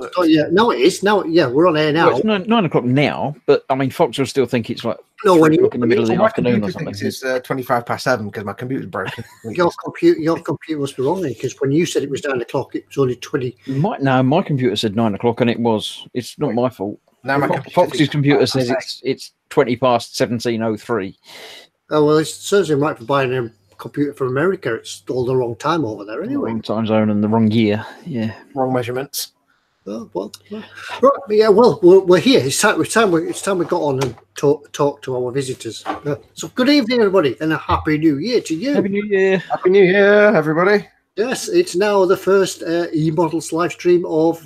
Oh yeah, no, it is now. Yeah, we're on air now. Well, it's 9 o'clock now, but I mean, Fox will still think it's like No, when 3 you o'clock in the middle of the My afternoon or computer something. thinks it's 7 because my computer's broken. your computer must be wrong then, because when you said it was 9 o'clock, it was only 20. No, my computer said 9 o'clock, and it was. It's not my fault. Now my Fox's computer says it's 20 past 17:03. Oh well, it serves him right for buying a computer from America. It's all the wrong time over there anyway. Wrong time zone and the wrong year. Yeah, wrong measurements. Oh, well, right, yeah. Well, we're here. It's time we got on and talk to our visitors. So, good evening, everybody, and a happy New Year to you. Happy New Year. Happy New Year, everybody. Yes, it's now the first eModels live stream of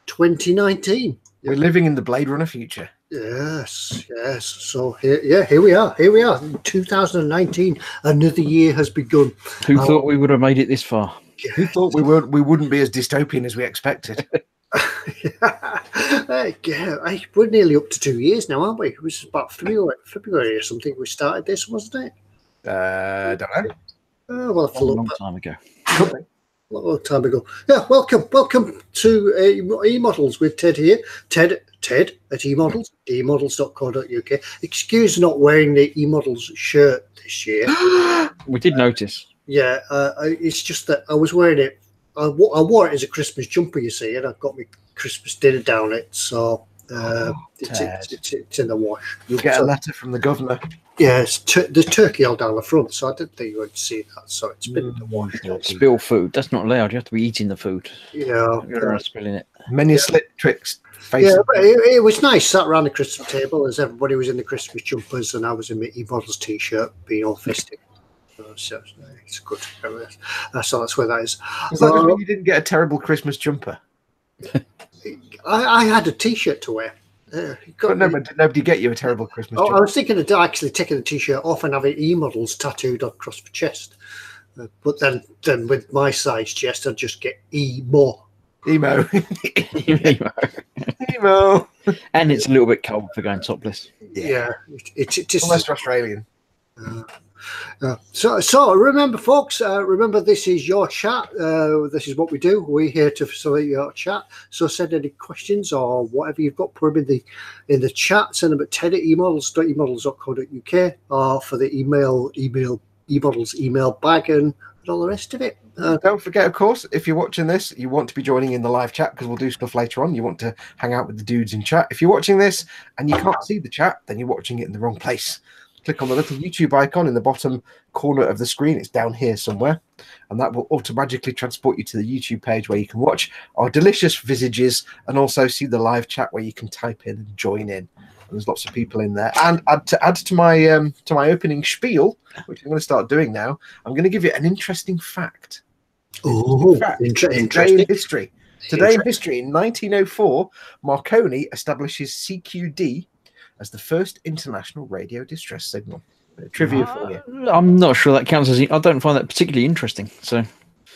2019. We're living in the Blade Runner future. Yes. So here we are. Here we are. 2019. Another year has begun. Who thought we would have made it this far? Who thought we wouldn't be as dystopian as we expected? We're nearly up to 2 years now, aren't we? It was about February or something we started this, wasn't it? Don't know. Well, A long time ago. A long time ago. Yeah, welcome to eModels with Ted here. Ted at eModels, eModels.co.uk. Excuse not wearing the eModels shirt this year. We did notice. Yeah, it's just that I was wearing it. I wore it as a Christmas jumper, you see, and I've got my Christmas dinner down it, so it's in the wash. You'll get a letter from the governor. Yeah, there's turkey all down the front, so I didn't think you would see that. So it's been in the wash. Spill food. That's not allowed. You have to be eating the food. Yeah. You're spilling it. Many slip tricks. Yeah, but it was nice. Sat around the Christmas table as everybody was in the Christmas jumpers, and I was in my eModels t-shirt, being all festive. So it's good. So that's where that is. Was that just when you didn't get a terrible Christmas jumper? I had a t-shirt to wear. But did nobody get you a terrible Christmas jumper? I was thinking of actually taking the t-shirt off and having eModels tattooed across my chest. But then with my size chest, I'd just get Emo. Emo. And it's a little bit cold for going topless. Yeah. It's unless you're Australian. So remember, folks, remember this is your chat. This is what we do. We're here to facilitate your chat. So send any questions or whatever you've got, put them in the chat. Send them at ted@emodels.co.uk or for the email eModels email bag and all the rest of it. Don't forget, of course, if you're watching this, you want to be joining in the live chat because we'll do stuff later on. You want to hang out with the dudes in chat. If you're watching this and you can't see the chat, then you're watching it in the wrong place. Click on the little YouTube icon in the bottom corner of the screen. It's down here somewhere. And that will automatically transport you to the YouTube page where you can watch our delicious visages and also see the live chat where you can type in and join in. And there's lots of people in there. And to add to my opening spiel, which I'm going to start doing now, I'm going to give you an interesting fact. Interesting. Today in history. Today in history, in 1904, Marconi establishes CQD as the first international radio distress signal. Trivia for you. I'm not sure that counts as. I don't find that particularly interesting. So,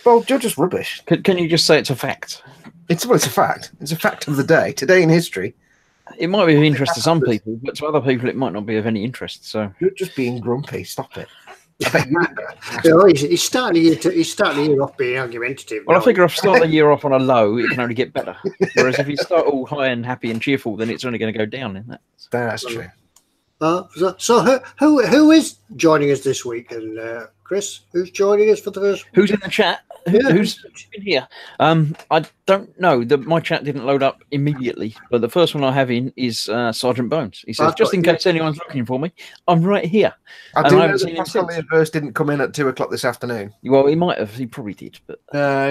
well, you're just rubbish. Can you just say it's a fact? It's a fact. It's a fact of the day. Today in history. It might be of interest to some people, but to other people, it might not be of any interest. So you're just being grumpy. Stop it. He's starting the year off being argumentative. Well, I figure if I start the year off on a low, it can only get better. Whereas if you start all high and happy and cheerful, then it's only going to go down. In that. That's true. So who is joining us this week? And Chris, who's joining us for the first? Who's in the chat? Who's been here? I don't know. My chat didn't load up immediately, but the first one I have in is Sergeant Bones. He says, just in case anyone's looking for me, I'm right here. I do know that Pascal Verse didn't come in at 2:00 this afternoon. Well, he might have. He probably did, but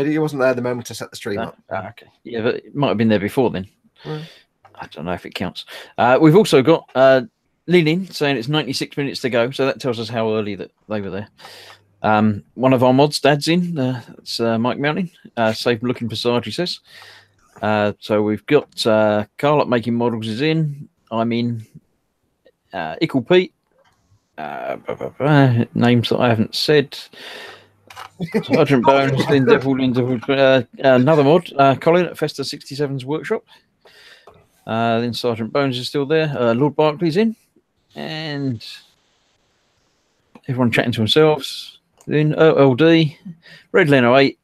he wasn't there the moment to set the stream up. Okay. Yeah, but it might have been there before then. I don't know if it counts. We've also got Lean saying it's 96 minutes to go, so that tells us how early that they were there. One of our mods, Dad's in. It's Mike Mounting. Safe looking for Sarge, he says. So we've got Carl at Making Models is in. I'm in. Ickle Pete. Names that I haven't said. Sergeant Bones, Lynn Devil, another mod, Colin at Festa 67's workshop. Then Sergeant Bones is still there. Lord Barclay's in. And everyone chatting to themselves. Then OLD, Red Leno 8,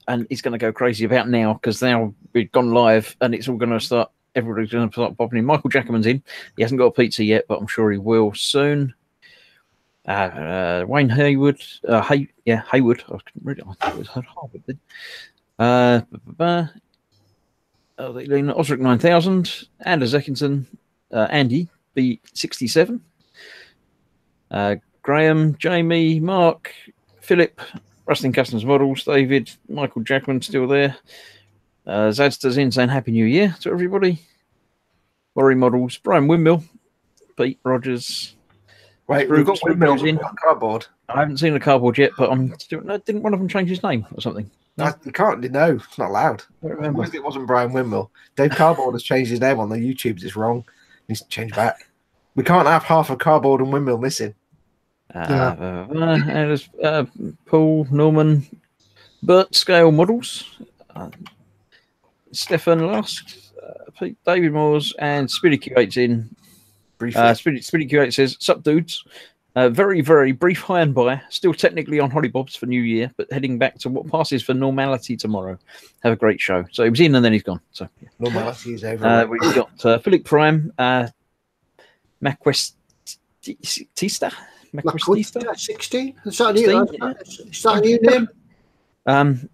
and he's going to go crazy about now because now we've gone live and it's all going to start. Everybody's going to start popping in. Michael Jackerman's in. He hasn't got a pizza yet, but I'm sure he will soon. Wayne Haywood. Haywood. I couldn't read it. I thought it was Harvard. Osric 9000. Anders Eckinson. Andy B67. Graham, Jamie, Mark, Philip, Rusting Customs Models, David, Michael Jackman still there. Zadsta's in saying Happy New Year to everybody. Worry Models, Brian Windmill, Pete Rogers. Wait, we've got Windmills in cardboard. I haven't seen the cardboard yet, but I'm still. No, didn't one of them change his name or something? No? You can't. No, it's not allowed. I don't remember. It wasn't Brian Windmill. Dave Cardboard has changed his name on the YouTubes. It's wrong. He needs to change back. We can't have half of Cardboard and Windmill missing. Paul, Norman, Bert Scale Models, Stefan Lust, Pete, David Moores, and Speedy Q8's in. Speedy Q8 says, "Sup, dudes? Very, very brief high and by. Still technically on hollybobs for New Year, but heading back to what passes for normality tomorrow. Have a great show." So he was in and then he's gone. So yeah. Normality is over. We've got Philip Prime, Maquestista. Maquestista 16? Is that a new name?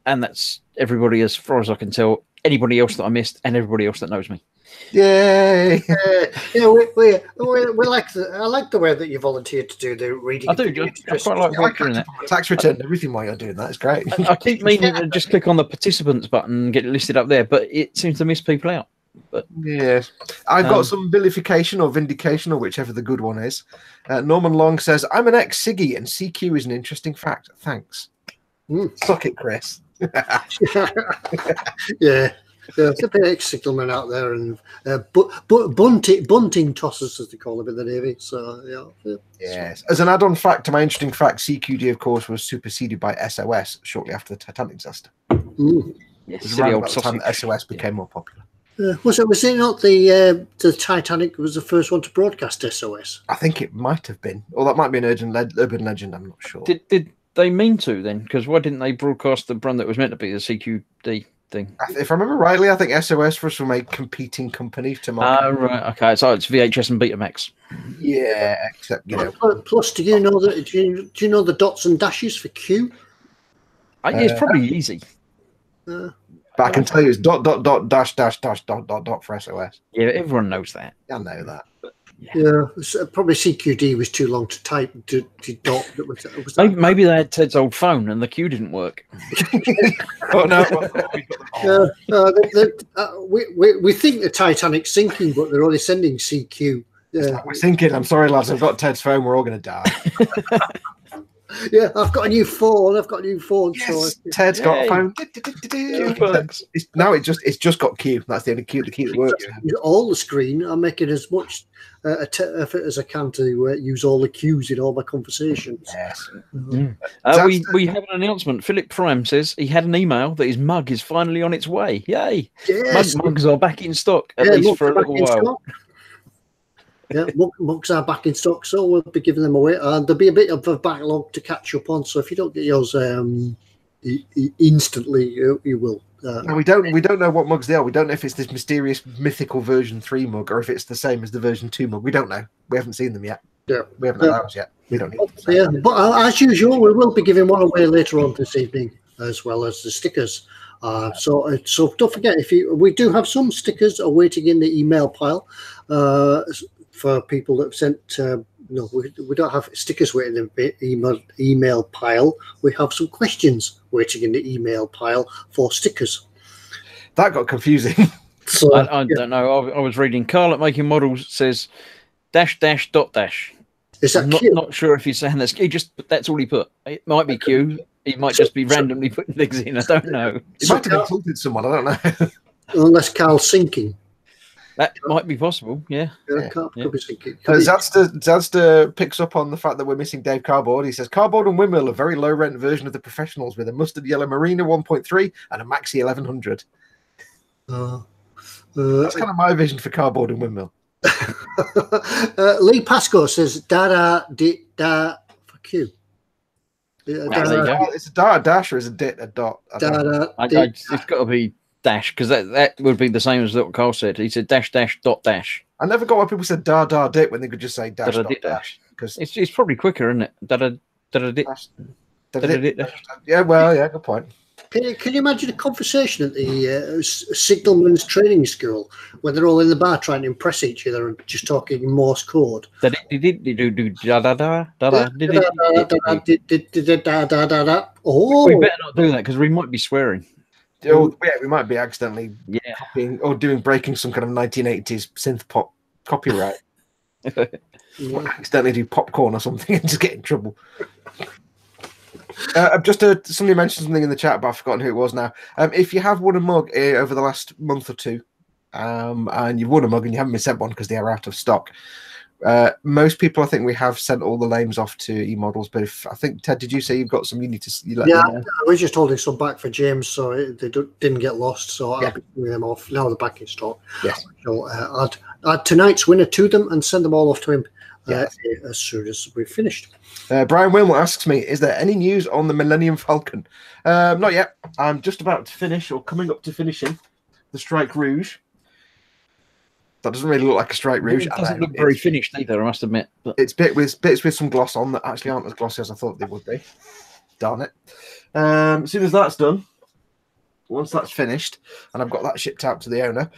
And that's everybody as far as I can tell. Anybody else that I missed and everybody else that knows me. Yay! We like I like the way that you volunteered to do the reading. I do. I quite like doing that. Tax return, everything while you're doing that. It's great. I keep meaning to just click on the participants button and get it listed up there, but it seems to miss people out. But yes, I've got some vilification or vindication, or whichever the good one is. Norman Long says, "I'm an ex-Siggy, and CQ is an interesting fact. Thanks." Suck it, Chris. Yeah. There's a bit of signalman out there, and bunting tossers, as they call them in the Navy. So, yeah. Yes. As an add-on fact to my interesting fact, CQD, of course, was superseded by SOS shortly after the Titanic disaster. Yes, around about the time that SOS became more popular. Was it not the Titanic was the first one to broadcast SOS? I think it might have been. Or that might be an urban legend, I'm not sure. Did they mean to then? Because why didn't they broadcast the run that was meant to be the CQD thing? If I remember rightly, I think SOS was from a competing company to market. Right, okay. So it's VHS and Betamax. Yeah, except, you know. Plus, do you know the dots and dashes for Q? It's probably easy. But I can tell you it's ... for SOS. Yeah, everyone knows that. I know that. Yeah, probably CQD was too long to type to dot. Maybe they had Ted's old phone and the Q didn't work. Oh no! We think the Titanic's sinking, but they're only sending CQ. Yeah, we're thinking. I'm sorry, lads. I've got Ted's phone. We're all going to die. Yeah, I've got a new phone. Yes, so Ted's got a phone. Now it's just got Q. That's the only Q. The key that works. All the screen. I'm making as much effort as I can to use all the Qs in all my conversations. Yes. We have an announcement. Philip Prime says he had an email that his mug is finally on its way. Yay! Yes. Mugs are back in stock at least for a little while. Yeah, mugs are back in stock, so we'll be giving them away. There'll be a bit of a backlog to catch up on, so if you don't get yours instantly, you will. No, we don't know what mugs they are. We don't know if it's this mysterious mythical version 3 mug or if it's the same as the version 2 mug. We don't know. We haven't seen them yet. Yeah, we haven't had ours yet. We don't need them. Yeah, but as usual, we will be giving one away later on this evening, as well as the stickers. So don't forget, we do have some stickers awaiting in the email pile. For people that have sent, we don't have stickers waiting in the email pile. We have some questions waiting in the email pile for stickers. That got confusing. So I don't know. I was reading. Carl at Making Models says .. Is that Q? Not sure if he's saying that's. That's all he put. It might be Q. He might just be randomly putting things in. I don't know. It might have insulted someone. I don't know. Unless Carl's sinking. That might be possible, yeah. Could be sinking. Zadster picks up on the fact that we're missing Dave Cardboard. He says, Cardboard and Windmill are a very low-rent version of the Professionals with a mustard yellow Marina 1.3 and a Maxi 1100. That's kind of my vision for Cardboard and Windmill. Lee Pascoe says, da for Q. there you go. It's a dot, a dash, or is it a dot? It's got to be dash, because that would be the same as what Carl said. He said dash dash dot dash. I never got why people said da dit when they could just say dash dot dash. Because it's probably quicker, isn't it? Da dit. Yeah, well, yeah, good point. Can you imagine a conversation at the signalman's training school when they're all in the bar trying to impress each other and just talking in Morse code? Oh, We better not do that because we might be swearing. Oh, yeah, we might be accidentally copying or breaking some kind of 1980s synth pop copyright. Accidentally do popcorn or something and just get in trouble. Somebody mentioned something in the chat, but I've forgotten who it was now. If you have won a mug over the last month or two, and you've won a mug and you haven't been sent one because they are out of stock, most people, I think we have sent all the names off to eModels. But I think, Ted, did you say you've got some you need to? I was just holding some back for James, so they didn't get lost. So I'll be bringing them off now. They're back in stock. Yes. So add tonight's winner to them and send them all off to him as soon as we've finished. Brian Wilmot asks me, is there any news on the Millennium Falcon? Not yet. I'm just about to finish, or coming up to finishing, the Strike Rouge. That doesn't really look like a Strike Rouge. It doesn't look very finished either, I must admit. But it's bits with some gloss on that actually aren't as glossy as I thought they would be. Darn it. As soon as that's done, once that's finished, and I've got that shipped out to the owner,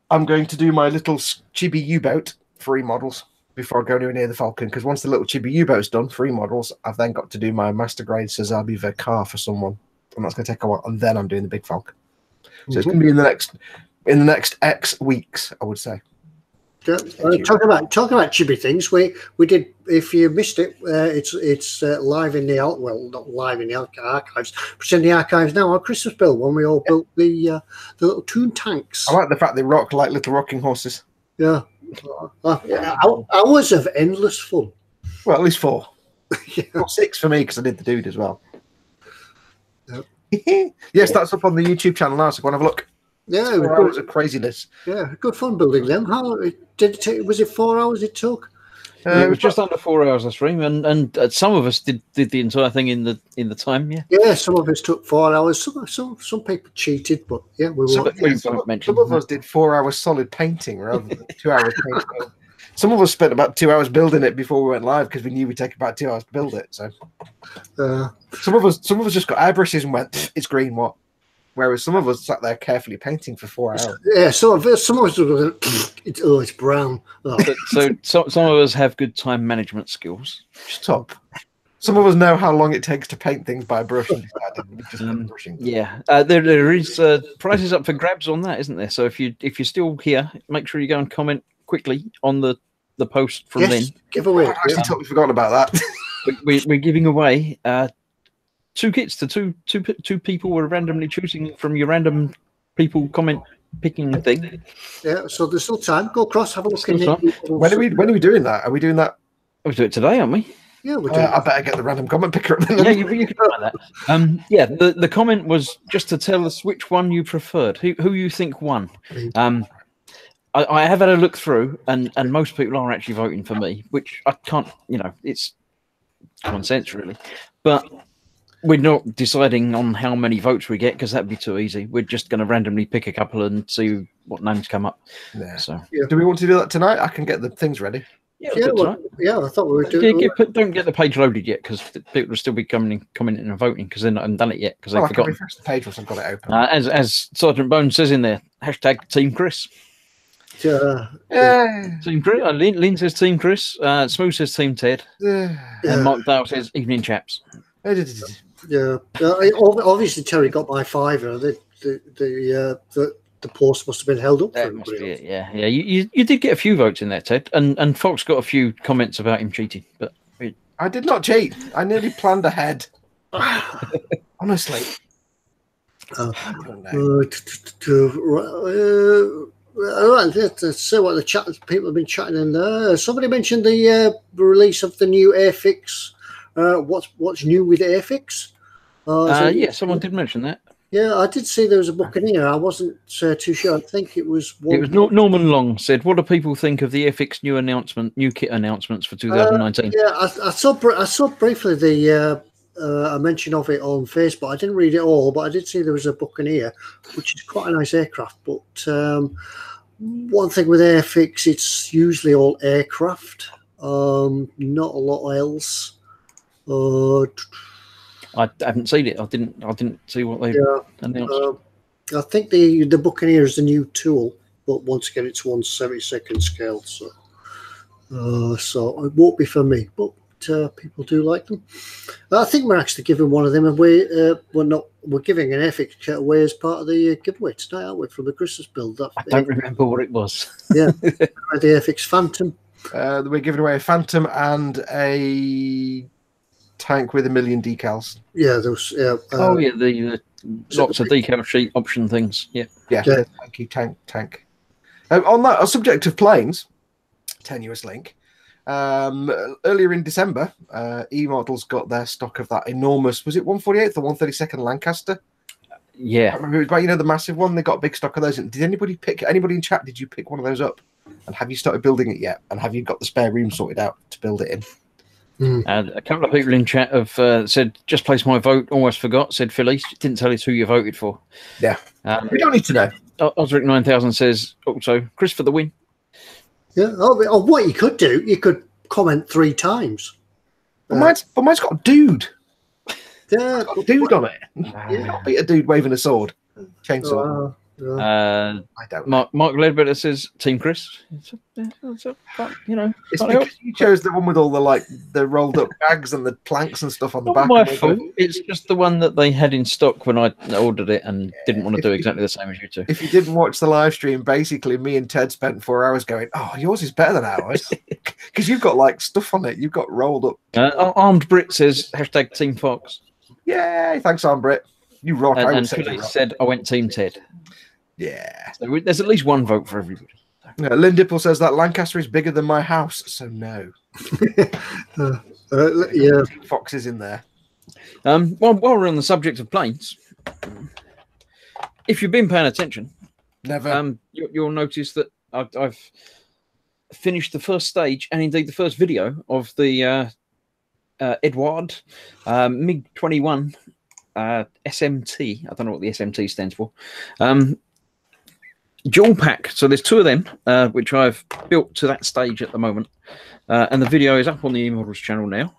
I'm going to do my little chibi U-boat for eModels before I go anywhere near the Falcon, because once the little chibi U-boat's done for eModels, I've then got to do my master grade Sazabi Vercar for someone, and that's going to take a while, and then I'm doing the big Falcon. So it's going to be in the next X weeks, I would say. Talking about chibi things, we did. If you missed it, it's live in the not live in the archives, but it's in the archives now. Our Christmas build when we all built the little toon tanks. I like the fact they rock like little rocking horses. Yeah, hours of endless fun. Well, at least 4. Or 6 for me because I did the dude as well. Yep. Yes, that's up on the YouTube channel now, so go and have a look. Yeah, 4 hours of craziness. Yeah, good fun building them. How did it take? Was it 4 hours it took? It was just under 4 hours a stream, and some of us did the entire thing in the time. Yeah, some of us took 4 hours. Some people cheated, but yeah, some of us did 4 hours solid painting rather than 2 hours painting. Some of us spent about 2 hours building it before we went live because we knew we'd take about 2 hours to build it. So some of us just got airbrushes and went, "It's green, what?" Whereas some of us sat there carefully painting for 4 hours. Yeah, some of us were it's brown. Oh. So some of us have good time management skills. Stop. Some of us know how long it takes to paint things by brush. And brushing. Yeah, there is prizes up for grabs on that, isn't there? So if you're still here, make sure you go and comment quickly on the post from Lynn. Giveaway. I actually totally forgotten about that. We're giving away 2 kits to two people. We're randomly choosing from your random people comment picking thing. Yeah, so there's still time. Go across, have a look. When are we doing that? Are we doing that? We'll do it today, aren't we? Yeah, we're doing I better get the random comment picker up. Yeah, you can try that. Yeah, the comment was just to tell us which one you preferred, who you think won. I have had a look through, and most people are actually voting for me, which I can't. It's common sense, really, but we're not deciding on how many votes we get because that'd be too easy. We're just going to randomly pick a couple and see what names come up. Yeah. So, do we want to do that tonight? I can get the things ready. Yeah, I thought we were doing. Don't get the page loaded yet because people will still be commenting and voting because they're not haven't done it yet because they've forgotten. I can refresh the page once I've got it open. As Sergeant Bones says in there, hashtag Team Chris. Team Chris. Lynn says Team Chris. Smooth says Team Ted. And Mark Dale says Evening Chaps. Yeah, obviously Terry got my $5. The post must have been held up. That must be it. Yeah. You did get a few votes in there, Ted, and Foxx got a few comments about him cheating, but I did not cheat. I nearly planned ahead. Honestly. Let's see what the people have been chatting in there. Somebody mentioned the release of the new Airfix. What's new with Airfix? Yeah, someone did mention that. Yeah, I did see there was a Buccaneer. I wasn't too sure. I think it was. Norman Long said, "What do people think of the Airfix new kit announcements for 2019?" Yeah, I saw briefly the a mention of it on Facebook. I didn't read it all, but I did see there was a Buccaneer, which is quite a nice aircraft. But one thing with Airfix, it's usually all aircraft, not a lot else. I haven't seen it. I didn't see what they announced. I think the Buccaneer is a new tool, but once again, it's 1/72nd scale, so it won't be for me. But people do like them. I think we're actually giving one of them away. We're giving an Airfix kit away as part of the giveaway tonight, aren't we? From the Christmas build. I don't remember what it was. Yeah, the Airfix Phantom. We're giving away a Phantom and a tank with 1 million decals. Yeah, those. The lots of decal sheet option things. Yeah. Thank you, tank. On that subject of planes, tenuous link. Earlier in December, eModels got their stock of that enormous. Was it 148th or 132nd Lancaster? Yeah, I remember it was about the massive one. They got a big stock of those. Did anybody in chat? Did you pick one of those up? And have you started building it yet? And have you got the spare room sorted out to build it in? A couple of people in chat have said, just placed my vote, almost forgot, said Philly. Didn't tell us who you voted for. Yeah. We don't need to know. Osric 9000 says, also, Chris for the win. Yeah. Oh, what you could do, you could comment 3 times. But mine's got a dude. Yeah. It's got a dude on it. You can't beat a dude waving a sword. Chainsaw. I don't know. Mark Ledbetter says Team Chris. It's because you chose the one with all the rolled up bags and the planks and stuff on the back. Not my fault. It's just the one that they had in stock when I ordered it and didn't want to do exactly the same as you two. If you didn't watch the live stream, basically me and Ted spent 4 hours going, "Oh, yours is better than ours," because you've got stuff on it. You've got rolled up. Armed Brit says hashtag Team Foxx. Yay! Thanks, Armed Brit. You rock. And Philly said I went Team Ted. Yeah. So there's at least one vote for everybody. Lynn Dipple says that Lancaster is bigger than my house, so no. Yeah. Fox is in there. While we're on the subject of planes, if you've been paying attention, you'll notice that I've finished the first stage and indeed the first video of the Edward MiG-21 SMT. I don't know what the SMT stands for. Dual pack. So there's 2 of them, which I've built to that stage at the moment, and the video is up on the eModels channel now.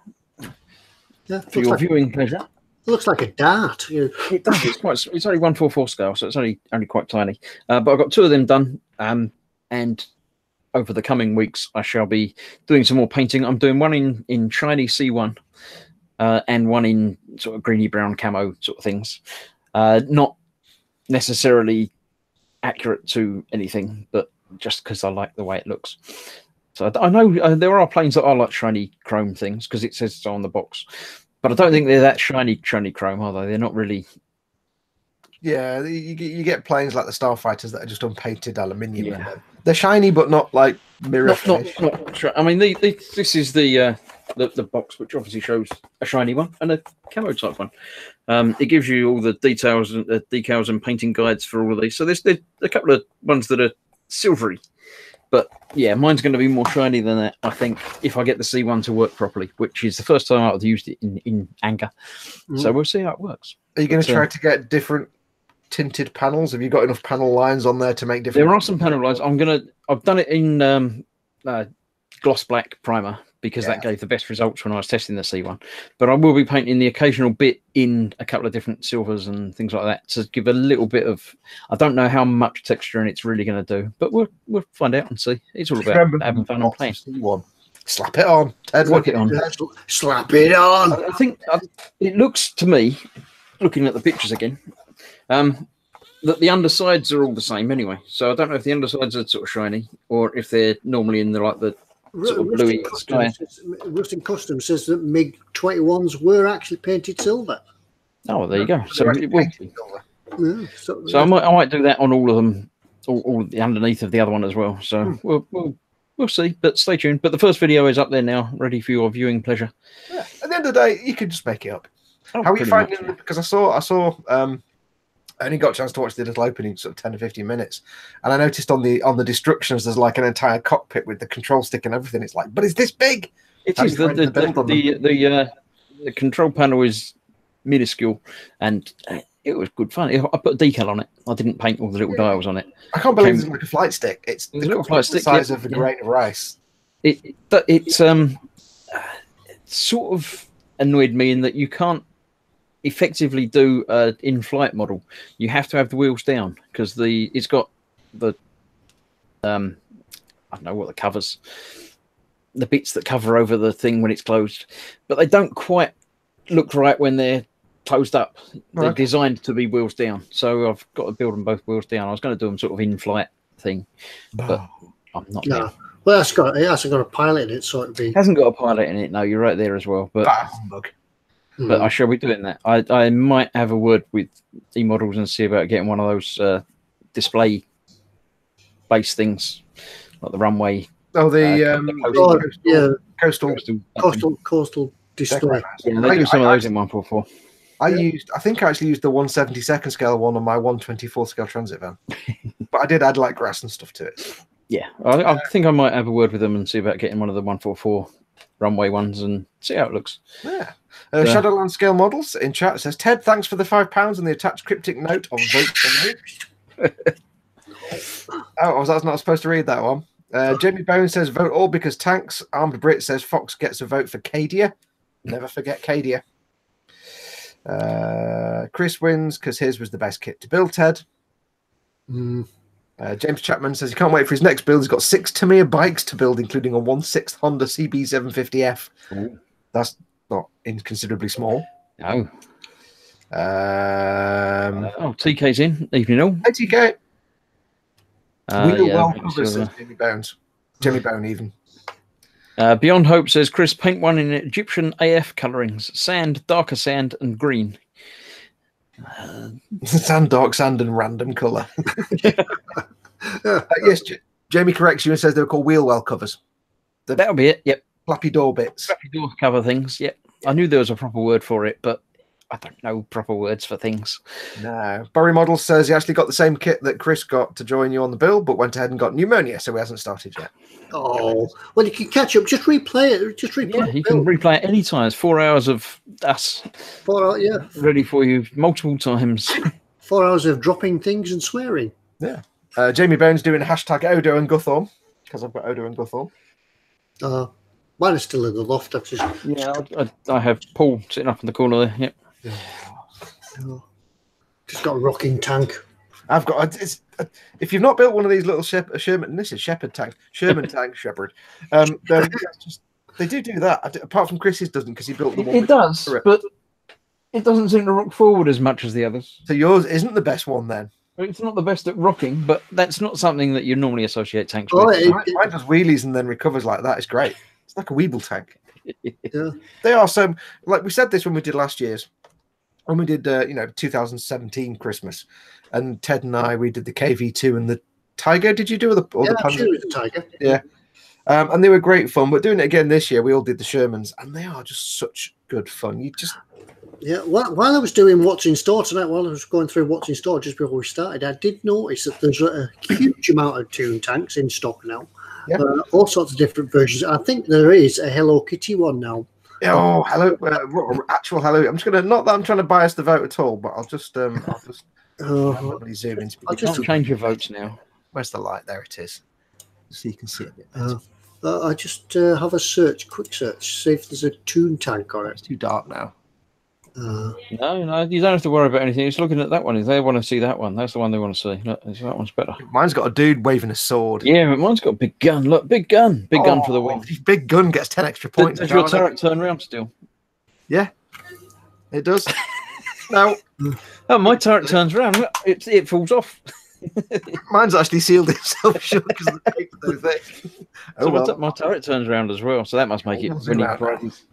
Yeah, for your viewing pleasure. It looks like a dart. It does. It's only 1/44 scale, so it's only quite tiny. But I've got 2 of them done, and over the coming weeks I shall be doing some more painting. I'm doing one in shiny C1, and one in sort of greeny brown camo sort of things. Not necessarily accurate to anything, but just because I like the way it looks. So I know there are planes that are like shiny chrome things because it says so on the box, but I don't think they're that shiny chrome, are they? They're not really. Yeah, you get planes like the Starfighters that are just unpainted aluminium. Yeah. They're shiny, but not like mirror finish. I mean, this is the box, which obviously shows a shiny one and a camo type one. It gives you all the details and decals and painting guides for all of these. So there's a couple of ones that are silvery, but yeah, mine's going to be more shiny than that, I think, if I get the C1 to work properly, which is the first time I've used it in anger. So we'll see how it works. Are you going to try to get different tinted panels? Have you got enough panel lines on there to make different? There are some panel lines. I've done it in gloss black primer because that gave the best results when I was testing the C1. But I will be painting the occasional bit in a couple of different silvers and things like that to give a little bit of. I don't know how much texture and it's really going to do, but we'll find out and see. It's all about having fun on playing. C1. Slap it on, Ted. Slap it on. Slap it on. I think it looks to me, looking at the pictures again, that the undersides are all the same anyway. So I don't know if the undersides are sort of shiny or if they're normally in the sort of bluey sky. Rusting Custom says that MiG-21s were actually painted silver. Oh, there you go. So it will be. Yeah, so I might do that on all of them, all the underneath of the other one as well. So we'll see. But stay tuned. But the first video is up there now, ready for your viewing pleasure. Yeah. At the end of the day, you can just make it up. How are you finding it? Because I saw. I only got a chance to watch the little opening, sort of 10 to 15 minutes, and I noticed on the destructions there's like an entire cockpit with the control stick and everything. It's like, but is this big? It is the the control panel is minuscule, and it was good fun. I put a decal on it. I didn't paint all the little dials on it. I can't believe it's like a flight stick. It's a the little flight stick, size of a grain of rice. It's sort of annoyed me in that you can't effectively do an in-flight model. You have to have the wheels down because it's got the I don't know what the covers, the bits that cover over the thing when it's closed, but they don't quite look right when they're closed up. They're designed to be wheels down, so I've got to build them both wheels down. I was going to do them sort of in-flight thing, but I'm not. No. Well, it hasn't got a pilot in it, so it'd be. Hasn't got a pilot in it. No, you're right there as well. But I shall be doing that. I might have a word with eModels and see about getting one of those display base things, like the runway. Oh, the coastal display. Yeah, they do some of those in 144. I think I actually used the 1/72 scale one on my 1/24 scale transit van, but I did add like grass and stuff to it. Yeah, I think I might have a word with them and see about getting one of the 144 runway ones and see how it looks. Yeah. Shadowland Scale Models in chat says, Ted, thanks for the £5 and the attached cryptic note of vote for me. Oh, I was not supposed to read that one. Jamie Bowen says, vote all because tanks. Armed Brit says, Foxx gets a vote for Cadia. Never forget Cadia. Chris wins because his was the best kit to build, Ted. James Chapman says he can't wait for his next build. He's got 6 Tamiya bikes to build, including a 1/6 Honda CB750F. Ooh. That's not inconsiderably small. No. TK's in. Evening all. Hey, TK. Well covers, says Jimmy Bones. Jimmy Bone, even. Beyond Hope says, Chris, paint one in Egyptian AF colorings. Sand, darker sand, and green. Sand, dark sand, and random color. Yes, Jamie corrects you and says they were called wheel well covers. That'll be it. Yep. Flappy door bits. Flappy door cover things. Yep. I knew there was a proper word for it, but I don't know proper words for things. No. Barry Model says he actually got the same kit that Chris got to join you on the build, but went ahead and got pneumonia, so he hasn't started yet. Oh, well, you can catch up. Just replay it. Just replay. Yeah, you can replay it any time. It's 4 hours of us. 4 hours, yeah. Ready for you multiple times. 4 hours of dropping things and swearing. Yeah. Jamie Bones doing hashtag Odo and Guthorm because I've got Odo and Guthorm. Mine is still in the loft. Yeah, I have Paul sitting up in the corner there. Yep. Just got a rocking tank. I've got. If you've not built one of these little Sherman, this is Shepherd tank, Sherman tank Shepherd. They do that. Apart from Chris's doesn't because he built the one. It does, but it doesn't seem to rock forward as much as the others. So yours isn't the best one then. It's not the best at rocking, but that's not something that you normally associate tanks with. Mine does wheelies and then recovers like that. It's great. It's like a Weeble tank. Yeah. They are so, like we said this when we did last year's, when we did 2017 Christmas, and Ted and we did the KV2 and the Tiger. Did you do the the Tiger? Yeah. And they were great fun, but doing it again this year, we all did the Shermans, and they are just such good fun. You just while I was doing what's in store tonight, while I was going through what's in store just before we started, I did notice that there's a huge amount of tune tanks in stock now. Yeah. All sorts of different versions. I think there is a Hello Kitty one now. Oh, hello! Actual hello. I'm just gonna, not that I'm trying to bias the vote at all, but I'll just zoom in. I'll just change your votes now. Where's the light? There it is. So you can see it a bit better. I just have a quick search, see if there's a tune tank on it. It's too dark now. No, you don't have to worry about anything. Just looking at that one. If they want to see that one, that's the one they want to see. Look, that one's better. Mine's got a dude waving a sword. Yeah, but mine's got a big gun. Look, big gun for the win. Big gun gets 10 extra points. Does your turret turn around still? Yeah, it does. No. Oh, my turret turns around. It falls off. Mine's actually sealed itself shut because of the paper so thick. So my turret turns around as well, so that must make it winning prizes.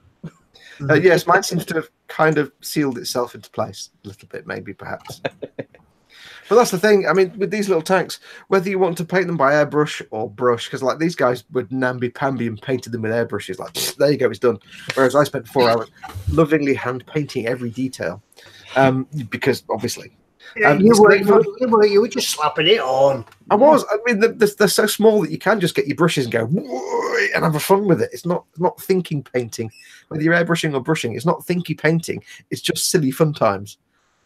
Yes, mine seems to have kind of sealed itself into place a little bit, maybe, perhaps. But that's the thing. I mean, with these little tanks, whether you want to paint them by airbrush or brush, because like these guys would namby-pamby and painted them with airbrushes. Like, there you go, it's done. Whereas I spent 4 hours lovingly hand painting every detail, because obviously. You were just slapping it on. I was. I mean, they're so small that you can just get your brushes and go and have fun with it. It's not thinking painting. Whether you're airbrushing or brushing, it's not thinky painting. It's just silly fun times.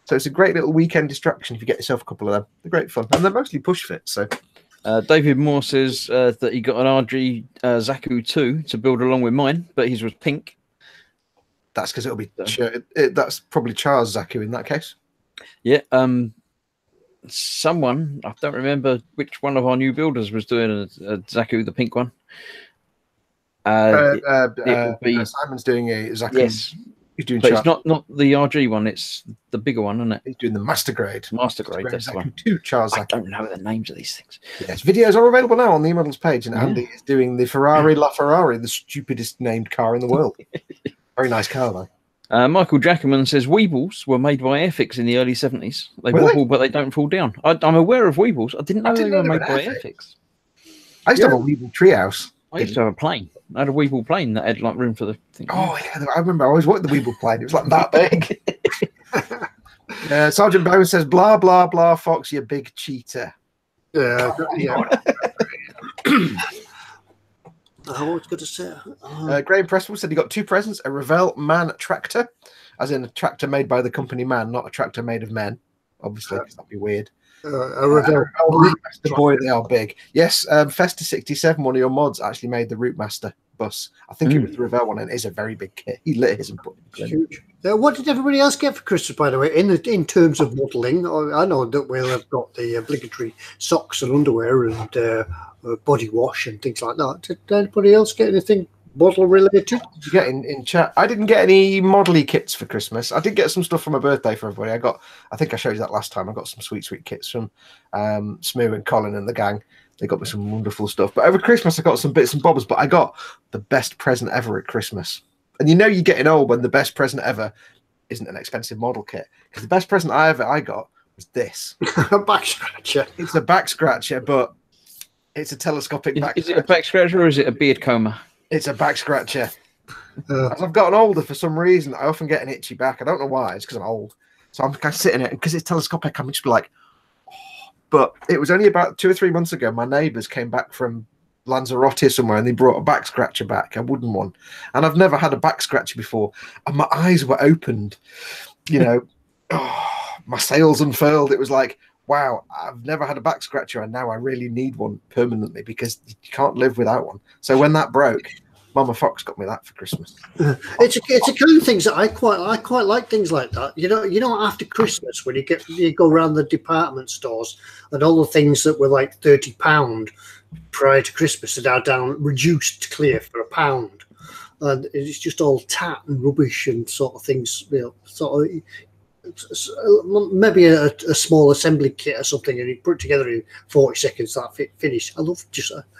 So it's a great little weekend distraction if you get yourself a couple of them. They're great fun, and they're mostly push fit. So David Moore says that he got an RG Zaku 2 to build along with mine, but his was pink. That's because it'll be that's probably Char's Zaku in that case. Yeah. Someone, I don't remember which one of our new builders was doing a Zaku, the pink one. It would be Simon's doing a Zaku. Yes. He's doing, but it's not the RG one. It's the bigger one, isn't it? He's doing the master grade. Master grade. That's the one. Two Charles. I don't know the names of these things. Yes, videos are available now on the eModels page, and Andy is doing the Ferrari LaFerrari, the stupidest named car in the world. Very nice car, though. Michael Jackerman says Weebles were made by Airfix in the early 70s. They wobble, but they don't fall down. I'm aware of Weebles. I didn't know they were made by Airfix. I used to have a Weeble treehouse. I used to have a plane. I had a Weeble plane that had like room for the thing. Oh yeah, I remember. I always wanted the Weeble plane. It was like that big. Sergeant Bowen says, "Blah blah blah, Fox, you big cheater." Yeah. I was going to say. Graham Presswell said he got 2 presents: a Revell Man tractor, as in a tractor made by the company Man, not a tractor made of men. Obviously, because that'd be weird. A Revell. Boy, they are big. Yes, Festa67, one of your mods, actually made the Routemaster bus. I think it was the Revell one, and it is a very big kit. He lit his and put it in. Huge. What did everybody else get for Christmas, by the way, in terms of modelling? I know that we'll have got the obligatory socks and underwear and body wash and things like that. Did anybody else get anything model related? Did you get in chat? I didn't get any modelly kits for Christmas. I did get some stuff for my birthday for everybody. I think I showed you that last time. I got some sweet kits from Smoo and Colin and the gang. They got me some wonderful stuff. But over Christmas, I got some bits and bobs. But I got the best present ever at Christmas. And you know you're getting old when the best present ever isn't an expensive model kit. Because the best present I got was this. A back scratcher. It's a back scratcher, but it's a telescopic back scratcher. Is it a back scratcher or is it a beard comber? It's a back scratcher. As I've gotten older, for some reason, I often get an itchy back. I don't know why. It's because I'm old. So I'm kind of sitting there, and because it's telescopic, I'm just like, oh. But it was only about 2 or 3 months ago, my neighbours came back from Lanzarote somewhere, and they brought a back scratcher back, a wooden one. And I've never had a back scratcher before. And my eyes were opened, you know, my sails unfurled. It was like, wow, I've never had a back scratcher, and now I really need one permanently because you can't live without one. So when that broke, Mama Fox got me that for Christmas. It's a kind of things that I quite like things like that. You know, after Christmas when you go around the department stores and all the things that were like £30 prior to Christmas are now down reduced clear for £1, and it's just all tat and rubbish and sort of things. You know, sort of maybe a small assembly kit or something, and you put it together in 40 seconds. That finish. I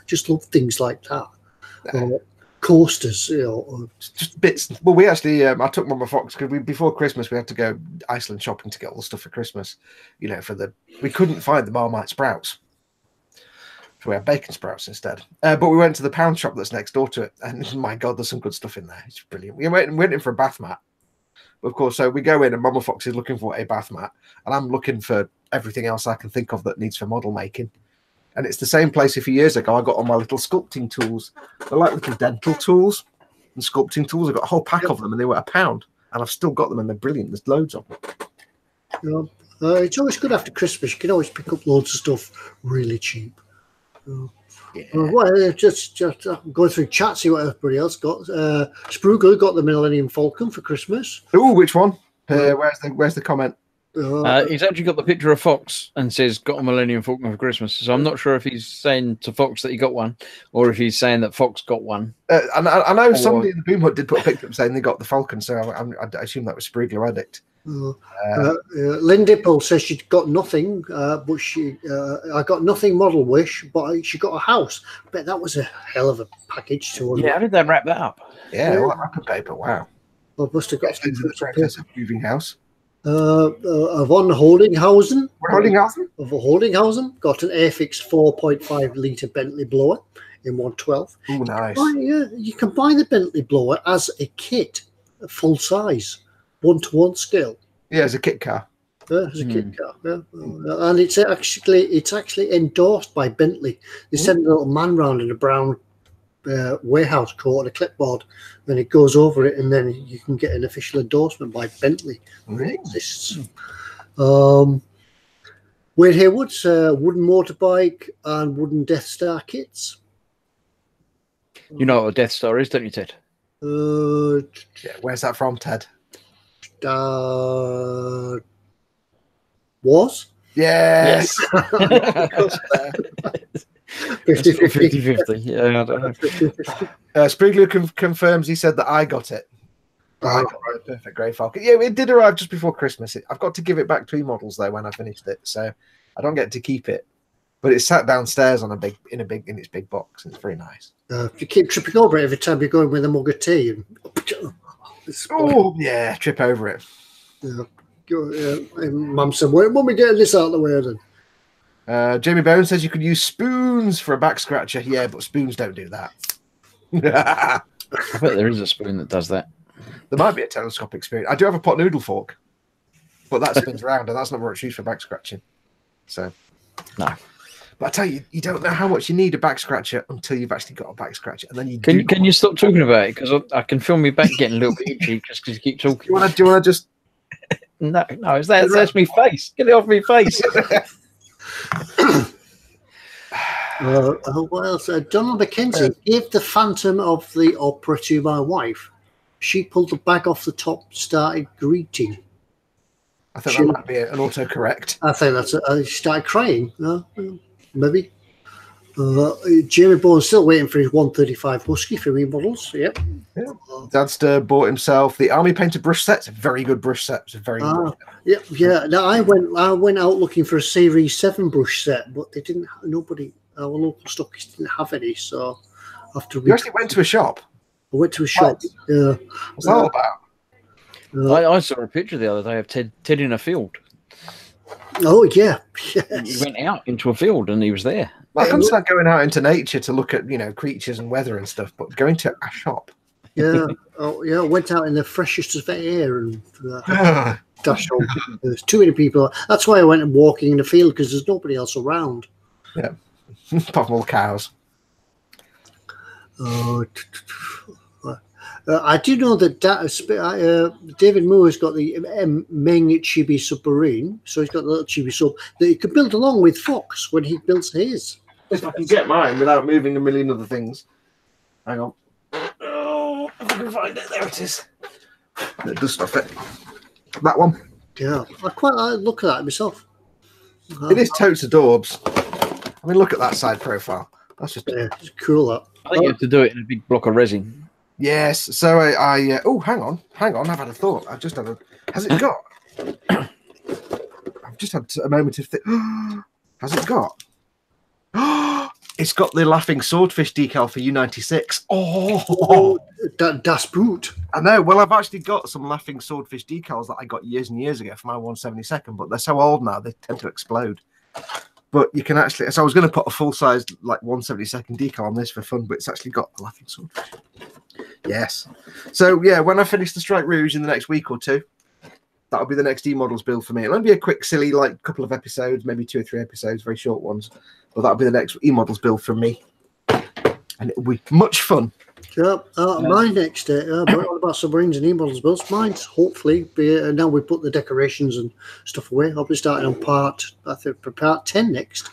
just love things like that. Coasters, you know, just bits. Well, we actually, I took Mama Fox because before Christmas we had to go Iceland shopping to get all the stuff for Christmas. You know, we couldn't find the Marmite sprouts, so we had bacon sprouts instead. But we went to the pound shop that's next door to it, and my God, there's some good stuff in there. It's brilliant. We went in for a bath mat, of course. So we go in, and Mama Fox is looking for a bath mat, and I'm looking for everything else I can think of that needs for model making. And it's the same place a few years ago. I got all my little sculpting tools. They're like little dental tools and sculpting tools. I got a whole pack of them, and they were £1. And I've still got them, and they're brilliant. There's loads of them. It's always good after Christmas. You can always pick up loads of stuff really cheap. Well, just going through chat, see what everybody else got. Sprugel got the Millennium Falcon for Christmas. Oh, which one? Where's the comment? He's actually got the picture of Fox and says got a Millennium Falcon for Christmas. So I'm not sure if he's saying to Fox that he got one, or if he's saying that Fox got one. And I know somebody in the Boom Hut did put a picture up saying they got the Falcon, so I assume that was Sprigler Addict. Lynn Dipple says she'd got nothing, but I got nothing model wish, but she got a house. I bet that was a hell of a package to Yeah, how did they wrap that up? Yeah, what wrapping paper? Wow. I must have got a moving house. Von Holdinghausen. Of Holdinghausen got an Airfix 4.5 litre Bentley blower in 112. Oh, nice. You can buy the Bentley blower as a kit, full size, 1-to-1 scale. Yeah, as a kit car. It's a kit car, and it's actually endorsed by Bentley. They send a little man round in a brown warehouse coat and a clipboard, and it goes over it, and then you can get an official endorsement by Bentley. It exists. Wade Haywood's wooden motorbike and wooden Death Star kits. You know what a Death Star is, don't you, Ted? Where's that from, Ted? Was? Yes. 50-50. Yeah, I don't know. Spriglu confirms he said that I got it. I got the perfect grey Falcon. Yeah, it did arrive just before Christmas. I've got to give it back to eModels though when I finished it, so I don't get to keep it. But it's sat downstairs in its big box, and it's very nice. You keep tripping over it every time you're going with a mug of tea. And, trip over it. Mum said, "When we getting this out of the way then?" Jamie Bones says you could use spoons for a back scratcher. Yeah, but spoons don't do that. I bet there is a spoon that does that. There might be a telescopic spoon. I do have a pot noodle fork, but that spins around, and that's not what it's used for back scratching. So, no. But I tell you, you don't know how much you need a back scratcher until you've actually got a back scratcher, and then you can you stop talking about it, because I can feel my back getting a little bit itchy just because you keep talking. Do you want to just? No, that's me face. Get it off me face. What else? Donald McKenzie gave the Phantom of the Opera to my wife. She pulled the bag off the top, started greeting. I think that might be an autocorrect. I think that's it. She started crying. Maybe. Jamie Bourne's still waiting for his 135 Husky for eModels. Yep. Yeah. Dadster bought himself the Army Painter brush set. It's a very good brush set. It's a very good brush set. Yeah. Now I went out looking for a Series 7 brush set, but they didn't. Nobody. Our local stockist didn't have any, so after you actually went to a shop. I went to a shop. Yeah. What's that all about? I saw a picture the other day of Ted in a field. Oh yeah. Yes. He went out into a field and he was there. Well, I understand going out into nature to look at creatures and weather and stuff, but going to a shop. Yeah. I went out in the freshest of air and dashed home. There's too many people. That's why I went and walking in the field, because there's nobody else around. Yeah. Apart from all the cows. I do know that David Moore has got the Meng Chibi submarine, so he's got the little Chibi sub that he could build along with Foxx when he builds his. If I can get mine without moving a million other things. Hang on. Oh, if I can find it. There it is. It does stuff it. That one. Yeah, I quite like the look at that myself. It is totes adorbs. I mean, look at that side profile. That's just it's cool. That I think you have to do it in a big block of resin. Yes. So I oh, hang on. I've had a thought. I've just had a. Has it got? I've just had a moment of. Has it got? It's got the laughing swordfish decal for U96. Oh, das Boot. I know. Well, I've actually got some laughing swordfish decals that I got years and years ago for my 172nd, but they're so old now they tend to explode. But you can actually. So I was going to put a full size 172nd decal on this for fun, but it's actually got the laughing swordfish. Yes. So yeah, when I finish the Strike Rouge in the next week or two, that'll be the next eModels build for me. It'll only be a quick, silly, couple of episodes, maybe 2 or 3 episodes, very short ones. But that'll be the next eModels build from me, and it'll be much fun. Yeah, my next what about submarines and eModels builds? Mine's hopefully now we put the decorations and stuff away. I'll be starting on part 10 next.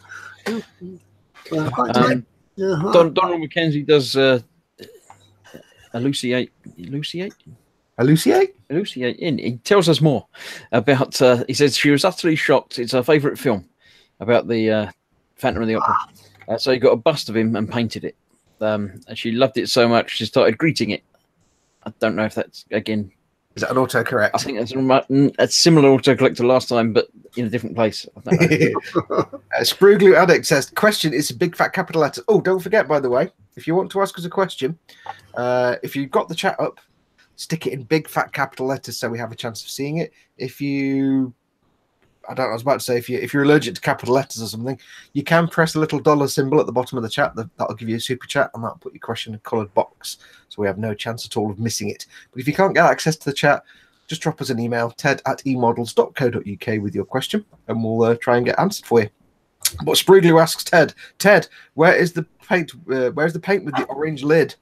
Donald McKenzie does elucidate. He tells us more about. He says she was utterly shocked. It's her favourite film about the Phantom of the Opera. So he got a bust of him and painted it. And she loved it so much she started greeting it. I don't know if that's again. Is that an autocorrect? I think that's a similar autocorrect to last time, but in a different place. I don't know. Spruglu Addict says, question is a big fat capital letter. Oh, don't forget, by the way, if you want to ask us a question, if you've got the chat up, stick it in big fat capital letters so we have a chance of seeing it. If you, I don't know, I was about to say, if you're allergic to capital letters or something, you can press a little dollar symbol at the bottom of the chat. That'll give you a super chat, and that'll put your question in a coloured box, so we have no chance at all of missing it. But if you can't get access to the chat, just drop us an email, ted@emodels.co.uk with your question, and we'll try and get answered for you. But Spriglu asks Ted, where is the paint? Where's the paint with the orange lid?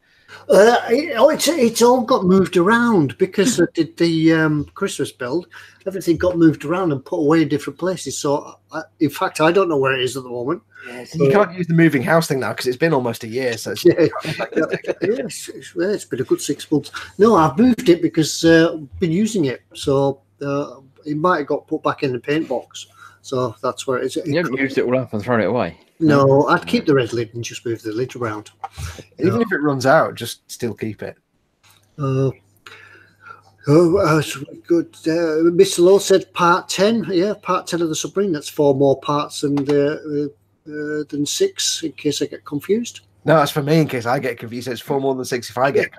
It's all got moved around because I did the Christmas build. Everything got moved around and put away in different places. So, in fact, I don't know where it is at the moment. Yeah, so you can't use the moving house thing now because it's been almost a year. So it's been a good 6 months. No, I've moved it because I've been using it. So it might have got put back in the paint box. So that's where it is. You haven't used it all up and thrown it away? No, I'd keep the red lid and just move the lid around. Even if it runs out, just still keep it. Good. Mr. Lowe said part 10. Yeah, part 10 of the submarine. That's 4 more parts than 6, in case I get confused. No, that's for me in case I get confused. It's 4 more than 6 if I get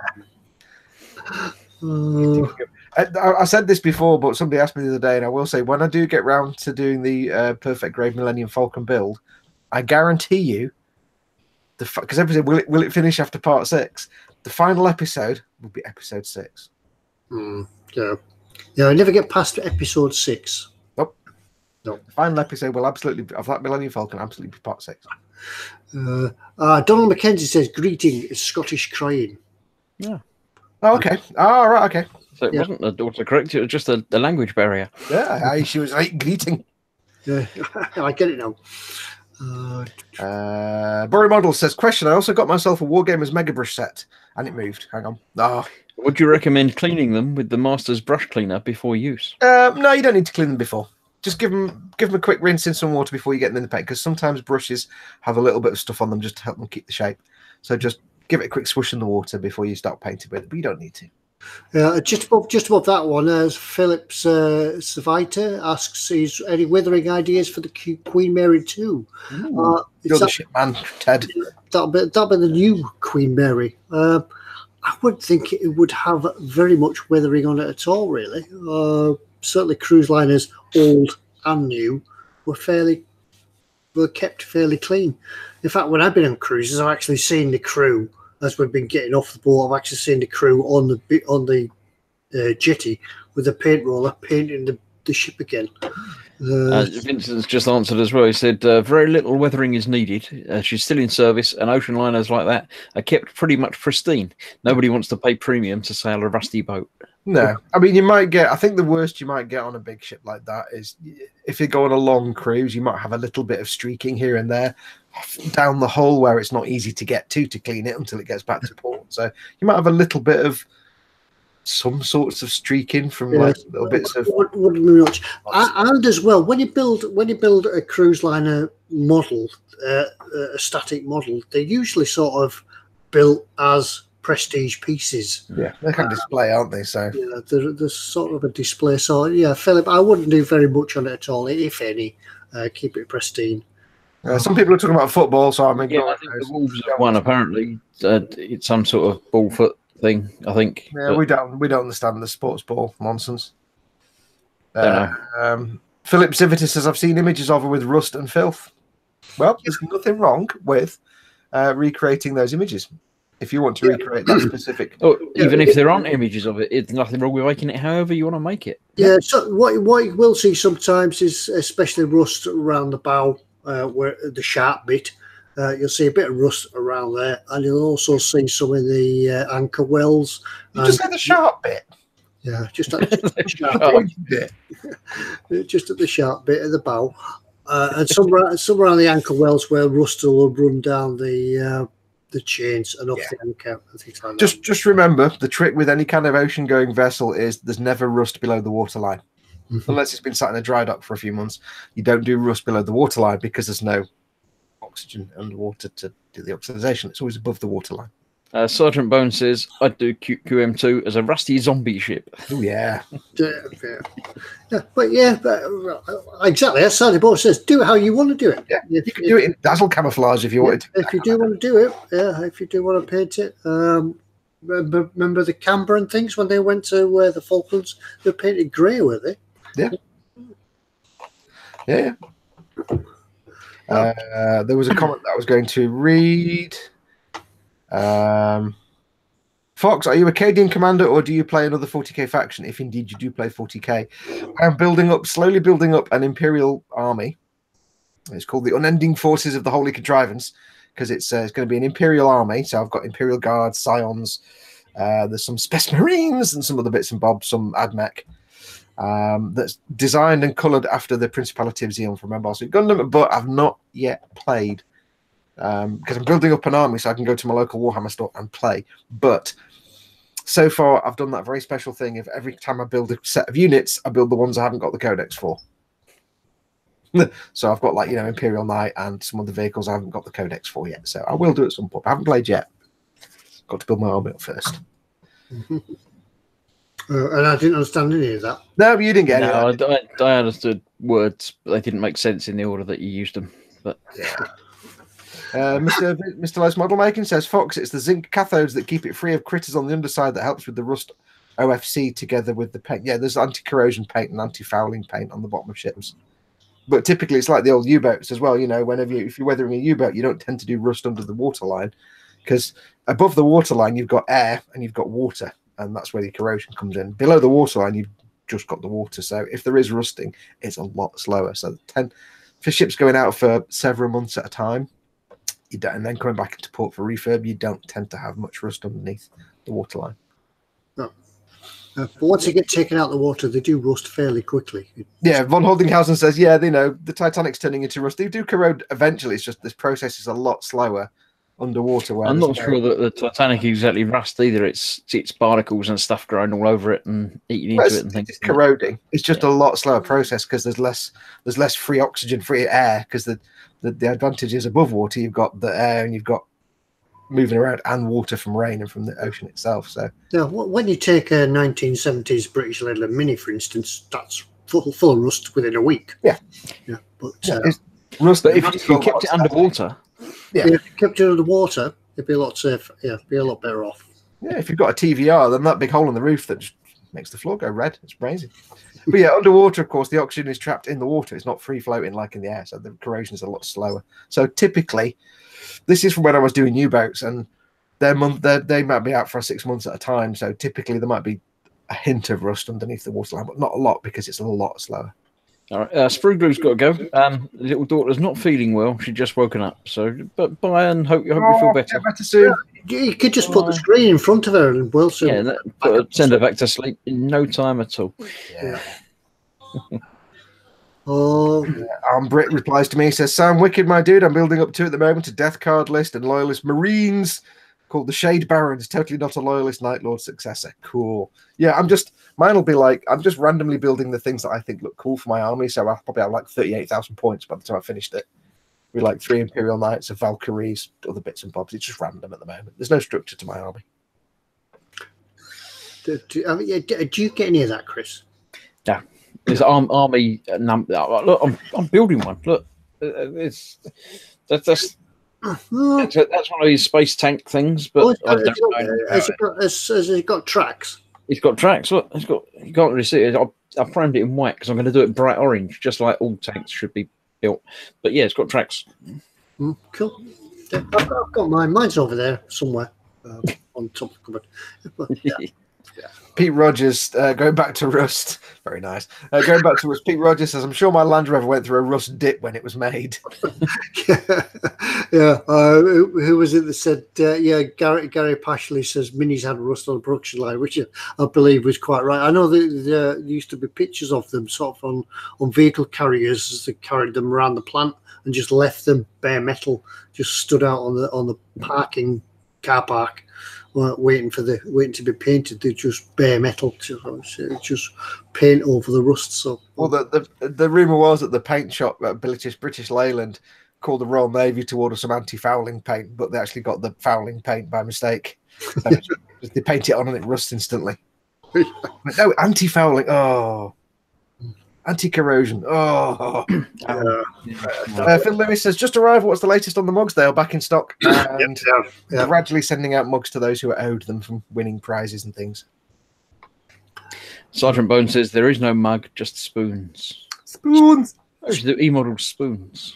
I said this before, but somebody asked me the other day, and I will say, when I do get round to doing the Perfect Grade Millennium Falcon build, I guarantee you, because everybody said, will it finish after part 6? The final episode will be episode 6. Yeah, I never get past episode 6. Nope. No. The final episode will absolutely, of that Millennium Falcon, absolutely be part 6. Donald McKenzie says, greeting is Scottish crying. Yeah. Oh, okay. Oh, right, okay. So it wasn't the autocorrect, it was just a language barrier. Yeah, she was like greeting. Yeah, I get it now. Bury Model says, question, I also got myself a Wargamers Mega Brush set, and it moved. Hang on. Oh. Would you recommend cleaning them with the Master's brush cleaner before use? No, you don't need to clean them before. Just give them a quick rinse in some water before you get them in the paint, because sometimes brushes have a little bit of stuff on them just to help them keep the shape. So just give it a quick swish in the water before you start painting with it, but you don't need to. Just above that one, as Philip Savita asks, is any withering ideas for the Queen Mary 2? You're the shit man, Ted. That'll be the new Queen Mary. I wouldn't think it would have very much weathering on it at all, really. Certainly cruise liners, old and new, were kept fairly clean. In fact, when I've been on cruises, I've actually seen the crew, as we've been getting off the boat, I've actually seen the crew on the jetty with a paint roller painting the ship again. Vincent's just answered as well. He said, very little weathering is needed. She's still in service, and ocean liners like that are kept pretty much pristine. Nobody wants to pay premium to sail a rusty boat. No. I mean, I think the worst you might get on a big ship like that is if you go on a long cruise, you might have a little bit of streaking here and there down the hull where it's not easy to get to clean it until it gets back to port. So you might have a little bit of some sorts of streaking from like little bits of. Wouldn't be much. And as well, when you build a cruise liner model, a static model, they're usually sort of built as prestige pieces. Yeah, they can display, aren't they? So yeah, there's sort of a display. So yeah, Philip, I wouldn't do very much on it at all, if any. Keep it pristine. Some people are talking about football, so I'm I think the Wolves have won. Apparently, it's some sort of ball foot thing. I think. Yeah, we don't understand the sports ball nonsense. Don't know. Philip Civitas says, I've seen images of her with rust and filth. Well, there's nothing wrong with recreating those images. If you want to recreate that specific, even if there aren't images of it, it's nothing wrong with making it however you want to make it. Yeah. So what you will see sometimes is, especially rust around the bow, where the sharp bit, you'll see a bit of rust around there, and you'll also see some of the anchor wells. You just said the sharp bit. Yeah, just at the sharp bit. Just at the sharp bit of the bow, and some around the anchor wells where rust will run down the chains and off the anchor and things like that. Just remember, the trick with any kind of ocean-going vessel is there's never rust below the waterline. Unless it's been sat in a dry dock for a few months. You don't do rust below the waterline because there's no oxygen underwater to do the oxidation. It's always above the waterline. Sergeant Bone says, I'd do QM2 as a rusty zombie ship. Oh, yeah. But exactly. As Sergeant Bone says, do it how you want to do it. Yeah, you can do it in dazzle camouflage if you wanted to. If you do want to do it, if you do want to paint it. Remember the Canberra and things when they went to the Falklands? They were painted grey, were they? Yeah. Yeah. There was a comment that I was going to read. Fox, are you a Cadian commander or do you play another 40k faction? If indeed you do play 40k, I'm slowly building up an Imperial army. It's called the Unending Forces of the Holy Contrivance because it's going to be an Imperial army. So I've got Imperial Guards, Scions, there's some Space Marines and some other bits and bobs, some AdMech. That's designed and coloured after the Principality of Zeon from Empire State Gundam, but I've not yet played because I'm building up an army so I can go to my local Warhammer store and play. But so far, I've done that very special thing. If every time I build a set of units, I build the ones I haven't got the codex for. So I've got like Imperial Knight and some other vehicles I haven't got the codex for yet. So I will do it at some point. I haven't played yet. Got to build my army up first. Mm-hmm. And I didn't understand any of that. No, you didn't get any of that. I understood words, but they didn't make sense in the order that you used them. But yeah. Mr. Lowe's Model Making says, Fox, it's the zinc cathodes that keep it free of critters on the underside that helps with the rust OFC together with the paint. Yeah, there's anti-corrosion paint and anti-fouling paint on the bottom of ships. But typically it's like the old U-boats as well. If you're weathering a U-boat, you don't tend to do rust under the waterline because above the waterline you've got air and you've got water. And that's where the corrosion comes in. Below the waterline, you've just got the water. So if there is rusting, it's a lot slower. So for ships going out for several months at a time, and then coming back into port for refurb, you don't tend to have much rust underneath the waterline. No. But once they get taken out of the water, they do rust fairly quickly. Yeah, Von Holdinghausen says, yeah, the Titanic's turning into rust. They do corrode eventually. It's just this process is a lot slower underwater. I'm not sure that the Titanic is exactly rust either. It's barnacles and stuff growing all over it and eating into it and things. It's corroding. It's just a lot slower process because there's less free oxygen, free air. Because the advantage is above water, you've got the air and you've got moving around and water from rain and from the ocean itself. So yeah, when you take a 1970s British Leyland Mini, for instance, that's full of rust within a week. Yeah. But rust. But if you kept it underwater. Yeah, if you kept it under water, it'd be a lot safer. Yeah, it'd be a lot better off. Yeah, if you've got a TVR, then that big hole in the roof that just makes the floor go red. It's crazy. But yeah, underwater, of course, the oxygen is trapped in the water. It's not free floating like in the air, so the corrosion is a lot slower. So typically, this is from when I was doing U-boats, and they might be out for 6 months at a time. So typically, there might be a hint of rust underneath the waterline, but not a lot because it's a lot slower. All right, Sprueglue's got to go. The little daughter's not feeling well. She's just woken up. So, but bye and hope you feel better. Better soon. You could just put the screen in front of her and we'll soon. Yeah, send her back to sleep in no time at all. Yeah. Brit replies to me. He says, "Sound wicked, my dude. I'm building up to at the moment a death card list and loyalist Marines called the Shade Barons. Totally not a loyalist Night Lord successor. Cool. Yeah, mine will be like, I'm just randomly building the things that I think look cool for my army. So I'll probably have like 38,000 points by the time I finished it. With like 3 Imperial Knights, of Valkyries, other bits and bobs. It's just random at the moment. There's no structure to my army. Do you get any of that, Chris? Yeah. There's army. Look, I'm building one. Look, that's one of these space tank things. But has it got tracks? It's got tracks. Look, you can't really see it. I framed it in white because I'm going to do it bright orange, just like all tanks should be built. But yeah, it's got tracks. Cool. Yeah, I've got mine. Mine's over there somewhere on top of the cupboard. Yeah. Pete Rogers, going back to Rust. Very nice. Going back to Rust, Pete Rogers says, I'm sure my Land Rover went through a Rust dip when it was made. Yeah. Who was it that said, Gary Pashley says Minis had rust on the production line, which I believe was quite right. I know that there used to be pictures of them sort of on vehicle carriers as they carried them around the plant and just left them bare metal, just stood out on the parking car park. Waiting to be painted. They're just bare metal, just paint over the rust. So, well, the rumor was that the paint shop at British Leyland called the Royal Navy to order some anti-fouling paint, but they actually got the fouling paint by mistake. So they paint it on and it rusts instantly. But no, anti-fouling. Oh. Anti-corrosion. Oh. Phil Lewis says, just arrived. What's the latest on the mugs? They are back in stock and gradually sending out mugs to those who are owed them from winning prizes and things. Sergeant Bone says, there is no mug, just spoons. Spoons. The eModels spoons.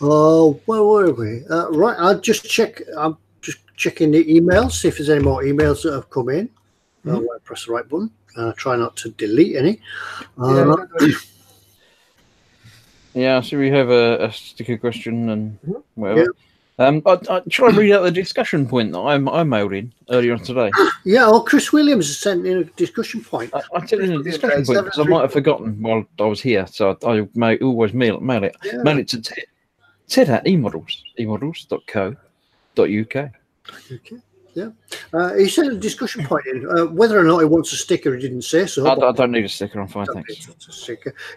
Oh, where were we? Right, I'll just check. checking the emails, see if there's any more emails that have come in. I'll press the right button. Try not to delete any. Yeah, so we have a sticker question and whatever. Yeah. I try and read out the discussion point that I mailed in earlier on today. Yeah, Chris Williams has sent in a discussion point. I sent in a discussion point because I might have forgotten while I was here, so I may always mail it. Yeah. Mail it to Ted at eModels, emodels.co.uk. Okay. Yeah. He sent a discussion point in. Whether or not he wants a sticker, he didn't say so. I don't need a sticker, I'm fine, thanks.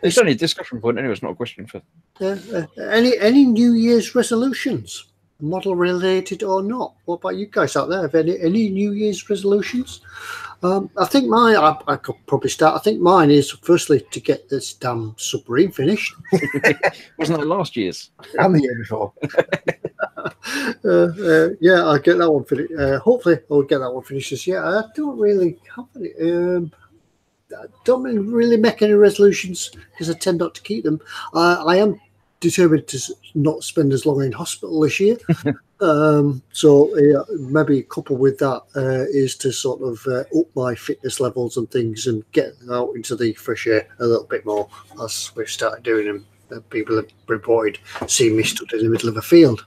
It's only a discussion point anyway, it's not a question for... Any New Year's resolutions? Model related or not? What about you guys out there? Have any New Year's resolutions? I think mine, I could probably start. I think mine is firstly to get this damn submarine finished. Wasn't that last year's? And the year before. Yeah, I'll get that one finished. Hopefully, I'll get that one finished this year. I don't really have any. I don't really make any resolutions because I tend not to keep them. I am determined to not spend as long in hospital this year. So maybe coupled with that is to sort of up my fitness levels and things and get out into the fresh air a little bit more as we've started doing them. People have reported seeing me stood in the middle of a field.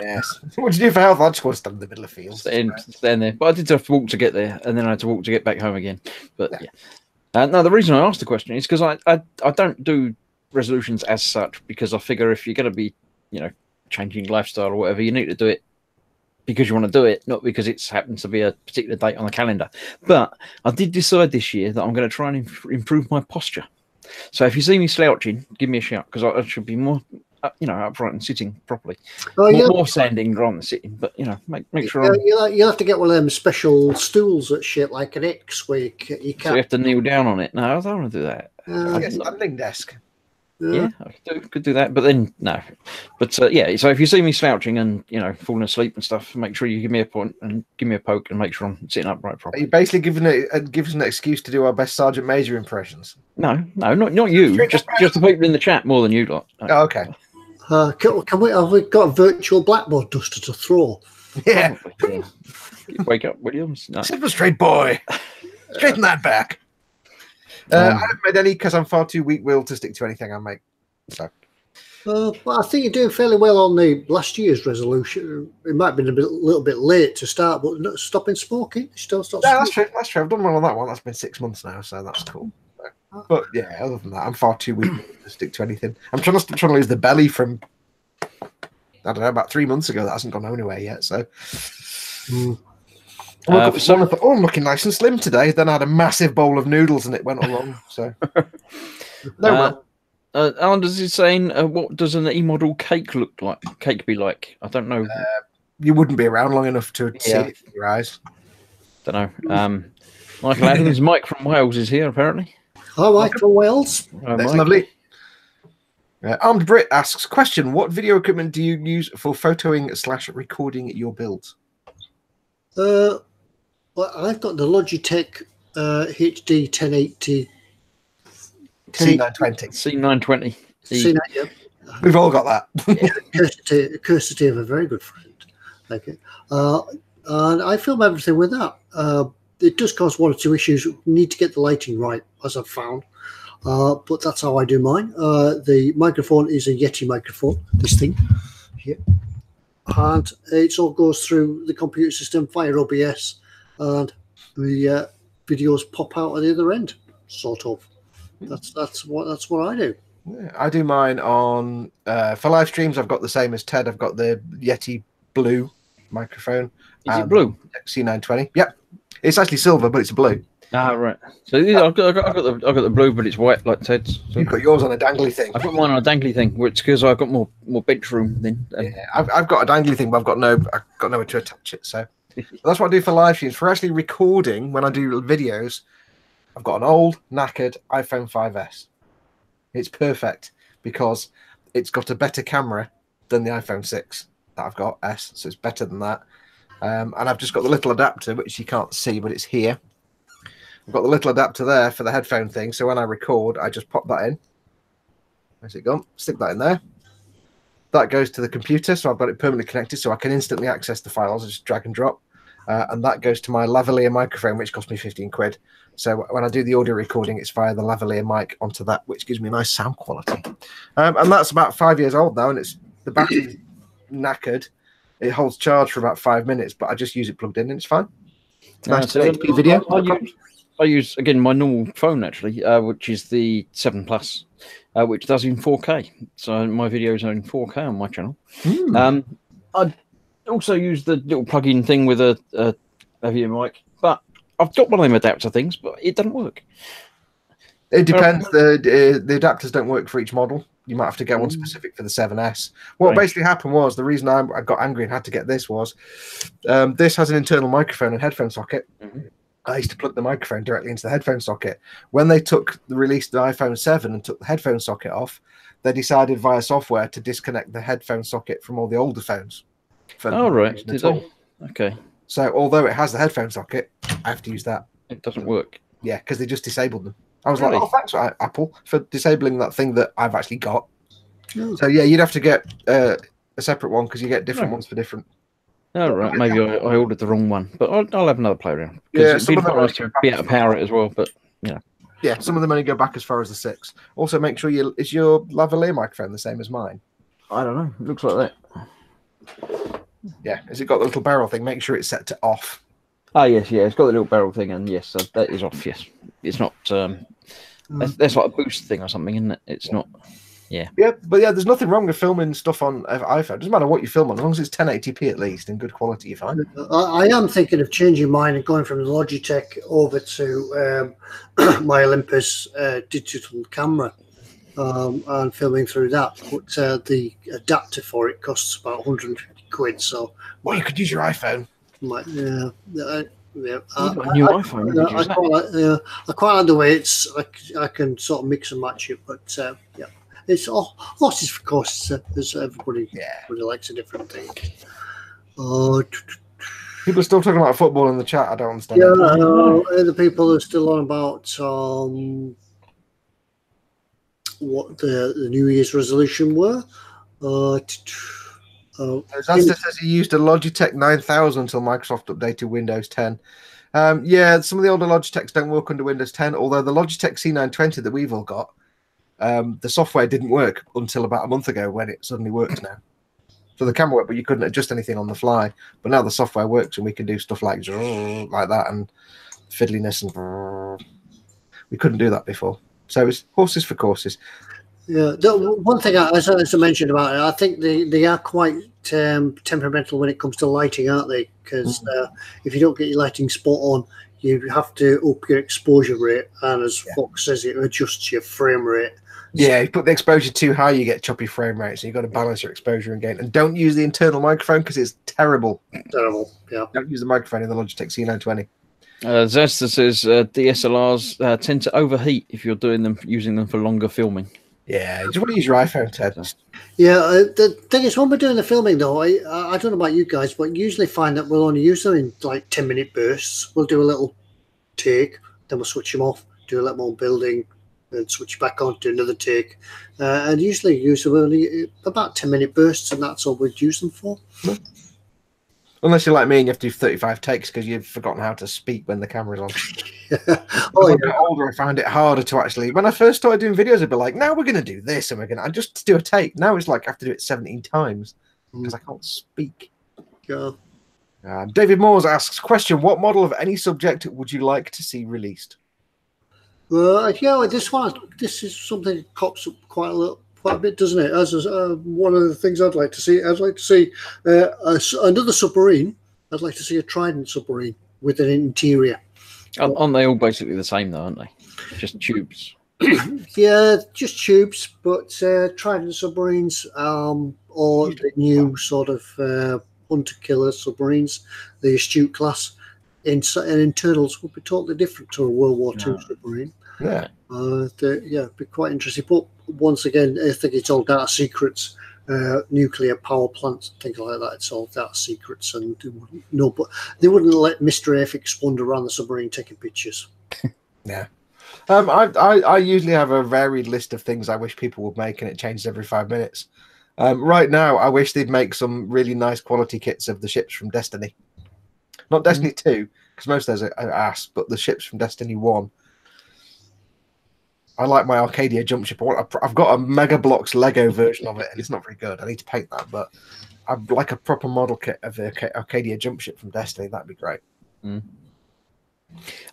Yes. What do you do for health? I just want to stand in the middle of the field. Stand there. But I did have to walk to get there, and then I had to walk to get back home again. But yeah. No, the reason I asked the question is because I don't do resolutions as such, because I figure if you're going to be, changing lifestyle or whatever, you need to do it because you want to do it, not because it's happened to be a particular date on the calendar. But I did decide this year that I'm going to try and improve my posture. So if you see me slouching, give me a shout, because I should be more, upright and sitting properly. More standing rather than sitting, but make sure. You'll have to get one of them special stools that shape like an X, where you can't. So you have to kneel down on it. No, I don't want to do that. Standing desk. Yeah, I could do that, but then no. But so if you see me slouching and falling asleep and stuff, make sure you give me a point and give me a poke and make sure I'm sitting upright properly. Are you basically giving us an excuse to do our best Sergeant Major impressions? No, not you. just the people in the chat more than you lot. Oh, okay. Have we got a virtual blackboard duster to throw? Yeah. Wake up, Williams. No. Silver straight boy. Straighten that back. I haven't made any because I'm far too weak-willed to stick to anything I make. So, well, I think you're doing fairly well on the last year's resolution. It might have been a little bit late to start, but not stopping smoking. Still stop. Yeah, that's true. That's true. I've done well on that one. That's been 6 months now, so that's cool. But yeah, other than that, I'm far too weak to stick to anything. I'm trying to lose the belly from about 3 months ago. That hasn't gone anywhere yet. So. I'm looking nice and slim today. Then I had a massive bowl of noodles and it went all wrong. So, Anders is saying, "What does an eModel cake look like? Cake be like? I don't know. You wouldn't be around long enough to see it in your eyes. Don't know. Michael Adams, Mike from Wales is here apparently. Hi, Mike from Wales. That's lovely. Armed Brit asks, question: what video equipment do you use for photoing/recording your builds? Well, I've got the Logitech HD 1080 C920. C920. C9, yeah. We've all got that. Courtesy of a very good friend. Okay. And I film everything with that. It does cause one or two issues. You need to get the lighting right, as I've found. But that's how I do mine. The microphone is a Yeti microphone, this thing here. And it all goes through the computer system via OBS, and the videos pop out at the other end, sort of. That's what I do. Yeah, I do mine on for live streams. I've got the same as Ted. I've got the Yeti Blue microphone. Is it blue? C920. Yep, it's actually silver, but it's blue. Ah, right. So I've got the blue, but it's white like Ted's. So you've got yours on a dangly thing. I've got mine on a dangly thing, which because I've got more bedroom than. Yeah, I've got a dangly thing, but I've got nowhere to attach it. So that's what I do for live streams. For actually recording, when I do videos, I've got an old knackered iPhone 5S. It's perfect because it's got a better camera than the iPhone 6 that I've got S, so it's better than that. And I've just got the little adapter, which you can't see, but it's here. I've got the little adapter there for the headphone thing, so when I record, I just pop that in. Where's it gone? Stick that in there. That goes to the computer, so I've got it permanently connected, so I can instantly access the files. I just drag and drop. And that goes to my lavalier microphone, which cost me 15 quid. So when I do the audio recording, it's via the lavalier mic onto that, which gives me nice sound quality. And that's about 5 years old now, and the battery's knackered. It holds charge for about 5 minutes, but I just use it plugged in, and it's fine. It's nice 1080p video. I use again my normal phone actually, which is the 7 Plus, which does in 4K. So my videos are in 4K on my channel. I also use the little plug-in thing with a heavier mic, but I've got one of them adapter things, but it doesn't work. It depends. The adapters don't work for each model. You might have to get one specific for the 7S. What basically happened was, the reason I got angry and had to get this was, this has an internal microphone and headphone socket. I used to plug the microphone directly into the headphone socket. When they released the iPhone 7 and took the headphone socket off, they decided via software to disconnect the headphone socket from all the older phones. Oh, right. Did they? Okay. So although it has the headphone socket, I have to use that. It doesn't work. Yeah, because they just disabled them. I was like, oh, thanks, Apple, for disabling that thing that I've actually got. So yeah, you'd have to get a separate one because you get different ones for different. Oh, right. Maybe I ordered the wrong one, but I'll have another play around. Yeah, it'd be nice to be able to power it as well, but you know. Yeah, some of them only go back as far as the 6. Also, make sure is your lavalier microphone the same as mine? I don't know. It looks like that. Yeah, has it got the little barrel thing? Make sure it's set to off. Oh yes, yeah, it's got the little barrel thing, and yes, that is off. Yes, it's not. That's like a boost thing or something, isn't it? It's not. Yeah. Yeah, but yeah, there's nothing wrong with filming stuff on iPhone. It doesn't matter what you film on, as long as it's 1080p at least in good quality, you find. I am thinking of changing mine and going from the Logitech over to my Olympus digital camera and filming through that. But the adapter for it costs about 150 quid. So, well, you could use your iPhone. New iPhone. I quite like the way it's. I can sort of mix and match it, but yeah. It's horses for courses, as everybody likes a different thing. People are still talking about football in the chat. I don't understand. Yeah, the people are still on about what the New Year's resolution were. Zasta says he used a Logitech 9000 until Microsoft updated Windows 10. Yeah, some of the older Logitechs don't work under Windows 10, although the Logitech C920 that we've all got, the software didn't work until about a month ago when it suddenly works now. So the camera worked, but you couldn't adjust anything on the fly. But now the software works and we can do stuff like that and fiddliness, and we couldn't do that before. So it's horses for courses. Yeah, one thing as I mentioned about it, I think they are quite temperamental when it comes to lighting, aren't they? Because if you don't get your lighting spot on, you have to up your exposure rate, and as Foxx says, it adjusts your frame rate. Yeah, you put the exposure too high, you get choppy frame rate, so you've got to balance your exposure and gain. And don't use the internal microphone because it's terrible. Terrible, yeah. Don't use the microphone in the Logitech C920. Zesta says DSLRs tend to overheat if you're using them for longer filming. Yeah, you just want to use your iPhone, Ted. Yeah, the thing is, when we're doing the filming, though, I don't know about you guys, but usually find that we'll only use them in like 10-minute bursts. We'll do a little take, then we'll switch them off, do a little more building, and switch back on, do another take. And usually use them only about 10-minute bursts, and that's all we'd use them for. Unless you're like me and you have to do 35 takes because you've forgotten how to speak when the camera's on. As I got older, I found it harder to actually. When I first started doing videos, I'd be like, "Now we're going to do this, and I just do a take." Now it's like I have to do it 17 times because I can't speak. Yeah. David Moores asks, question: what model of any subject would you like to see released? Yeah, this is something that pops up quite a bit, doesn't it? As one of the things I'd like to see. I'd like to see another submarine. I'd like to see a Trident submarine with an interior. Aren't they all basically the same, though, aren't they? Just tubes. Yeah, just tubes, but Trident submarines or the new sort of hunter-killer submarines, the Astute class, and internals would be totally different to a World War II submarine. Yeah. It'd be quite interesting. But once again, I think it's all data secrets, nuclear power plants, things like that. It's all data secrets, and they wouldn't let Mr. Afix wander around the submarine taking pictures. Yeah. I usually have a varied list of things I wish people would make, and it changes every 5 minutes. Right now, I wish they'd make some really nice quality kits of the ships from Destiny. Not Destiny 2, because most of those are ass, but the ships from Destiny 1. I like my Arcadia jump ship. I've got a Mega Bloks Lego version of it, and it's not very good. I need to paint that, but I'd like a proper model kit of the Arcadia jump ship from Destiny. That'd be great.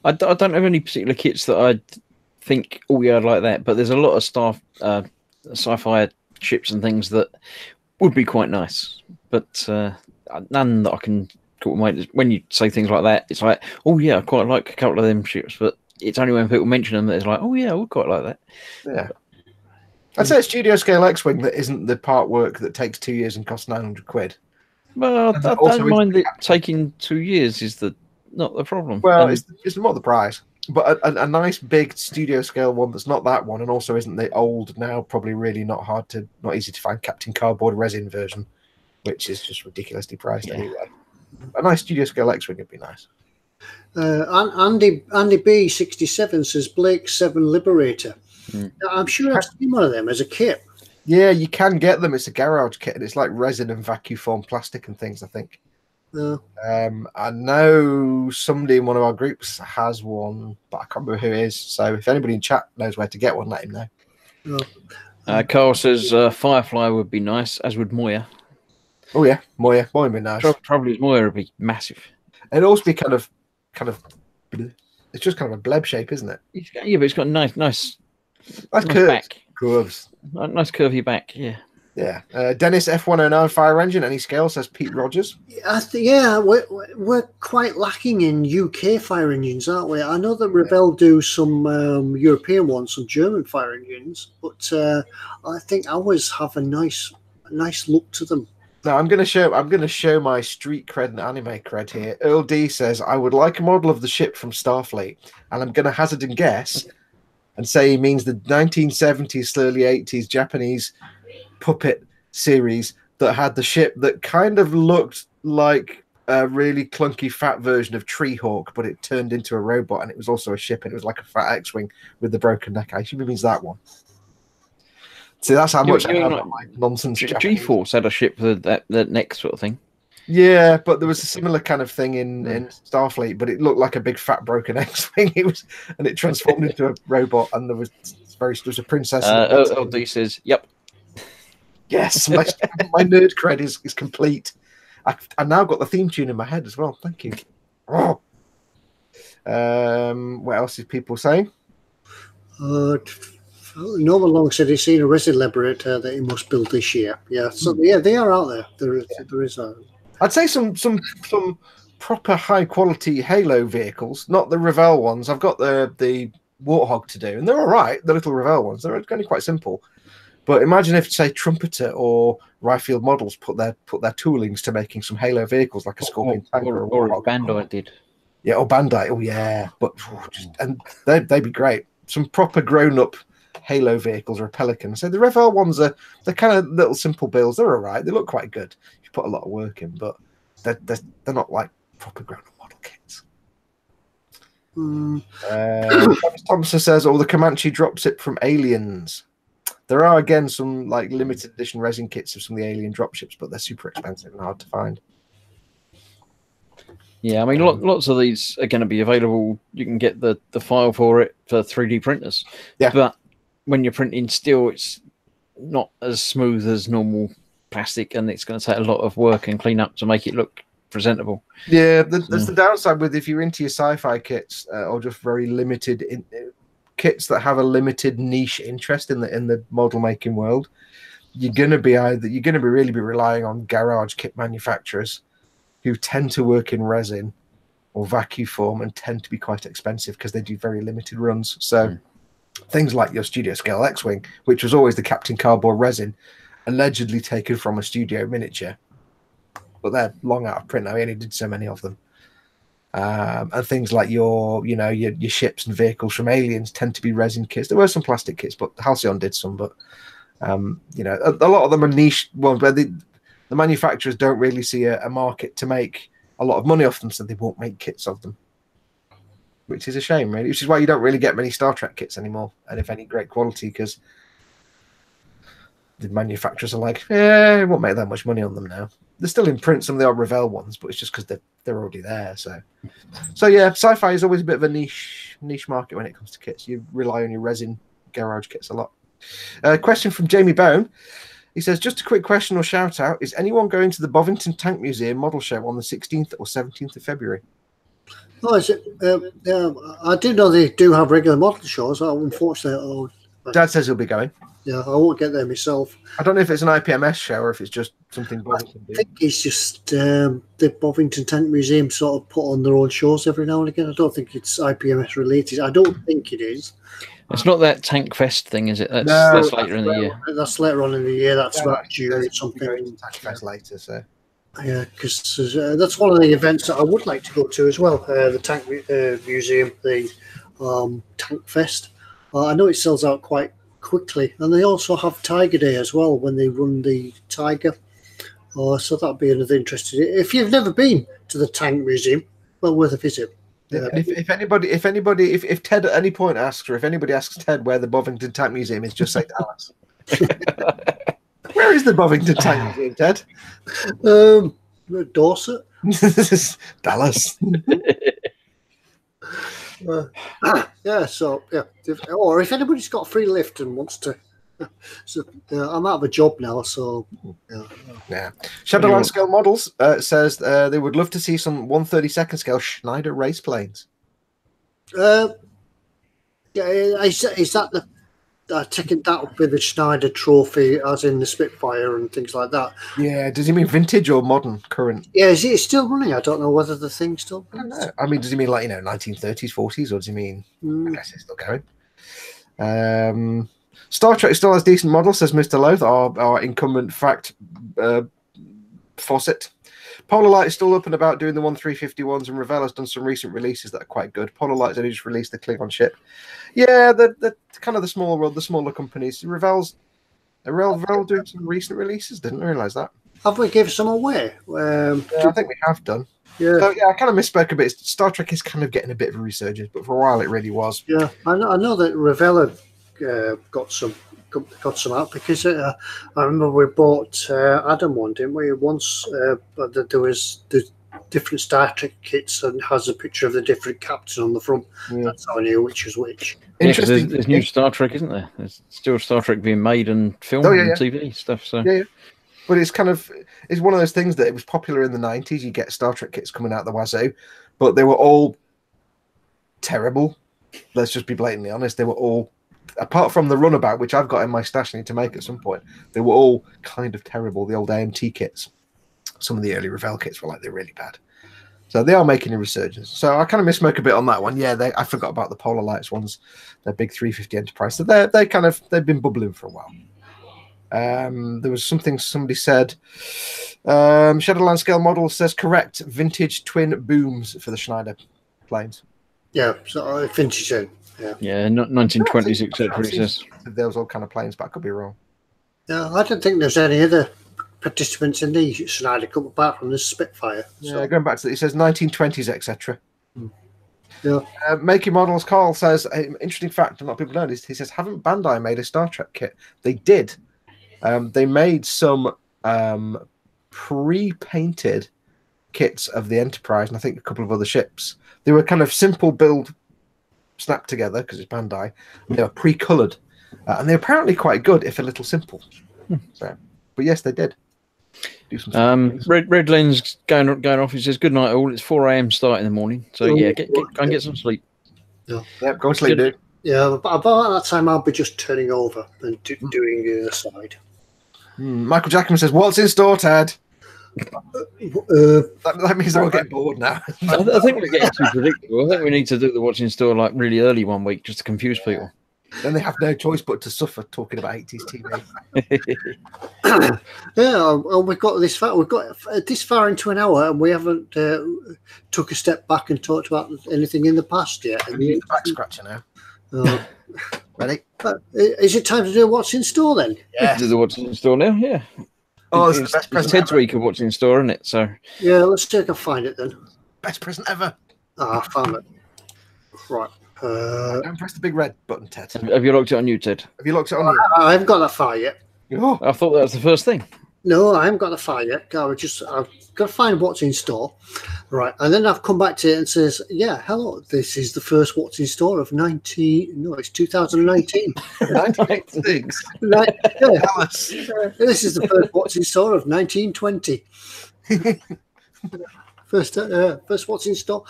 I don't have any particular kits that I think, oh yeah, I'd like that. But there's a lot of sci-fi ships and things that would be quite nice. But none that I can call my. When you say things like that, it's like, oh yeah, I quite like a couple of them ships. But it's only when people mention them that it's like, oh yeah, I would quite like that. Yeah. I'd say a studio scale X-Wing that isn't the part work that takes 2 years and costs £900. Well, I don't mind it taking 2 years is not the problem. Well, it's not the price, but a nice big studio scale one that's not that one, and also isn't the old, now probably really not easy to find Captain Cardboard resin version, which is just ridiculously priced anyway. A nice studio scale X-Wing would be nice. Andy B67 says Blake 7 Liberator. I'm sure I've seen one of them as a kit. Yeah, you can get them. It's a garage kit, and it's like resin and vacuum form plastic and things, I think. I know somebody in one of our groups has one, but I can't remember who it is. So if anybody in chat knows where to get one, let him know. Carl says Firefly would be nice, as would Moya. Oh yeah, Moya would be nice. Probably Moya would be massive. It'd also be kind of. It's just kind of a bleb shape, isn't it? Yeah, but it's got nice curves. Back. Curves. Nice curvy back. Yeah. Yeah. Dennis F109 fire engine. Any scale, says Pete Rogers. We're quite lacking in UK fire engines, aren't we? I know that Rebel do some European ones, some German fire engines, but I think ours have a nice look to them. Now I'm going to show my street cred and anime cred here. Earl D says I would like a model of the ship from Starfleet, and I'm going to hazard and guess and say he means the 1970s, early 80s Japanese puppet series that had the ship that kind of looked like a really clunky fat version of Treehawk, but it turned into a robot, and it was also a ship, and it was like a fat X-wing with the broken neck. I assume it means that one. See, that's how much I have like nonsense. G-Force had a ship with that neck sort of thing. Yeah, but there was a similar kind of thing in Starfleet, but it looked like a big fat broken X-wing. And it transformed into a robot, and there was a princess. LD says, "Yep, yes." My nerd cred is complete. I now got the theme tune in my head as well. Thank you. Oh. What else is people saying? Norman Long said he's seen a resin Liberator that he must build this year. Yeah, so they are out there. There is a. I'd say some proper high quality Halo vehicles, not the Revell ones. I've got the Warthog to do, and they're all right. The little Revell ones, they're only quite simple. But imagine if, say, Trumpeter or Ryefield Models put their toolings to making some Halo vehicles, like a Scorpion tank or a Warthog. Bandai did. Yeah, or Bandai. Oh yeah, but and they'd be great. Some proper grown up Halo vehicles or a Pelican. So the Revell ones they're kind of little simple builds. They're all right. They look quite good. You put a lot of work in, but they're not like proper grown up model kits. Thompson says, "Oh, the Comanche dropship from Aliens." There are again some like limited edition resin kits of some of the Alien dropships, but they're super expensive and hard to find. Yeah, I mean, lots of these are going to be available. You can get the file for it for 3D printers. Yeah, but when you're printing steel, it's not as smooth as normal plastic, and it's going to take a lot of work and clean up to make it look presentable. Yeah, there's the downside with if you're into your sci-fi kits or just very limited kits that have a limited niche interest in the model making world, you're going to be really relying on garage kit manufacturers who tend to work in resin or vacuum form and tend to be quite expensive because they do very limited runs. So things like your studio scale X-Wing, which was always the Captain Cardboard resin, allegedly taken from a studio miniature, but they're long out of print now. We only did so many of them. And things like your ships and vehicles from Aliens tend to be resin kits. There were some plastic kits, but Halcyon did some. But a lot of them are niche ones where the manufacturers don't really see a market to make a lot of money off them, so they won't make kits of them, which is a shame, really. Which is why you don't really get many Star Trek kits anymore, and if any, great quality, because the manufacturers are like, it won't make that much money on them now. They're still in print, some of the old Revell ones, but it's just because they're already there. So yeah, sci-fi is always a bit of a niche market when it comes to kits. You rely on your resin garage kits a lot. Question from Jamie Bone. He says, just a quick question or shout out. Is anyone going to the Bovington Tank Museum model show on the 16th or 17th of February? Oh, is it? Yeah, I do know they do have regular model shows. Unfortunately, Dad says he'll be going. Yeah, I won't get there myself. I don't know if it's an IPMS show or if it's just something Bovington do. I think it's just the Bovington Tank Museum sort of put on their own shows every now and again. I don't think it's IPMS related. I don't think it is. It's not that Tank Fest thing, is it? That's later in the year. That's later on in the year. That's about June or something. Tank Fest later, so. Yeah, because that's one of the events that I would like to go to as well. The Tank Museum, the Tank Fest. I know it sells out quite quickly, and they also have Tiger Day as well when they run the Tiger. So that'd be another interesting. If you've never been to the Tank Museum, well, worth a visit. If Ted at any point asks, or if anybody asks Ted where the Bovington Tank Museum is, just say Dallas. Where is the Bovington Tank Museum, Ted? Dorset. Dallas. Yeah, so yeah, or if anybody's got a free lift and wants to, so I'm out of a job now, so yeah. Shadowland Scale Models says they would love to see some 1/32 scale Schneider race planes. Yeah, is that the? Taking that up with the Schneider trophy, as in the Spitfire and things like that. Yeah, does he mean vintage or modern, current? Yeah, is it still running? I don't know whether the thing's still. I don't know. I mean, does he mean like 1930s, 40s, or does he mean? I guess it's still going. Star Trek still has decent models, says Mr. Loath, our incumbent fact faucet. Polar Light is still up and about doing the 1351s, and Revell has done some recent releases that are quite good. Polar Light's only just released the Klingon ship. Yeah, the kind of the smaller companies. Revell doing some recent releases. Didn't realize that. Have we given some away? Yeah, I think we have done. Yeah. So, yeah, I kind of misspoke a bit. Star Trek is kind of getting a bit of a resurgence, but for a while it really was. Yeah, I know that Revell got some out because I remember we bought Adam one, didn't we? Once, but there was the different Star Trek kits and has a picture of the different captain on the front. Yeah. That's how I knew which was which. Interesting. There's new Star Trek, isn't there? There's still Star Trek being made and filmed and TV stuff. So yeah. But it's one of those things that it was popular in the 90s. You get Star Trek kits coming out the wazoo, but they were all terrible. Let's just be blatantly honest. They were all, apart from the runabout, which I've got in my stash, I need to make at some point, they were all kind of terrible. The old AMT kits. Some of the early Revell kits were they're really bad. So they are making a resurgence. So I kind of misspoke a bit on that one. Yeah, I forgot about the Polar Lights ones. They're big 350 Enterprise. So they've been bubbling for a while. There was something somebody said. Shadowland Scale Model says correct vintage twin booms for the Schneider planes. Yeah, so vintage. Yeah, 1920s, etc. He says those all kind of planes, but I could be wrong. Yeah, I don't think there's any other participants in the Schneider Cup apart from the Spitfire. So. Yeah, going back to that, it says 1920s, etc. Yeah. Making Models, Carl says, interesting fact, a lot of people know this. He says, haven't Bandai made a Star Trek kit? They did. They made some pre-painted kits of the Enterprise and I think a couple of other ships. They were kind of simple build, snapped together because it's Bandai. And they were pre-coloured. And they're apparently quite good, if a little simple. So, but yes, they did. Red Lens going off. He says, "Good night, all. It's 4 a.m. start in the morning. So yeah, go and get some sleep." Yeah, go and sleep, dude. Yeah, but about that time I'll be just turning over and doing the other side. Michael Jackman says, "What's in store, Ted?" That means they're all getting bored now. I think we're getting too predictable. I think we need to do the what's in store really early one week just to confuse people. Then they have no choice but to suffer talking about 80s TV. Yeah, we've got this far. We've got this far into an hour, and we haven't took a step back and talked about anything in the past yet. I need the back scratcher now. Ready? Is it time to do what's in store then? Yeah, do the what's in store now. Yeah. Oh, it's the best present. Ted's week of what's in store, isn't it? So yeah, let's see if I can find it then. Best present ever. I found it. Right. Don't press the big red button, Ted. Have you locked it on you, Ted? Have you locked it on you? I haven't got that far yet. Oh, I thought that was the first thing. No, I haven't got the file yet. I've got to find what's in store, right? And then I've come back to it and says, "Yeah, hello. This is the first what's in store of 2019. 96. This is the first what's in store of 1920. First what's in store.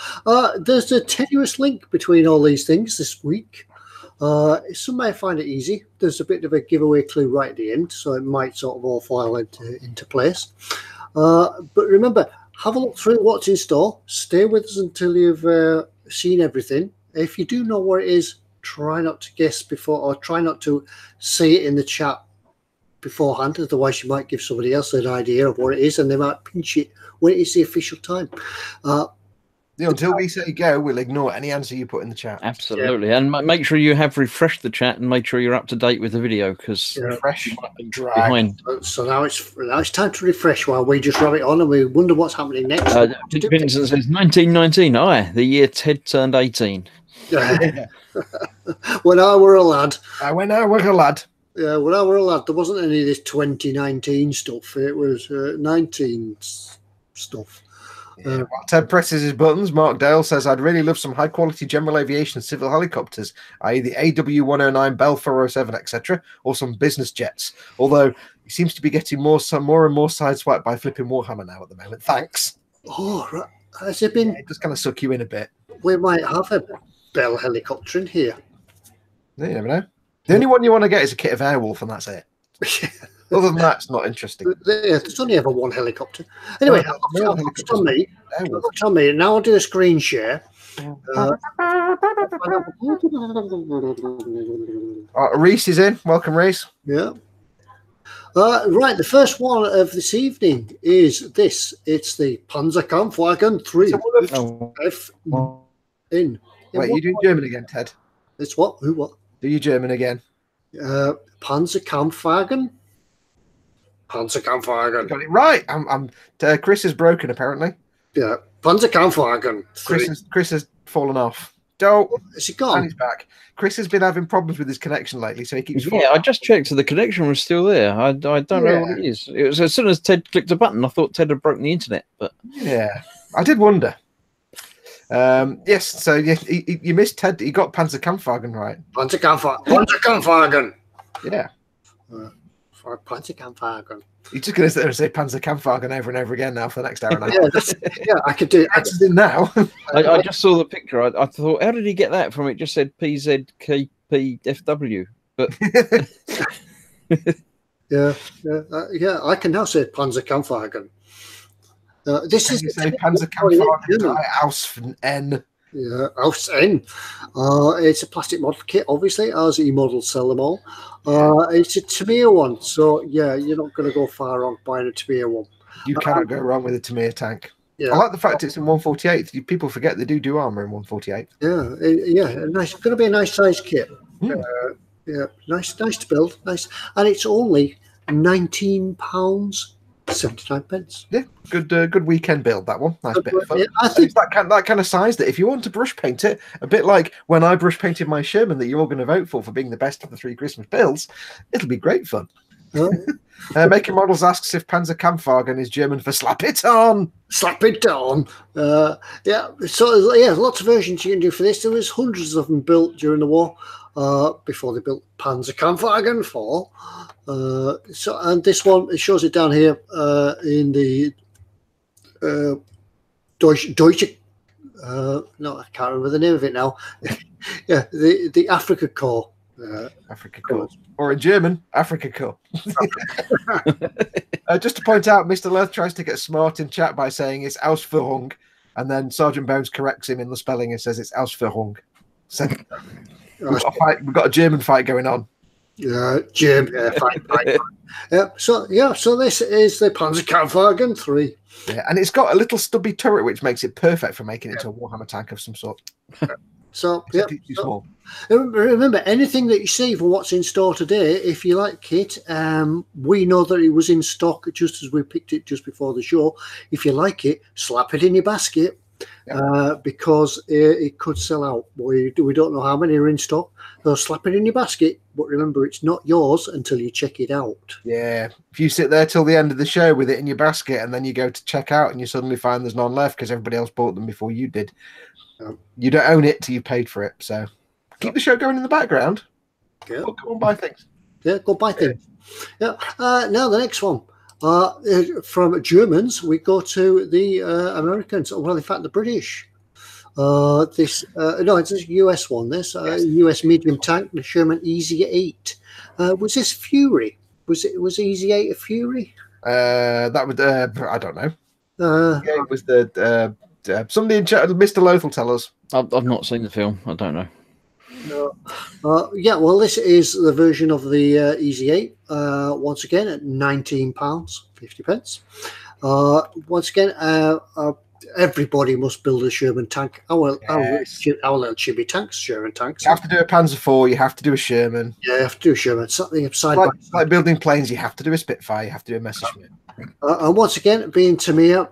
There's a tenuous link between all these things this week. Some may find it easy. There's a bit of a giveaway clue right at the end, so it might sort of all fall into place. But remember, have a look through what's in store. Stay with us until you've seen everything. If you do know what it is, try not to guess before, or try not to say it in the chat beforehand. Otherwise, you might give somebody else an idea of what it is, and they might pinch it when it is the official time. Until we say go, we'll ignore any answer you put in the chat. Absolutely. Yeah. And make sure you have refreshed the chat and make sure you're up to date with the video, because fresh dry. behind. So now it's time to refresh while we just rub it on and we wonder what's happening next. Vincent says 1919. Aye, the year Ted turned 18. When I were a lad. When I were a lad. Yeah, when I were a lad, there wasn't any of this 2019 stuff. It was 19 stuff. While Ted presses his buttons, Mark Dale says, I'd really love some high-quality general aviation civil helicopters, i.e. the AW109, Bell 407, etc., or some business jets. Although he seems to be getting more and more sideswiped by flipping Warhammer now at the moment. Thanks. Oh, right. Has it been? It does kind of suck you in a bit. We might have a Bell helicopter in here. You never know. The only one you want to get is a kit of Airwolf, and that's it. Other than that, it's not interesting. There's only ever one helicopter. Anyway, looked on me. Looked on me. Now I'll do a screen share. Reese is in. Welcome, Reese. Yeah. Right, the first one of this evening is this. It's the Panzerkampfwagen 3 F in. Wait, you doing German again, Ted? It's what? Who what? Do you German again? Panzerkampfwagen. Panzerkampfwagen. Got it right. Chris is broken apparently. Yeah, Panzerkampfwagen. Chris has fallen off. Don't. Is he gone? And he's back. Chris has been having problems with his connection lately, so he keeps. Yeah, I just checked, so the connection was still there. I don't know what it is. It was as soon as Ted clicked a button, I thought Ted had broken the internet. But yeah, I did wonder. Yes, so you missed Ted. He got Panzerkampfwagen right. Panzerkampfwagen. Yeah. For Panzerkampfwagen. You're just going to say Panzerkampfwagen over and over again now for the next hour and a half. I could do it now. I just saw the picture. I thought, how did he get that from? It just said PZKPFW. But yeah, I can now say Panzerkampfwagen. This is say Panzerkampfwagen Aus N. Yeah, Aus N. It's a plastic model kit, obviously, as eModels sell them all. It's a Tamiya one, so yeah, you're not going to go far wrong buying a Tamiya one. You cannot go wrong with a Tamiya tank. Yeah. I like the fact it's in 148. People forget they do armor in 148. Yeah, nice. It's going to be a nice size kit. Yeah, nice to build, nice, and it's only £19.79. Yeah, good weekend build, that one. Nice bit of fun. Yeah, I think it's that kind of size that if you want to brush paint it, a bit like when I brush painted my Sherman that you're all going to vote for being the best of the 3 Christmas builds, it'll be great fun. Making Models asks if Panzerkampfwagen is German for slap it on. Slap it on. Lots of versions you can do for this. There was hundreds of them built during the war before they built Panzerkampfwagen 4. And this one, it shows it down here in the Deutsche. No, I can't remember the name of it now. Yeah, the Africa Corps. Africa Corps. Or in German, Africa Corps. Just to point out, Mr. Leith tries to get smart in chat by saying it's Ausführung, and then Sergeant Bones corrects him in the spelling and says it's Ausführung. So we've got a German fight going on. German fight. So this is the Panzerkampfwagen 3. Yeah, and it's got a little stubby turret which makes it perfect for making it into a Warhammer tank of some sort. So too small. Remember, anything that you see for what's in store today, if you like it, we know that it was in stock just as we picked it just before the show. If you like it, slap it in your basket. because it could sell out. We don't know how many are in stock. They'll slap it in your basket, but remember, it's not yours until you check it out. Yeah, if you sit there till the end of the show with it in your basket and then you go to check out and you suddenly find there's none left because everybody else bought them before you did, you don't own it till you paid for it. So keep the show going in the background. Yeah. Go on, buy things. Yeah, go buy things. Yeah. Now the next one. From Germans, we go to the Americans. Well, in fact, the British. It's a US one. This US medium tank, the Sherman Easy 8. Was this Fury? Was Easy 8 a Fury? That would I don't know. Yeah, it was the somebody in chat. Mr. Loth will tell us. I've not seen the film. I don't know. No. Yeah, well, this is the version of the Easy 8. Once again, at £19.50. Once again, everybody must build a Sherman tank. Our little chibi tanks, Sherman tanks. You have to do a Panzer IV. You have to do a Sherman. Yeah, you have to do a Sherman. Something upside like building planes. You have to do a Spitfire. You have to do a Messerschmitt. And once again, being Tamiya,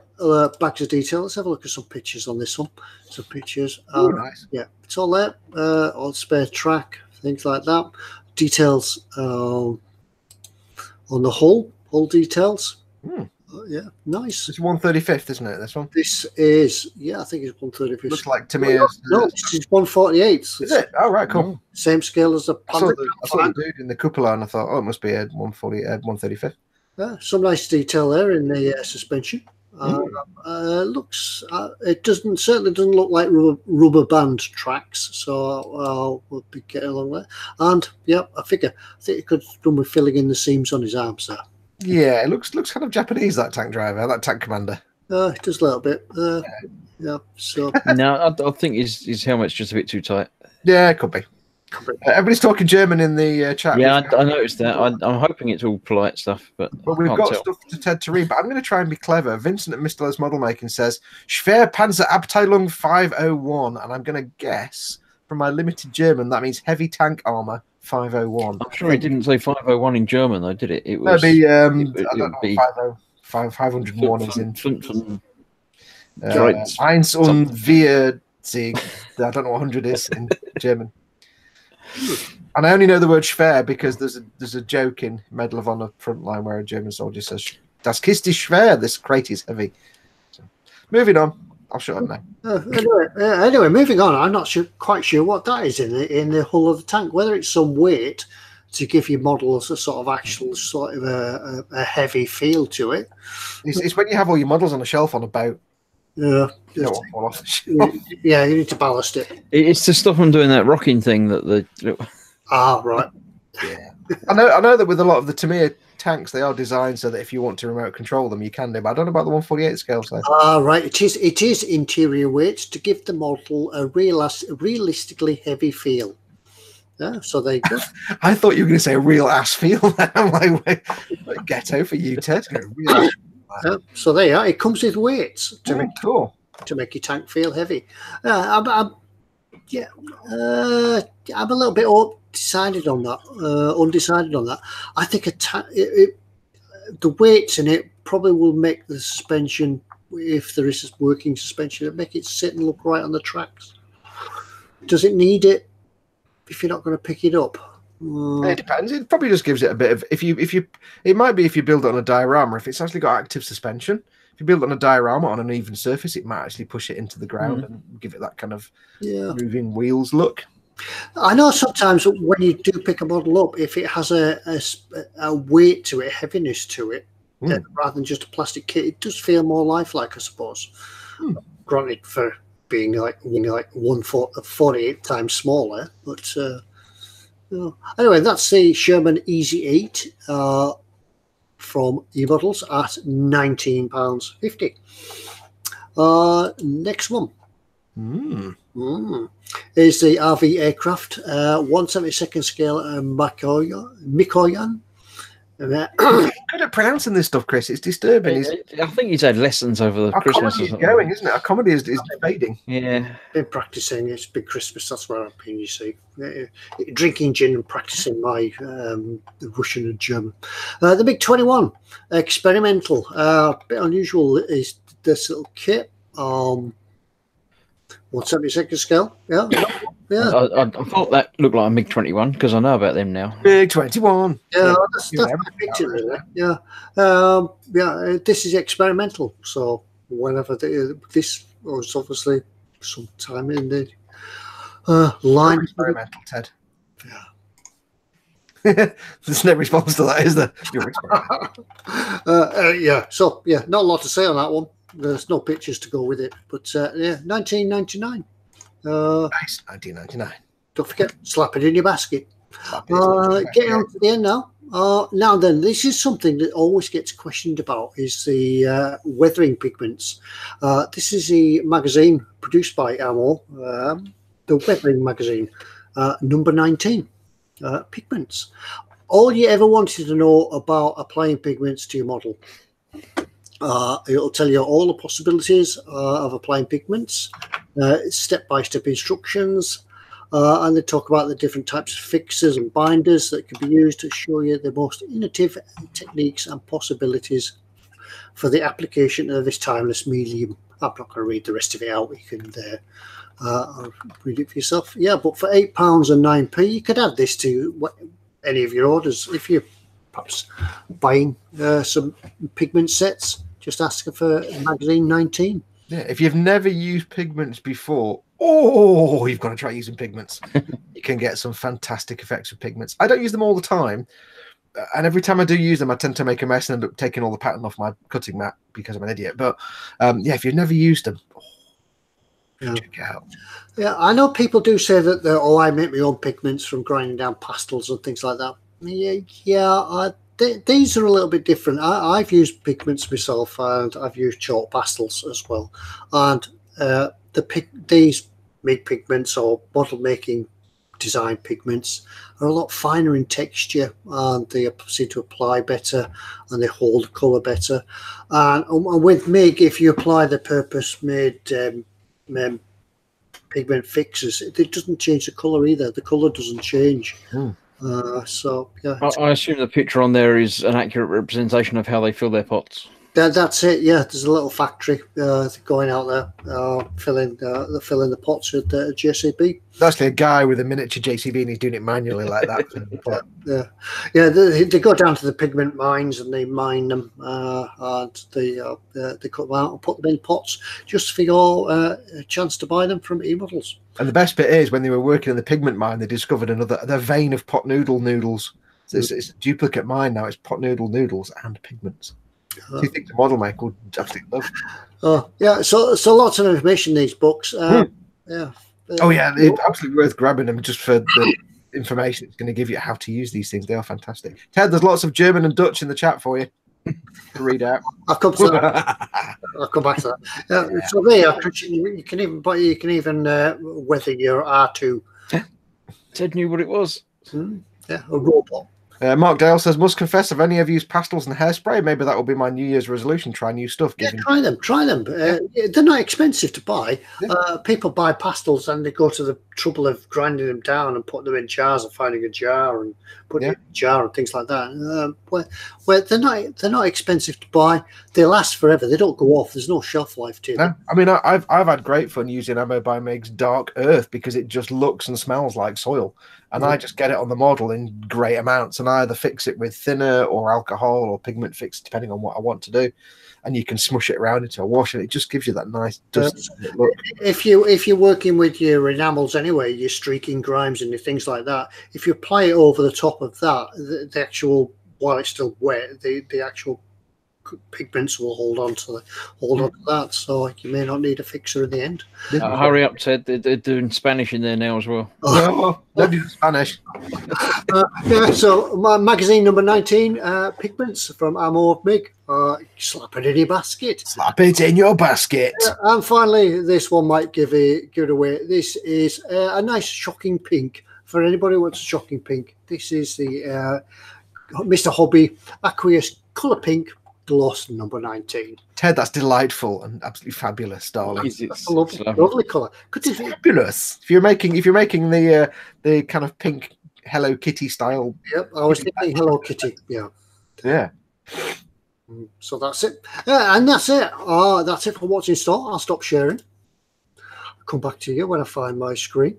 back to detail. Let's have a look at some pictures on this one. Some pictures. Nice. Yeah, it's all there. On spare track, things like that. Details on the hull details. Yeah, nice. It's 135th, isn't it? This one. This is, I think it's 135th. Looks like Tamiya's. No, this is 148. Is it? Oh, right, cool. Same scale as the I saw the dude in the cupola and I thought, it must be a 135th. Yeah, some nice detail there in the suspension. It certainly doesn't look like rubber band tracks, so we'll be getting along there. And I think it could run with filling in the seams on his arms there. Yeah, it looks kind of Japanese, that tank driver, that tank commander. It does a little bit. So no, I think his helmet's just a bit too tight. Yeah, it could be. Everybody's talking German in the chat. Yeah, I noticed that. I'm hoping it's all polite stuff, but we've got stuff to Ted to read. But I'm going to try and be clever. Vincent at Mr. Lowe's Model Making says Schwerpanzerabteilung 501, and I'm going to guess from my limited German that means heavy tank armor 501. I'm sure it didn't say 501 in German though, did it? It was. That'd be I don't know. 501 is in. Eins und wir Sieg. I don't know what 100 is in German. And I only know the word schwer because there's a joke in Medal of Honor Frontline where a German soldier says, "Das Kiste ist schwer." This crate is heavy. So, moving on. I'll shut up now. Anyway, moving on. I'm not quite sure what that is in the hull of the tank. Whether it's some weight to give your models a sort of actual sort of a heavy feel to it. It's when you have all your models on a shelf on a boat. Yeah. You don't want to fall off the shelf. Yeah, you need to ballast it. It's to stop them doing that rocking thing that the. Right. Yeah. I know that with a lot of the Tamiya tanks, they are designed so that if you want to remote control them, you can do. But I don't know about the 148 scale. So. Right. It is interior weight to give the model a realistically heavy feel. Yeah, so there you go. I thought you were going to say a real ass feel. I'm like ghetto for you, Ted. So there you are. It comes with weights to make your tank feel heavy. I'm a little bit undecided on that. I think the weights in it probably will make the suspension, if there is a working suspension, it'll make it sit and look right on the tracks. Does it need it if you're not going to pick it up? It depends. It probably just gives it a bit of it might be if you build it on a diorama. If it's actually got active suspension, if you build it on a diorama on an even surface, it might actually push it into the ground and give it that kind of moving wheels look. I know sometimes when you do pick a model up, if it has a weight to it, heaviness to it, rather than just a plastic kit, it does feel more lifelike, I suppose. Granted, for being like 148 times smaller, but anyway, that's the Sherman Easy 8 from eModels at £19.50. Next one is the RV aircraft, 1/72nd scale Mikoyan. Good at pronouncing this stuff, Chris. It's disturbing. I think he's had lessons over the Christmas. Comedy is going, isn't it? Our comedy is fading. Yeah. Been practicing. It's been Christmas. That's where I've been, you see. Drinking gin and practicing my Russian and German. The Big 21 experimental. A bit unusual is this little kit. 1/72 scale. Yeah, yeah. I thought that looked like a MiG-21 because I know about them now. Big 21. Yeah, that's my picture really. Yeah, yeah. This is experimental, so whenever this was obviously sometime in the line. Experimental, Ted. Yeah. There's no response to that, is there? You're yeah. So yeah, not a lot to say on that one. There's no pictures to go with it, but yeah, 1999. Nice, 1999. Don't forget, slap it in your basket. Getting on to the end now. Now then, this is something that always gets questioned about, is the weathering pigments. This is a magazine produced by Ammo, the Weathering magazine, number 19, pigments. All you ever wanted to know about applying pigments to your model. It'll tell you all the possibilities of applying pigments, step-by-step instructions, and they talk about the different types of fixers and binders that can be used to show you the most innovative techniques and possibilities for the application of this timeless medium. I'm not going to read the rest of it out. You can read it for yourself. Yeah, but for £8 and 9p, you could add this to any of your orders. If you're perhaps buying some pigment sets, just ask for magazine 19. Yeah, if you've never used pigments before, you've got to try using pigments. You can get some fantastic effects with pigments. I don't use them all the time, and every time I do use them, I tend to make a mess and end up taking all the pattern off my cutting mat because I'm an idiot. But yeah, if you've never used them, check it out. Yeah, I know people do say that I make my own pigments from grinding down pastels and things like that. Yeah, these are a little bit different. I've used pigments myself, and I've used chalk pastels as well. And these MIG pigments or model making design pigments are a lot finer in texture, and they seem to apply better, and they hold the colour better. And with MIG, if you apply the purpose-made pigment fixers, it doesn't change the colour either. The colour doesn't change. So yeah, I assume the picture on there is an accurate representation of how they fill their pots. That's it. Yeah, there's a little factory going out there filling the pots with JCB. That's actually a guy with a miniature JCB, and he's doing it manually like that. yeah. They go down to the pigment mines and they mine them, and they cut them out and put them in pots just for your chance to buy them from eModels. And the best bit is when they were working in the pigment mine, they discovered another vein of pot noodles. So it's a duplicate mine now. It's pot noodles and pigments. Do you think the model maker would absolutely love? Oh yeah, so lots of information in these books. Yeah. Oh yeah, it's absolutely worth grabbing them just for the information it's going to give you how to use these things. They are fantastic. Ted, there's lots of German and Dutch in the chat for you to read out. I'll come to that. I'll come back to that. Yeah. So there, you can even weather your R2. Ted knew what it was. Yeah, a robot. Mark Dale says, must confess, I've only ever used pastels and hairspray. Maybe that will be my New Year's resolution, try new stuff. Yeah, try them. They're not expensive to buy. Yeah. People buy pastels and they go to the trouble of grinding them down and putting them in jars and finding a jar and putting it in a jar and things like that. Where they're not expensive to buy. They last forever. They don't go off. There's no shelf life to them. I mean, I've had great fun using Ammo by Meg's Dark Earth because it just looks and smells like soil. And I just get it on the model in great amounts, and I either fix it with thinner or alcohol or pigment fix, depending on what I want to do. And you can smush it around into a wash, and it just gives you that nice dusty look. If you're working with your enamels anyway, your streaking grimes and your things like that, if you apply it over the top of that, the actual, while it's still wet, the actual pigments will hold on to that, so you may not need a fixer in the end. Hurry up, Ted. They're doing Spanish in there now as well. They're doing Spanish. Yeah, so my magazine number 19, pigments from Ammo of MIG. Slap it in your basket. Slap it in your basket. And finally, this one might give it away. This is a nice shocking pink. For anybody who wants a shocking pink, this is the Mr. Hobby Aqueous Colour Pink Gloss number 19. Ted, that's delightful and absolutely fabulous, darling. It's a lovely colour. Fabulous. If you're making the kind of pink Hello Kitty style. Yep, I was thinking Hello Kitty. Yeah. So that's it. And that's it. That's it for what's in store. I'll stop sharing. come back to you when I find my screen.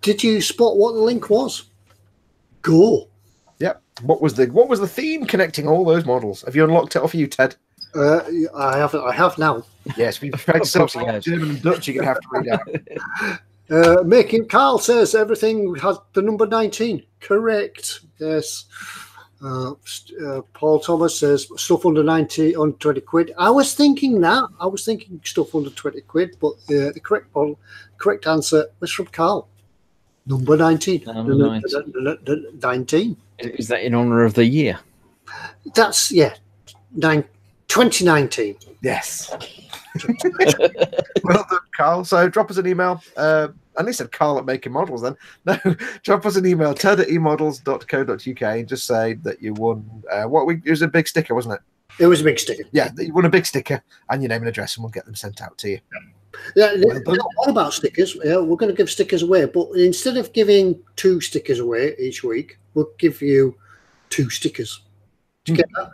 Did you spot what the link was? Go. Yep. What was the theme connecting all those models? Have you unlocked it off you, Ted? I haven't. I have now. Yes, we've tried to Of sell course he has. German and Dutch. You're gonna have to read out. Making Carl says everything has the number 19. Correct. Yes. Paul Thomas says stuff under 90 on 20 quid. I was thinking that. I was thinking stuff under 20 quid, but the correct answer was from Carl. Number 19. Number 19. 19. Is that in honour of the year? That's 2019. Yes. Well done, Carl. So drop us an email. And they said Carl at Making Models then. No, drop us an email, ted@emodels.co.uk, and just say that you won. It was a big sticker, wasn't it? It was a big sticker. Yeah, you won a big sticker and your name and address, and we'll get them sent out to you. Yeah, what about stickers? Yeah, we're going to give stickers away, but instead of giving 2 stickers away each week, we'll give you 2 stickers. Do you get that?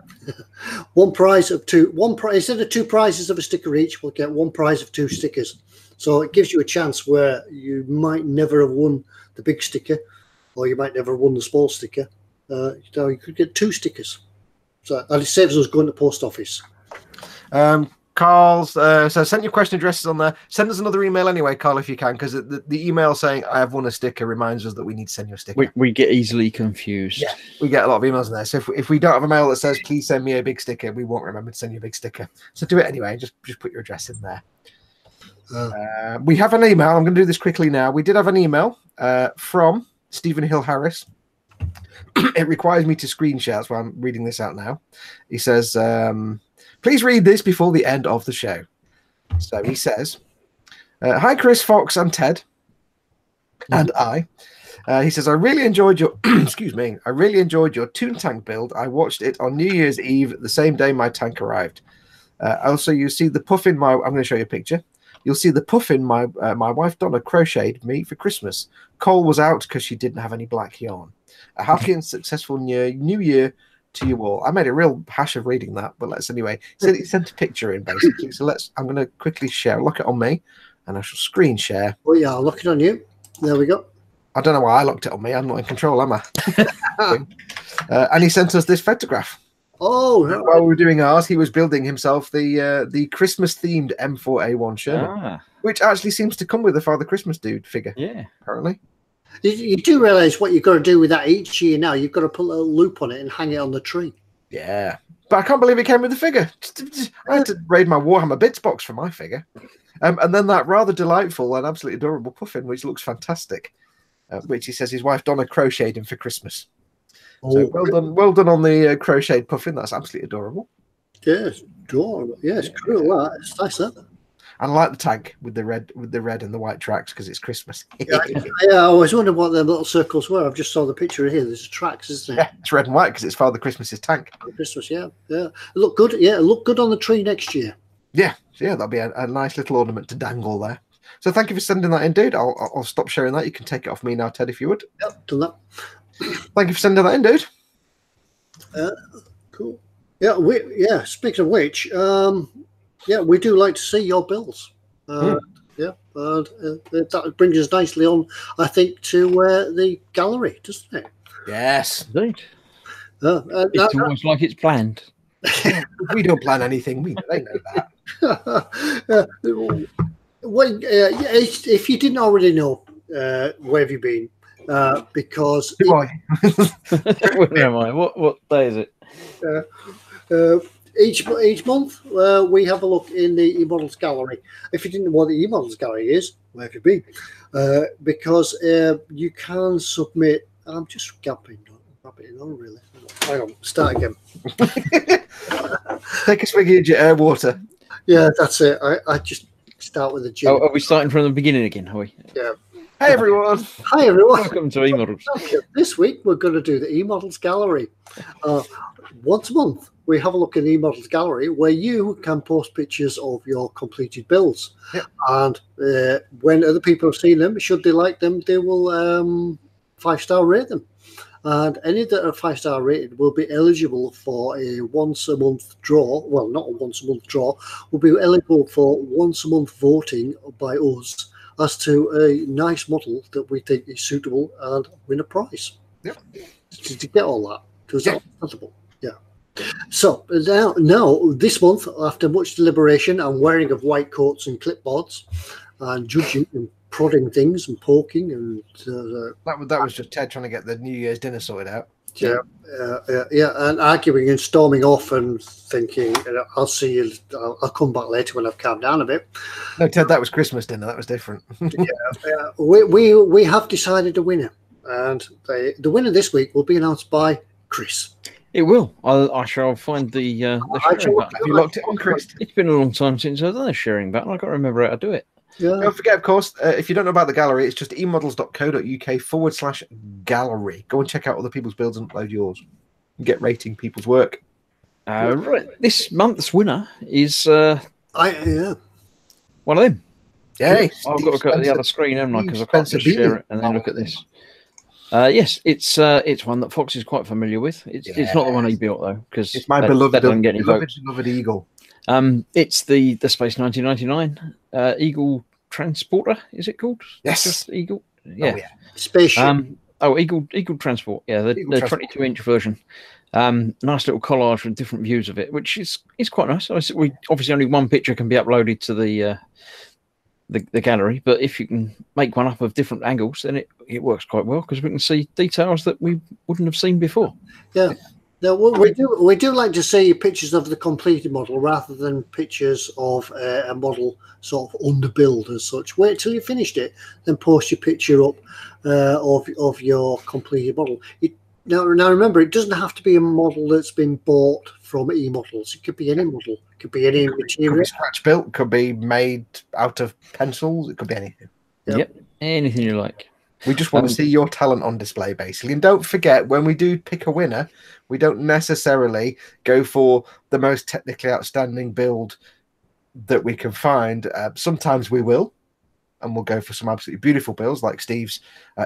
One prize of 2. Instead of 2 prizes of a sticker each, we'll get 1 prize of 2 stickers. So it gives you a chance where you might never have won the big sticker, or you might never have won the small sticker. You could get 2 stickers. So and it saves us going to the post office. Carl's so send your question addresses on there. Send us another email anyway, Carl, if you can, because the email saying I have won a sticker reminds us that we need to send you a sticker. We get easily confused. Yeah, we get a lot of emails in there. So if we don't have a mail that says please send me a big sticker, we won't remember to send you a big sticker. So do it anyway. Just put your address in there. We have an email. I'm going to do this quickly now. We did have an email from Stephen Hill Harris. It requires me to screen share, that's why I'm reading this out now. He says, please read this before the end of the show. So he says, hi, Chris, Foxx, and Ted, and I. He says, I really enjoyed your, excuse me, I really enjoyed your Toon Tank build. I watched it on New Year's Eve, the same day my tank arrived. Also, you see the puffin, I'm going to show you a picture. You'll see the puffin my wife Donna crocheted me for Christmas. Cole was out because she didn't have any black yarn. A happy and successful new year to you all. I made a real hash of reading that, but let's anyway. So he sent a picture in basically. So I'm going to quickly share. Lock it on me, and I shall screen share. Oh yeah, I'll lock it on you. There we go. I don't know why I locked it on me. I'm not in control, am I? And he sent us this photograph. Oh, while we were doing ours, he was building himself the Christmas-themed M4A1 Sherman, which actually seems to come with the Father Christmas dude figure. Yeah, apparently. You do realise what you've got to do with that each year now. You've got to put a little loop on it and hang it on the tree. Yeah, but I can't believe it came with the figure. I had to raid my Warhammer Bits box for my figure, and then that rather delightful and absolutely adorable puffin, which looks fantastic, which he says his wife Donna crocheted him for Christmas. So well done on the crocheted puffin. That's absolutely adorable. Yes, adorable. Yes, cool. It's nice, that. And I like the tank with the red and the white tracks because it's Christmas. Yeah, I always wondered what the little circles were. I've just saw the picture here. There's tracks, isn't it? Yeah, it's red and white because it's Father Christmas's tank. Christmas, yeah. It looked good. Yeah, it looked good on the tree next year. Yeah, that'll be a nice little ornament to dangle there. So thank you for sending that in, dude. I'll stop sharing that. You can take it off me now, Ted, if you would. Yep, done that. Thank you for sending that in, dude. Cool. Yeah. Speaking of which, we do like to see your bills. Yeah, and that brings us nicely on, I think, to the gallery, doesn't it? Yes, indeed. It's almost like it's planned. We don't plan anything. They know that. If you didn't already know, where have you been? Because where am I? What day is it? Each month we have a look in the eModels gallery. If you didn't know what the eModels gallery is, where have you been? Because you can submit. I'm just gapping on really. Hang on, start again. Take a swig of your air water. Yeah, that's it. I just start with a gin. Are we starting from the beginning again? Are we? Yeah. Hey everyone. Hi everyone. Welcome to eModels. This week we're going to do the eModels gallery. Once a month we have a look in the eModels gallery where you can post pictures of your completed builds. Yep. And when other people have seen them, should they like them, they will 5-star rate them. And any that are 5-star rated will be eligible for a once-a-month draw. Well, not a once-a-month draw. Will be eligible for once-a-month voting by us as to a nice model that we think is suitable and win a prize. Yep. Did you get all that? Was Yeah. that possible? Yeah. So now, this month, after much deliberation and wearing of white coats and clipboards, and judging and prodding things and poking, and That was just Ted trying to get the New Year's dinner sorted out. yeah, and arguing and storming off and thinking, I'll see you. I'll come back later when I've calmed down a bit. No, Ted, that was Christmas dinner. That was different. We have decided a winner, and the winner this week will be announced by Chris. It will. I shall find the sharing button. Have you locked it on, Chris? It's been a long time since I've done a sharing button. I can't remember how to do it. Yeah. Don't forget, of course, if you don't know about the gallery, it's just emodels.co.uk/gallery. Go and check out other people's builds and upload yours. And get rating people's work. Right. This month's winner is Yeah. one of them. Yay! I've got to go to the other screen, haven't I? Because I can't just share it and then look at this. Yes, it's one that Foxx is quite familiar with. It's not the one he built though, because It's my that beloved doesn't get any votes. eagle. It's the Space 1999 Eagle Transporter. Is it called? Yes. Just Eagle. Yeah. Oh, yeah. Spaceship. Eagle Transport. Yeah, the 22-inch version. Nice little collage with different views of it, which is quite nice. We obviously only one picture can be uploaded to the gallery, but if you can make one up of different angles, then it works quite well because we can see details that we wouldn't have seen before. Yeah. Now, we do like to see pictures of the completed model rather than pictures of a model sort of under build as such. Wait till you finished it, then post your picture up of your completed model. Now remember, it doesn't have to be a model that's been bought from eModels. It could be any model. It could be any material. Could be scratch built. Could be made out of pencils. It could be anything. Yep. Anything you like. We just want to see your talent on display, basically. And don't forget, when we do pick a winner, we don't necessarily go for the most technically outstanding build that we can find. Sometimes we will, and we'll go for some absolutely beautiful builds, like Steve's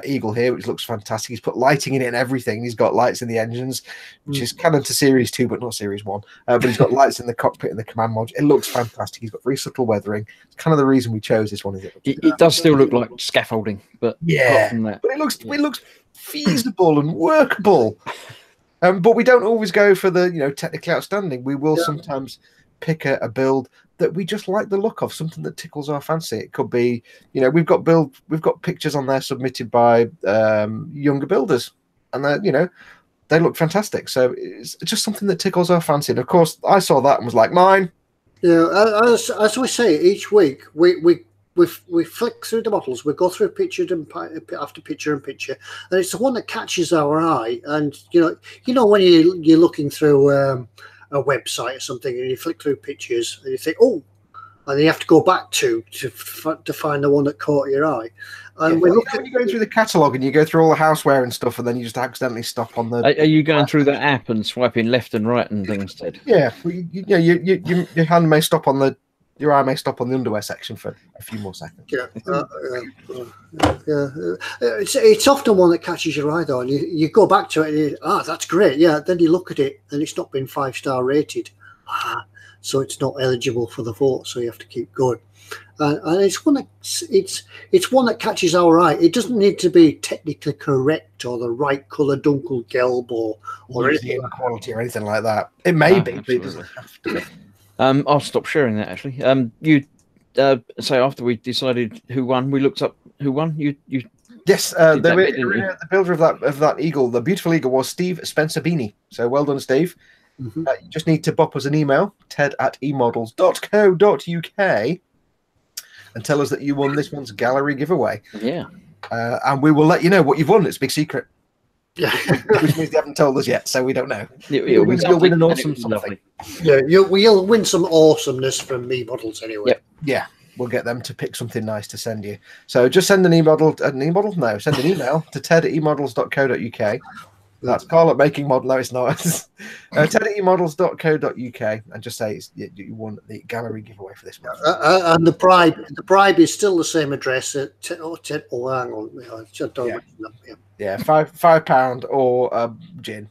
Eagle here, which looks fantastic. He's put lighting in it and everything. He's got lights in the engines, which is canon to Series 2, but not Series 1. But he's got lights in the cockpit and the command module. It looks fantastic. He's got very subtle weathering. It's kind of the reason we chose this one. Is It does still look like scaffolding, but apart from that, but it looks feasible and workable. But we don't always go for the technically outstanding. We will sometimes pick a build that we just like the look of, something that tickles our fancy. It could be, we've got pictures on there submitted by younger builders, and they look fantastic. So it's just something that tickles our fancy. And of course, I saw that and was like, mine. Yeah, as we say each week, we flick through the models. We go through picture after picture and picture, and it's the one that catches our eye. And when you're looking through a website or something, and you flick through pictures, and you think, oh, and you have to go back to find the one that caught your eye. And when you're going through the catalogue and you go through all the houseware and stuff, and then you just accidentally stop on the. Are you going through that app and swiping left and right and things, Ted? Yeah, your hand may stop on your eye may stop on the underwear section for a few more seconds. Yeah, it's often one that catches your eye though, and you go back to it and that's great. Yeah, then you look at it and it's not been 5-star rated, so it's not eligible for the vote. So you have to keep going. And it's one that catches our eye. It doesn't need to be technically correct or the right colour, dunkel gelb or anything quality or anything like that. It may be, but it doesn't have to be. I'll stop sharing that actually. You say after we decided who won, we looked up who won. You yes, the builder of that eagle, the beautiful eagle, was Steve Spencer Beanie. So well done, Steve. You just need to bop us an email, ted@emodels.co.uk, and tell us that you won this month's gallery giveaway. Yeah, and we will let you know what you've won. It's a big secret. Yeah, which means they haven't told us yet, so we don't know. You'll win an awesome something. Yeah, you'll win some awesomeness from eModels anyway. Yep. Yeah, we'll get them to pick something nice to send you. So just send send an email to ted@emodels.co.uk. That's Carl at Making Model. No, it's not. ted@emodels.co.uk, and just say you won the gallery giveaway for this month. And the bribe is still the same address at hang on, yeah, £5 or gin.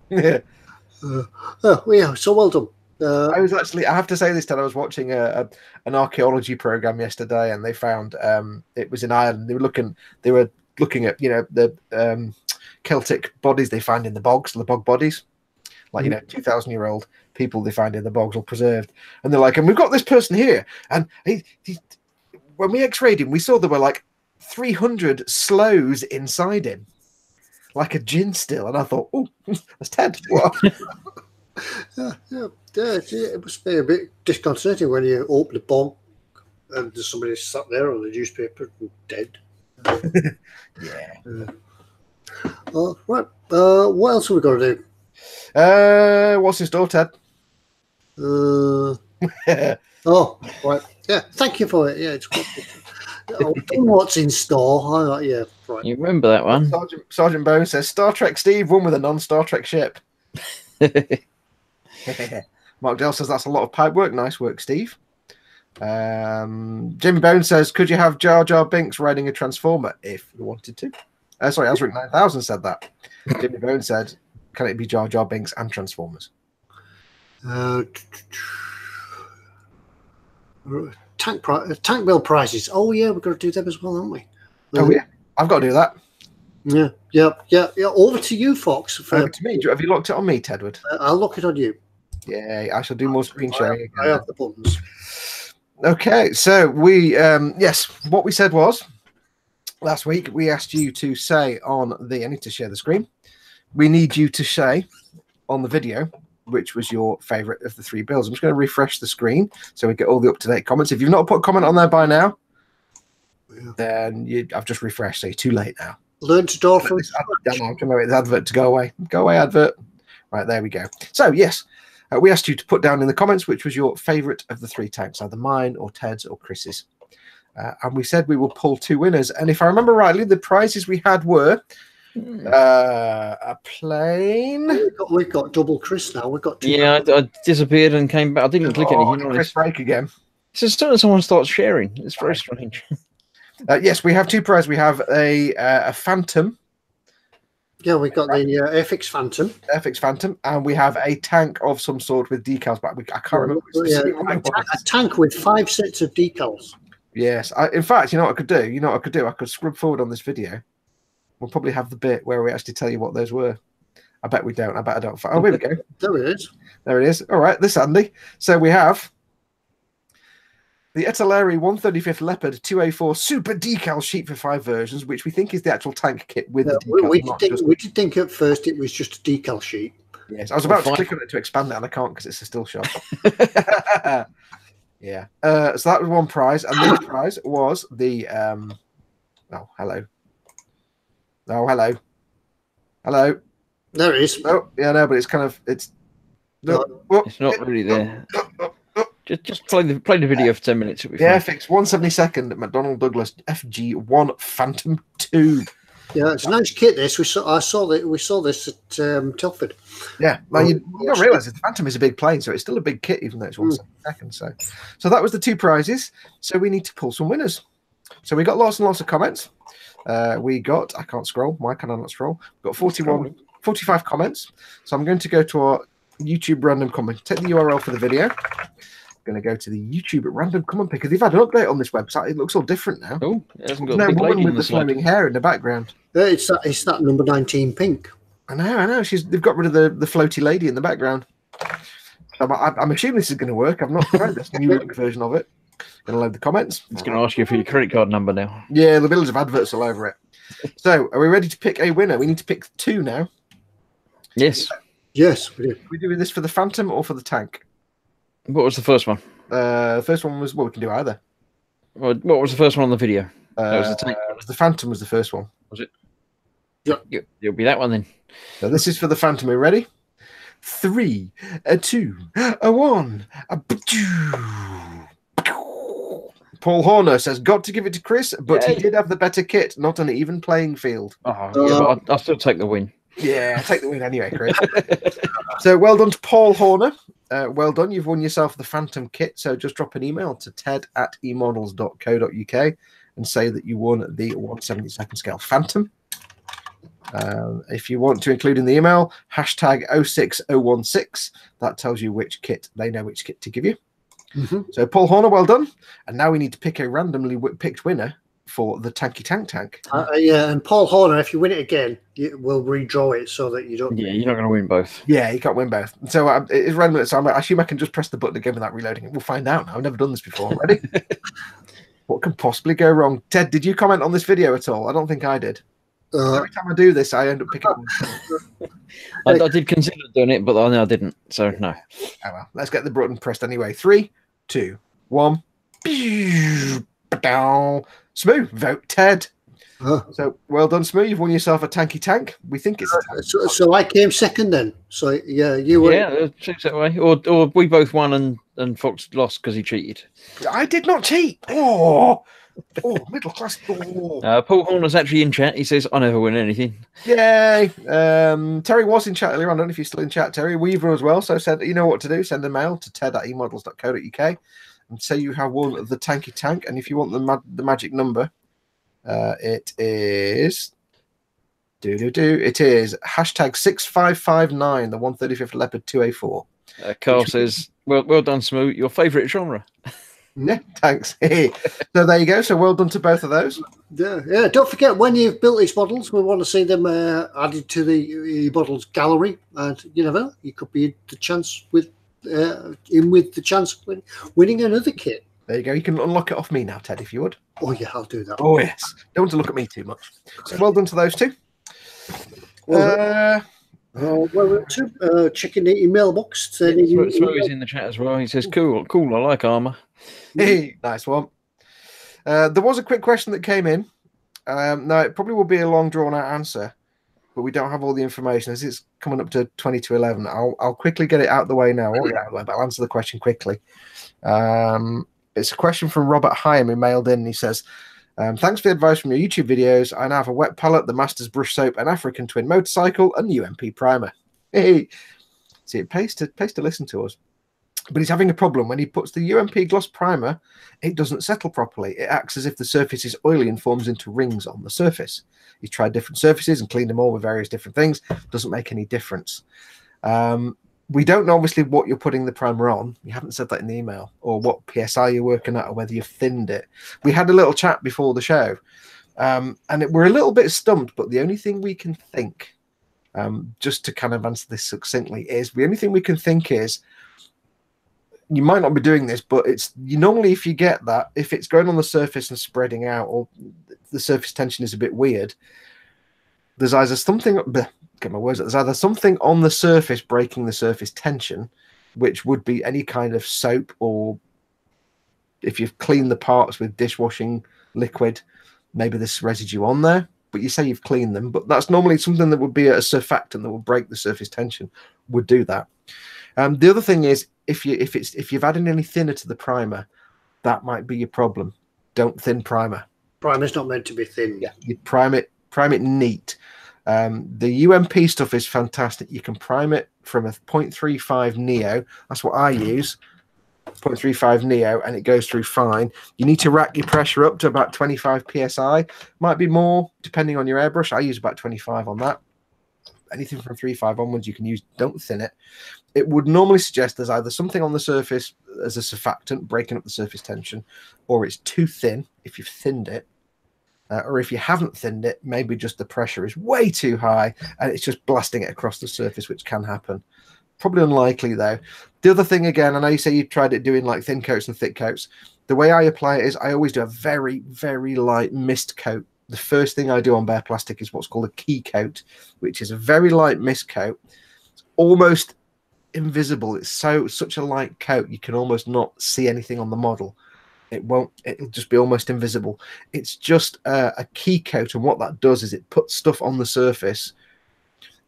Yeah. So well done. I was actually, I have to say this, Ted, I was watching an archaeology program yesterday, and they found it was in Ireland. They were looking at, you know, the Celtic bodies they find in the bogs, the bog bodies, like, you know, 2,000-year-old people they find in the bogs all preserved. And they're like, and we've got this person here, and he when we x-rayed him, we saw there were like 300 sloes inside him, like a gin still. And I thought, oh, that's Ted. What? Yeah, it must be a bit disconcerting when you open the bog and there's somebody sat there on the newspaper and dead. Yeah. Right. What else have we got to do? What's in store, Ted? Oh, right. Yeah, thank you for it. Yeah, it's good. What's in store? Yeah, right. You remember that one? Sergeant Bone says Star Trek Steve won with a non-Star Trek ship. Mark Dell says that's a lot of pipe work. Nice work, Steve. Jimmy Bone says, could you have Jar Jar Binks riding a Transformer if you wanted to? Sorry, Azric 9000 said that. Jimmy Bone said, can it be Jar Jar Binks and Transformers? Tank bill prices. Oh yeah, we've got to do them as well, haven't we? Oh yeah, I've got to do that. Yeah. Over to you, Foxx. Over to me. Have you locked it on me, Tedward? I'll lock it on you. Yeah, I shall do more screen sharing. I have the buttons. Okay, so we yes, what we said was last week we asked you to say on the. I need to share the screen. We need you to say on the video which was your favourite of the three bills. I'm just going to refresh the screen so we get all the up-to-date comments. If you've not put a comment on there by now, then I've just refreshed, so you're too late now. Learn to door from I'm trying to wait the advert to go away. Go away, advert. Right, there we go. So, yes, we asked you to put down in the comments which was your favourite of the three tanks, either mine or Ted's or Chris's. And we said we will pull two winners. And if I remember rightly, the prizes we had were a plane. We've got double Chris now. We've got two. Yeah, I disappeared and came back. I didn't click anything on Chris this. break again. It's as soon as someone starts sharing. It's very strange. Yes, we have two prizes. We have a Phantom. Yeah, we've got the Airfix Phantom. Airfix Phantom, and we have a tank of some sort with decals back. I can't remember. A tank with 5 sets of decals. Yes. In fact, you know what I could do? I could scrub forward on this video. We'll probably have the bit where we actually tell you what those were. I bet we don't. I don't. Oh, here we go. There it is. There it is. All right, this Andy. So we have the Etaleri 135th Leopard 2A4 Super Decal Sheet for 5 versions, which we think is the actual tank kit with the decals. We did think at first it was just a decal sheet. Yes, I was about to click on it to expand it, and I can't because it's a still shot. Yeah. So that was one prize, and the prize was the oh, hello. Oh, hello. Hello. There it is. Oh, yeah, no, but it's kind of it's not really there. Just play the video for 10 minutes. Yeah, fix 172nd at McDonnell Douglas FG1 Phantom 2. Yeah, it's a nice kit. This we saw this at Telford. Yeah, well, you don't realise the Phantom is a big plane, so it's still a big kit, even though it's 172nd. So that was the two prizes. So we need to pull some winners. So we got lots and lots of comments. We got, I can't scroll. Why can I not scroll? We've got 45 comments. So I'm going to go to our YouTube random comment. Take the URL for the video. I'm going to go to the YouTube random comment picker. They've had an update on this website. It looks all different now. Oh, it hasn't got no woman with the flowing hair in the background. It's that number 19 pink. I know. They've got rid of the floaty lady in the background. So I'm assuming this is going to work. I've not tried this new version of it. Going to load the comments. It's going to ask you for your credit card number now. Yeah, the bills of adverts all over it. So, are we ready to pick a winner? We need to pick two now. Yes. Yes, we do. Are we doing this for the Phantom or for the tank? What was the first one? The first one was, well, we can do either. What was the first one on the video? That was the tank. The Phantom was the first one. Was it? Yeah. It'll be that one then. So this is for the Phantom. Are you ready? 3, 2, 1. Paul Horner says, got to give it to Chris, but he did have the better kit, not an even playing field. But I'll still take the win. Yeah, take the win anyway, Chris. So well done to Paul Horner. Well done. You've won yourself the Phantom kit. So just drop an email to ted@emodels.co.uk and say that you won the 1/72 scale Phantom. If you want to include in the email, hashtag 06016, that tells you which kit, they know which kit to give you. So Paul Horner, well done. And now we need to pick a randomly picked winner for the Tanky Tank. Yeah, and Paul Horner, if you win it again, we'll redraw it so that you don't. Yeah, you're not going to win both. Yeah, you can't win both. So it's random. So I assume I can just press the button again without reloading it. We'll find out now. I've never done this before. Ready? What can possibly go wrong? Ted, did you comment on this video at all? I don't think I did. Every time I do this, I end up picking up. I did consider doing it, but I didn't. So no. Oh well, let's get the button pressed anyway. 3, 2, 1. Smooth, vote Ted. So well done, Smooth. You've won yourself a Tanky Tank. We think it's a tank. So I came second then. So yeah, you were. Yeah, it seems that way. Or we both won and Fox lost because he cheated. I did not cheat. Oh, middle class. Paul Horner's actually in chat. He says, I never win anything. Yay. Terry was in chat earlier on. I don't know if you're still in chat, Terry. Weaver as well. So said, you know what to do. Send a mail to ted@emodels.co.uk and say you have won the Tanky Tank. And if you want the magic number, it is it is hashtag 6559, the 135th Leopard 2A4. Carl says, well done, Smooth. Your favourite genre. Yeah, thanks. So there you go. So well done to both of those. Yeah. Don't forget, when you've built these models, we want to see them added to the models gallery, and you never know, you could be the chance with the chance of winning another kit. There you go. You can unlock it off me now, Ted, if you would. Oh yeah, I'll do that. Oh yes. Don't want to look at me too much. So well done to those two. Checking the email box. Smoothie's in the chat as well. He says, cool, I like armour. Hey, nice one. There was a quick question that came in. Now, it probably will be a long, drawn-out answer, but we don't have all the information as it's coming up to 20 to 11. I'll quickly get it out of the way now. But I'll answer the question quickly. It's a question from Robert Hyam who mailed in. He says, thanks for the advice from your YouTube videos. I now have a wet palette, the Masters brush soap, an African twin motorcycle, and UMP primer. Hey, see, it pays to listen to us. But he's having a problem. When he puts the UMP gloss primer, it doesn't settle properly. It acts as if the surface is oily and forms into rings on the surface. He's tried different surfaces and cleaned them all with various different things. Doesn't make any difference. We don't know, obviously, what you're putting the primer on. You haven't said that in the email, or what PSI you're working at, or whether you've thinned it. We had a little chat before the show, and we're a little bit stumped, but the only thing we can think, just to kind of answer this succinctly, is the only thing we can think is, you might not be doing this, but it's normally if you get that, if it's going on the surface and spreading out, or the surface tension is a bit weird, there's either something, get my words out, there's either something on the surface breaking the surface tension, which would be any kind of soap, or if you've cleaned the parts with dishwashing liquid, maybe there's residue on there, but you say you've cleaned them, but that's normally something that would be a surfactant that will break the surface tension, would do that. The other thing is, if you've added any thinner to the primer, that might be your problem. Don't thin primer. Primer's not meant to be thin. Yeah, you prime it neat. The UMP stuff is fantastic. You can prime it from a 0.35 Neo. That's what I use. 0.35 Neo, and it goes through fine. You need to rack your pressure up to about 25 psi. Might be more depending on your airbrush. I use about 25 on that. Anything from 3.5 onwards you can use. Don't thin it. It would normally suggest there's either something on the surface as a surfactant breaking up the surface tension, or it's too thin if you've thinned it, or if you haven't thinned it, maybe just the pressure is way too high and it's just blasting it across the surface, which can happen. Probably unlikely though. The other thing, again, I know you say you tried it doing like thin coats and thick coats. The way I apply it is I always do a very, very light mist coat. The first thing I do on bare plastic is what's called a key coat, which is a very light mist coat. It's almost invisible. It's such a light coat you can almost not see anything on the model. It'll just be almost invisible. It's just a key coat, and what that does is it puts stuff on the surface.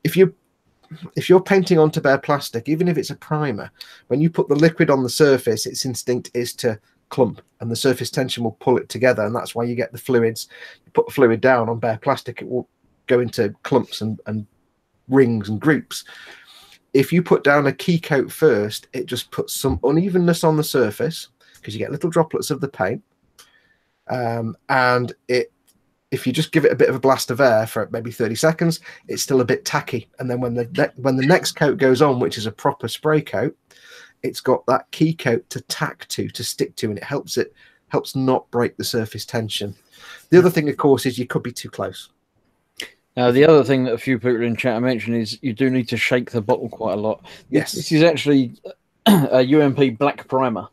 If you're painting onto bare plastic, even if it's a primer, when you put the liquid on the surface, its instinct is to clump, and the surface tension will pull it together, and that's why you get the fluids. You put the fluid down on bare plastic, it will go into clumps and rings and groups. If you put down a key coat first, it just puts some unevenness on the surface because you get little droplets of the paint, and it if you just give it a bit of a blast of air for maybe 30 seconds, it's still a bit tacky. And then when the next coat goes on, which is a proper spray coat, it's got that key coat to tack to stick to, and it helps not break the surface tension. The other thing, of course, is you could be too close. Now, the other thing that a few people in chat mentioned is you do need to shake the bottle quite a lot. Yes. This is actually a UMP black primer.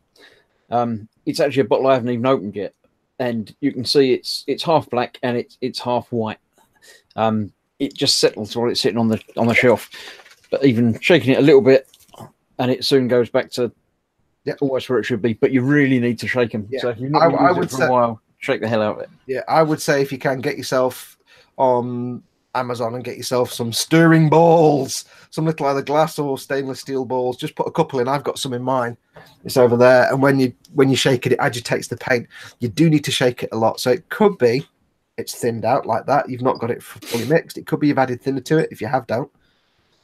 It's actually a bottle I haven't even opened yet, and you can see it's half black and it's half white. It just settles while it's sitting on the shelf, but even shaking it a little bit, and it soon goes back to almost where it should be. But you really need to shake them. Yeah. So if you've not used it for a while, shake the hell out of it. Yeah, I would say if you can, get yourself on Amazon and get yourself some stirring balls, some little either glass or stainless steel balls. Just put a couple in. I've got some in mine. It's over there. And when you shake it, it agitates the paint. You do need to shake it a lot. So it could be it's thinned out like that. You've not got it fully mixed. It could be you've added thinner to it if you have don't.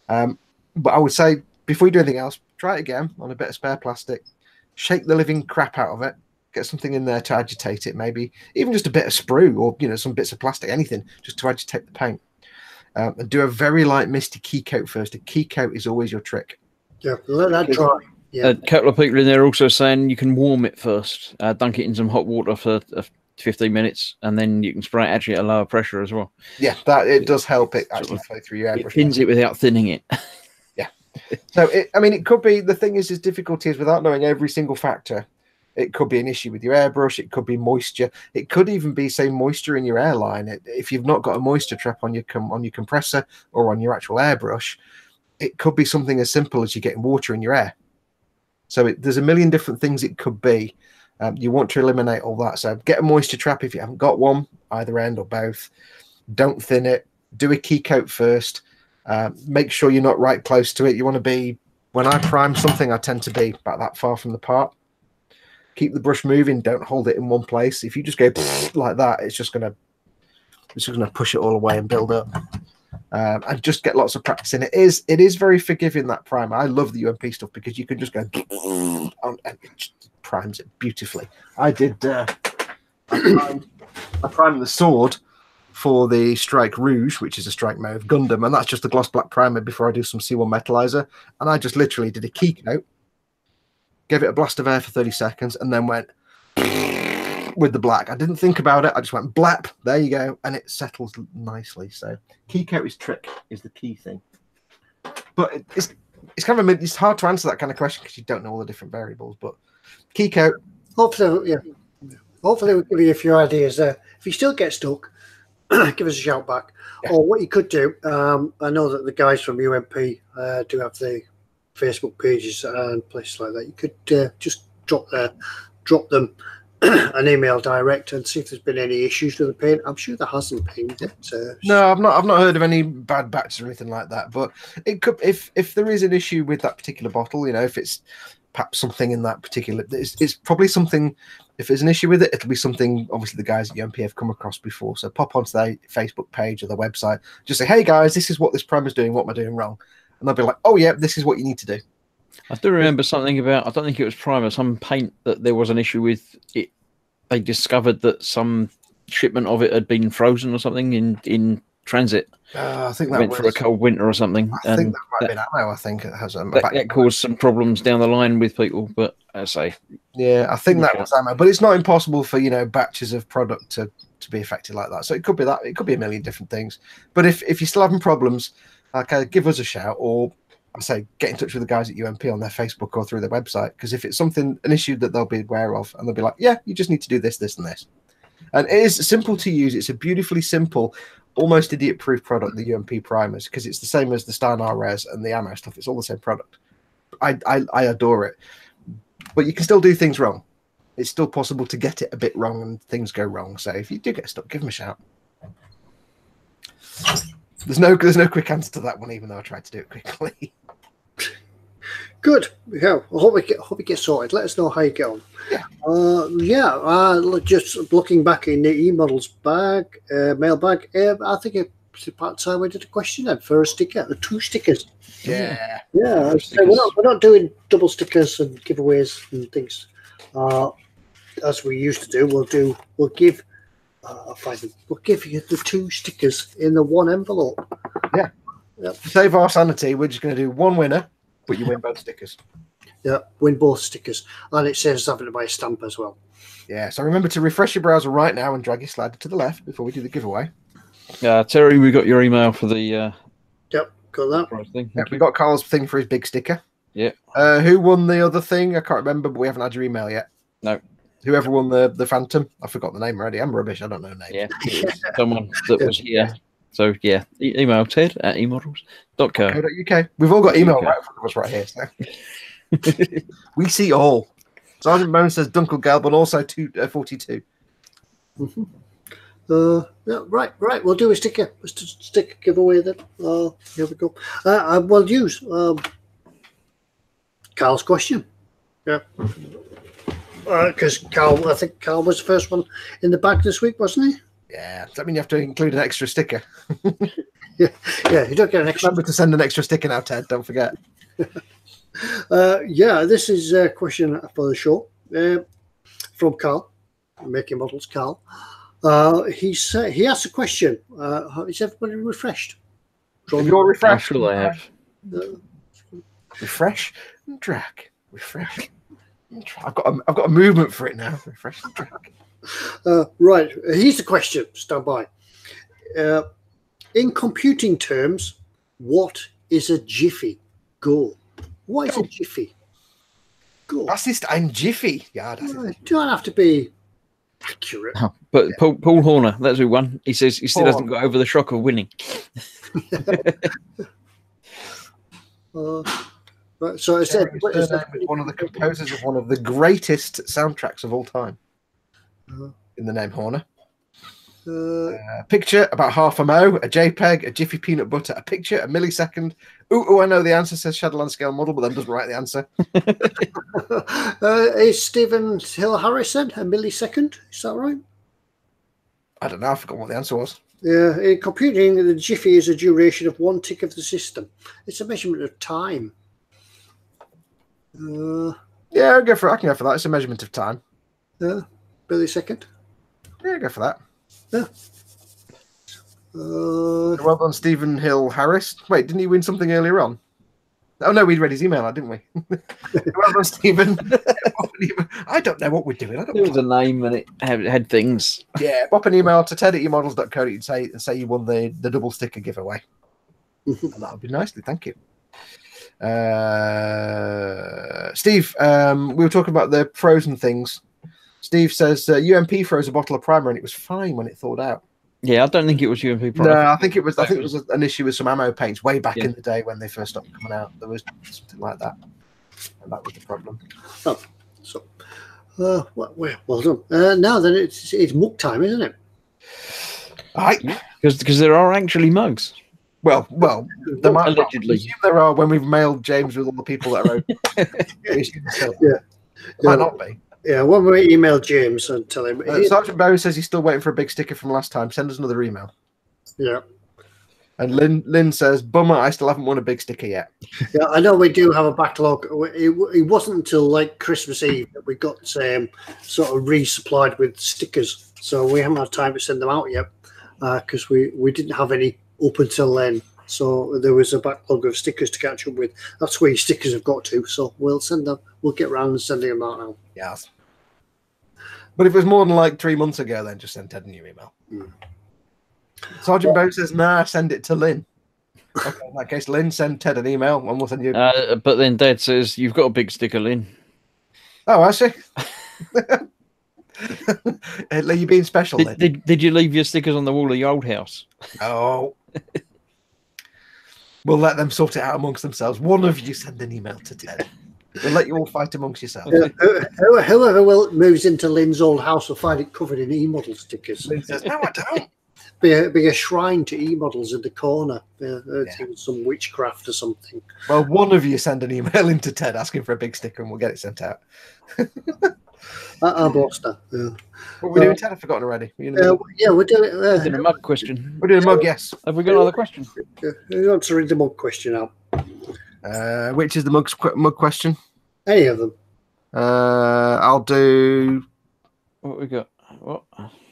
But I would say before you do anything else, try it again on a bit of spare plastic. Shake the living crap out of it. Get something in there to agitate it, maybe even just a bit of sprue or some bits of plastic, anything just to agitate the paint. And do a very light misty key coat first. A key coat is always your trick. Yeah, let that dry. Yeah. A couple of people in there also saying you can warm it first, dunk it in some hot water for 15 minutes, and then you can spray it actually at a lower pressure as well. Yeah, that it does help it actually flow through your airbrush. It thins it without thinning it. Yeah. So it could be, the thing is difficulty is without knowing every single factor. It could be an issue with your airbrush. It could be moisture. It could even be, say, moisture in your airline. If you've not got a moisture trap on your compressor or on your actual airbrush, it could be something as simple as you getting water in your air. So there's a million different things it could be. You want to eliminate all that. So get a moisture trap if you haven't got one, either end or both. Don't thin it. Do a key coat first. Make sure you're not right close to it. You want to be, when I prime something, I tend to be about that far from the part. Keep the brush moving. Don't hold it in one place. If you just go like that, it's just gonna push it all away and build up. And just get lots of practice in. It is very forgiving, that primer. I love the UMP stuff because you can just go and it just primes it beautifully. I did. I primed the sword for the Strike Rouge, which is a Strike Mauve Gundam, and that's just a gloss black primer before I do some C1 metallizer. And I just literally did a key coat. Gave it a blast of air for 30 seconds and then went with the black. I didn't think about it. I just went blap. There you go. And it settles nicely. So key coat is the key thing. But it's it's hard to answer that kind of question because you don't know all the different variables. But key coat. Hopefully we'll give you a few ideas there. If you still get stuck, give us a shout back. Yeah. Or what you could do, I know that the guys from UMP do have the Facebook pages and places like that. You could just drop them an email direct and see if there's been any issues with the paint. I'm sure there hasn't been. No, I've not heard of any bad batches or anything like that. But it could, if there is an issue with that particular bottle, if it's perhaps something in that particular, it's probably something. If there's an issue with it, it'll be something obviously the guys at UMP have come across before. So pop onto their Facebook page or their website, just say, "Hey guys, this is what this primer's doing. What am I doing wrong?" And they'll be like, "Oh yeah, this is what you need to do." I do remember something about, I don't think it was primer, some paint that there was an issue with it. They discovered that some shipment of it had been frozen or something in transit. I think that went through a cold winter or something. I think that might have been ammo. I think it has that caused some problems down the line with people. But I say, yeah, I think that was ammo. But it's not impossible for batches of product to be affected like that. So it could be that. It could be a million different things. But if you're still having problems, give us a shout, or I say get in touch with the guys at UMP on their Facebook or through their website. Because if it's an issue that they'll be aware of, and they'll be like, yeah, you just need to do this, this, and this. And it is simple to use. It's a beautifully simple, almost idiot-proof product, the UMP primers, because it's the same as the Steinar Res and the ammo stuff. It's all the same product. I adore it. But you can still do things wrong. It's still possible to get it a bit wrong and things go wrong. So if you do get stuck, give them a shout. There's no quick answer to that one, even though I tried to do it quickly. Good. Yeah. I hope we get sorted. Let us know how you get on. Yeah. Just looking back in the eModels bag, mailbag, I think it's about time we did a question then for a sticker, the 2 stickers. Yeah. Yeah. So we're not doing double stickers and giveaways and things as we used to do. We'll give I'll find them. We'll give you the 2 stickers in the 1 envelope. Yeah. Yep. To save our sanity, we're just going to do 1 winner, but you win both stickers. Yeah, win both stickers. And it saves having to buy a stamp as well. Yeah, so remember to refresh your browser right now and drag your slider to the left before we do the giveaway. Terry, we got your email for the Yep, got that. prize thing. Yeah, we got Carl's thing for his big sticker. Yeah. Who won the other thing? I can't remember, but we haven't had your email yet. No. Whoever won the Phantom, I forgot the name already. I'm rubbish. I don't know names. Yeah, it was someone that was here. So yeah, email Ted at eModels.co.uk. We've all got email right in front of us right here. So. We see all. Sergeant Bone says Dunkelgelb, but also 42. Yeah, right. We'll do a sticker. Sticker giveaway then. Here we go. We'll use Carl's question. Yeah. Because Carl, I think Carl was the first one in the bag this week, wasn't he? Yeah. Does that mean you have to include an extra sticker? Yeah. You don't get an extra. Remember to send an extra sticker now, Ted. Don't forget. Yeah, this is a question for the show from Carl, Making Models Carl. He asked a question. Is everybody refreshed? If you're refreshed, I'm sure they have. Refresh and drag. Refresh. And drag. I've got a movement for it now. Refresh and drag. Right. Here's the question. Stand by. In computing terms, what is a jiffy? Go. What is a jiffy? Go. Das ist ein Jiffy. Yeah, that's it. Do I have to be accurate? Oh, but yeah. Paul Horner, that's who won. He says he still hasn't got over the shock of winning. Right, so I said, one of the composers of one of the greatest soundtracks of all time. In the name Horner. Picture about half a mo, a JPEG, a Jiffy peanut butter, a picture, a millisecond. Oh, I know the answer, says Shadowland Scale Model, but then doesn't write the answer. Is Stephen Hill Harrison a millisecond? Is that right? I don't know. I forgot what the answer was. Yeah, in computing, the Jiffy is a duration of 1 tick of the system. It's a measurement of time. Yeah, I'll go for it. I can go for that. It's a measurement of time. Millisecond. Yeah, go for that. Yeah. Well done, Stephen Hill Harris. Wait, didn't he win something earlier on? Oh no, we'd read his email out, didn't we? Well done, Stephen. I don't know what we're doing. There was a name and it had things. Yeah, pop an email to ted@emodels.co.uk and say you won the double sticker giveaway. And that would be nicely, thank you. Steve, we were talking about the frozen things. Steve says UMP froze a bottle of primer and it was fine when it thawed out. Yeah, I don't think it was UMP primer. No, I think it was an issue with some ammo paints way back in the day when they first stopped coming out. There was something like that, and that was the problem. Oh, so well done. Now then, it's mug time, isn't it? Right, because there are actually mugs. Well, there might allegedly. There are when we've mailed James with all the people that are might not be. Yeah, when we email James and tell him. Sergeant Barry says he's still waiting for a big sticker from last time. Send us another email. Yeah. And Lynn says, bummer, I still haven't won a big sticker yet. Yeah, I know we do have a backlog. It wasn't until like Christmas Eve that we got sort of resupplied with stickers. So we haven't had time to send them out yet because we didn't have any up until then. So there was a backlog of stickers to catch up with. That's where your stickers have got to. So we'll send them. We'll get around and sending them out now. Yes. But if it was more than like 3 months ago, then just send Ted a new email. Sergeant Bow says, nah, send it to Lynn. Okay, in that case, Lynn, send Ted an email and we'll send you. But then Dad says, you've got a big sticker, Lynn. Oh, I see. Are you being special, Lynn? Did you leave your stickers on the wall of your old house? Oh. We'll let them sort it out amongst themselves. One of you send an email to Ted. We'll let you all fight amongst yourselves. Whoever moves into Lynn's old house will find it covered in eModel stickers. Lynn says, no, I don't. Be a shrine to eModels in the corner. Some witchcraft or something. Well, one of you send an email into Ted asking for a big sticker and we'll get it sent out. I've lost that. Yeah. What are we doing, Ted? I've forgotten already. Yeah, we're doing it. We're doing a mug question. We're doing a mug, yes. Have we got another question? Who wants to read the mug question out? Which is the mug question? Any of them. I'll do. What we got? What?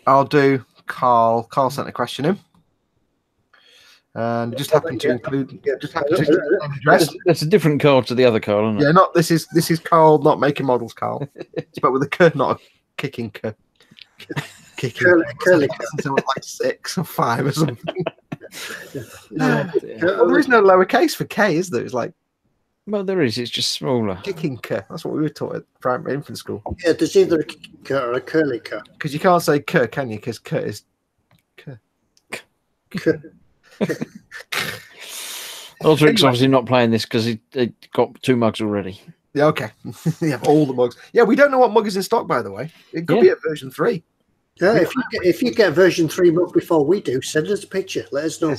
I'll do Carl. Carl sent a question in. And just happened to include address. That's a different Carl to the other Carl, isn't it? Yeah, not this is Carl, not making models, Carl. But with a K, not a kicking K. Kicking Curly like 6 or 5 or something. No. Well, there is no lowercase for K, is there? It's like Well, there is. It's just smaller. kicking K. That's what we were taught at primary infant school. Yeah, there's either a kicking K or a curly K. Because you can't say K, can you? Because K is K. Aldrich's obviously not playing this because he got 2 mugs already. Yeah, okay. You have all the mugs. Yeah, we don't know what mug is in stock, by the way. It could be at version 3. Yeah, if you get version 3 mug before we do, send us a picture. Let us know.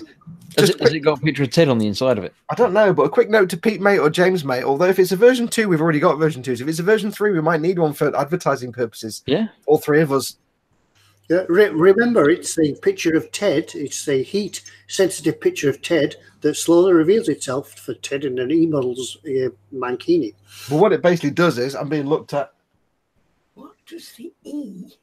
Has it got a picture of Ted on the inside of it? I don't know, but a quick note to Pete Mate or James Mate. Although if it's a version 2, we've already got version 2. So if it's a version 3, we might need one for advertising purposes. Yeah. All 3 of us. Yeah, remember, it's the picture of Ted. It's the heat-sensitive picture of Ted that slowly reveals itself for Ted in an eModels mankini. Well, what it basically does is, I'm being looked at. What does the E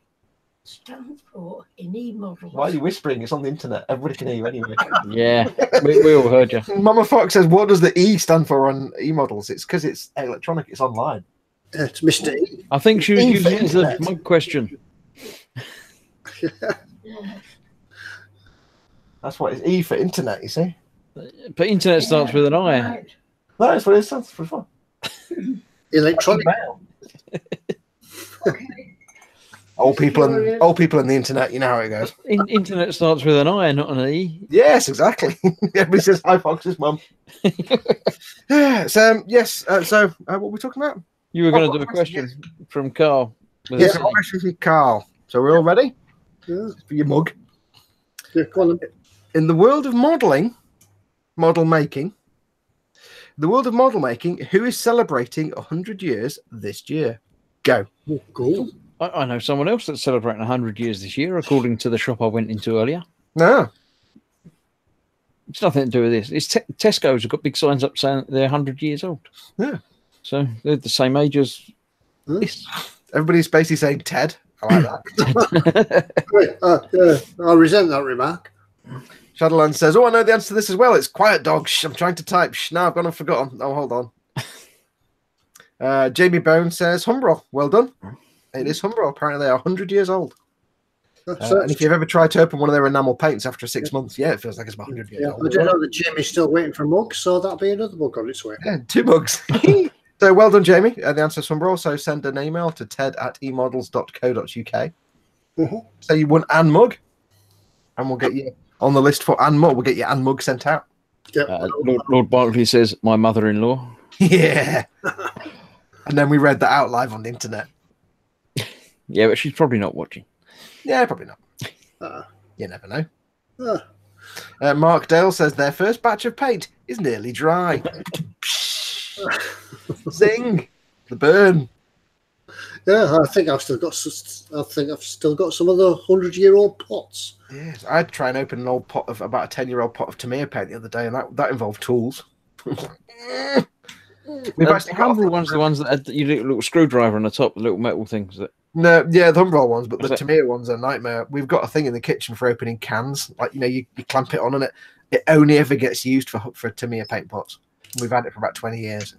stand for in eModels? Why are you whispering? It's on the internet. Everybody can hear you anyway. Yeah, we all heard you. Mama Fox says, what does the E stand for on eModels? It's because it's electronic. It's online. It's Mr. E. I think she was using it as a mug question. That's what it's E for internet, you see. But internet starts with an I. Right. That's what it stands for fun. Electronic. Okay. Old people on the internet, you know how it goes. Internet starts with an I, not an E. Yes, exactly. Everybody says hi, Fox's mum. So what are we talking about? You were going to do a question from Carl. Yes, Carl. So we're all ready Yeah. for your mug. Yeah, go on then. In the world of model making, who is celebrating 100 years this year? Go. Oh, cool. I know someone else that's celebrating 100 years this year, according to the shop I went into earlier. No. It's nothing to do with this. It's Tesco's have got big signs up saying they're 100 years old. Yeah. So they're the same age as this. Everybody's basically saying Ted. I like that. I resent that remark. Shadowland says, oh, I know the answer to this as well. It's quiet dog. Shh, I'm trying to type. Shh, no, I've gone and forgotten. Oh, hold on. Jamie Bone says, Humbrol. Well done. It is Humbrol. Apparently they are 100 years old. And if you've ever tried to open one of their enamel paints after 6 months, yeah, it feels like it's about 100 years old. I don't know that Jamie's still waiting for mugs, so that'll be another mug on its way. Yeah, 2 mugs. So well done, Jamie. The answer is Humbrol. So send an email to ted@emodels.co.uk. So you won an mug, and we'll get you on the list for an mug. We'll get you an mug sent out. Yep. Lord Barkley says, my mother-in-law. Yeah. And then we read that out live on the internet. Yeah, but she's probably not watching. Yeah, probably not. You never know. Uh, Mark Dale says their first batch of paint is nearly dry. Zing! The burn. yeah, I think I've still got some of the 100-year-old pots. Yes, I had to try and open an old pot of about a 10-year-old pot of Tamiya paint the other day, and that involved tools. We've actually got Humbrol ones, the ones that had your little screwdriver on the top, the little metal things. That the Humbrol ones, but the Tamiya ones are a nightmare. We've got a thing in the kitchen for opening cans, like you clamp it on, and it only ever gets used for Tamiya paint pots. We've had it for about 20 years.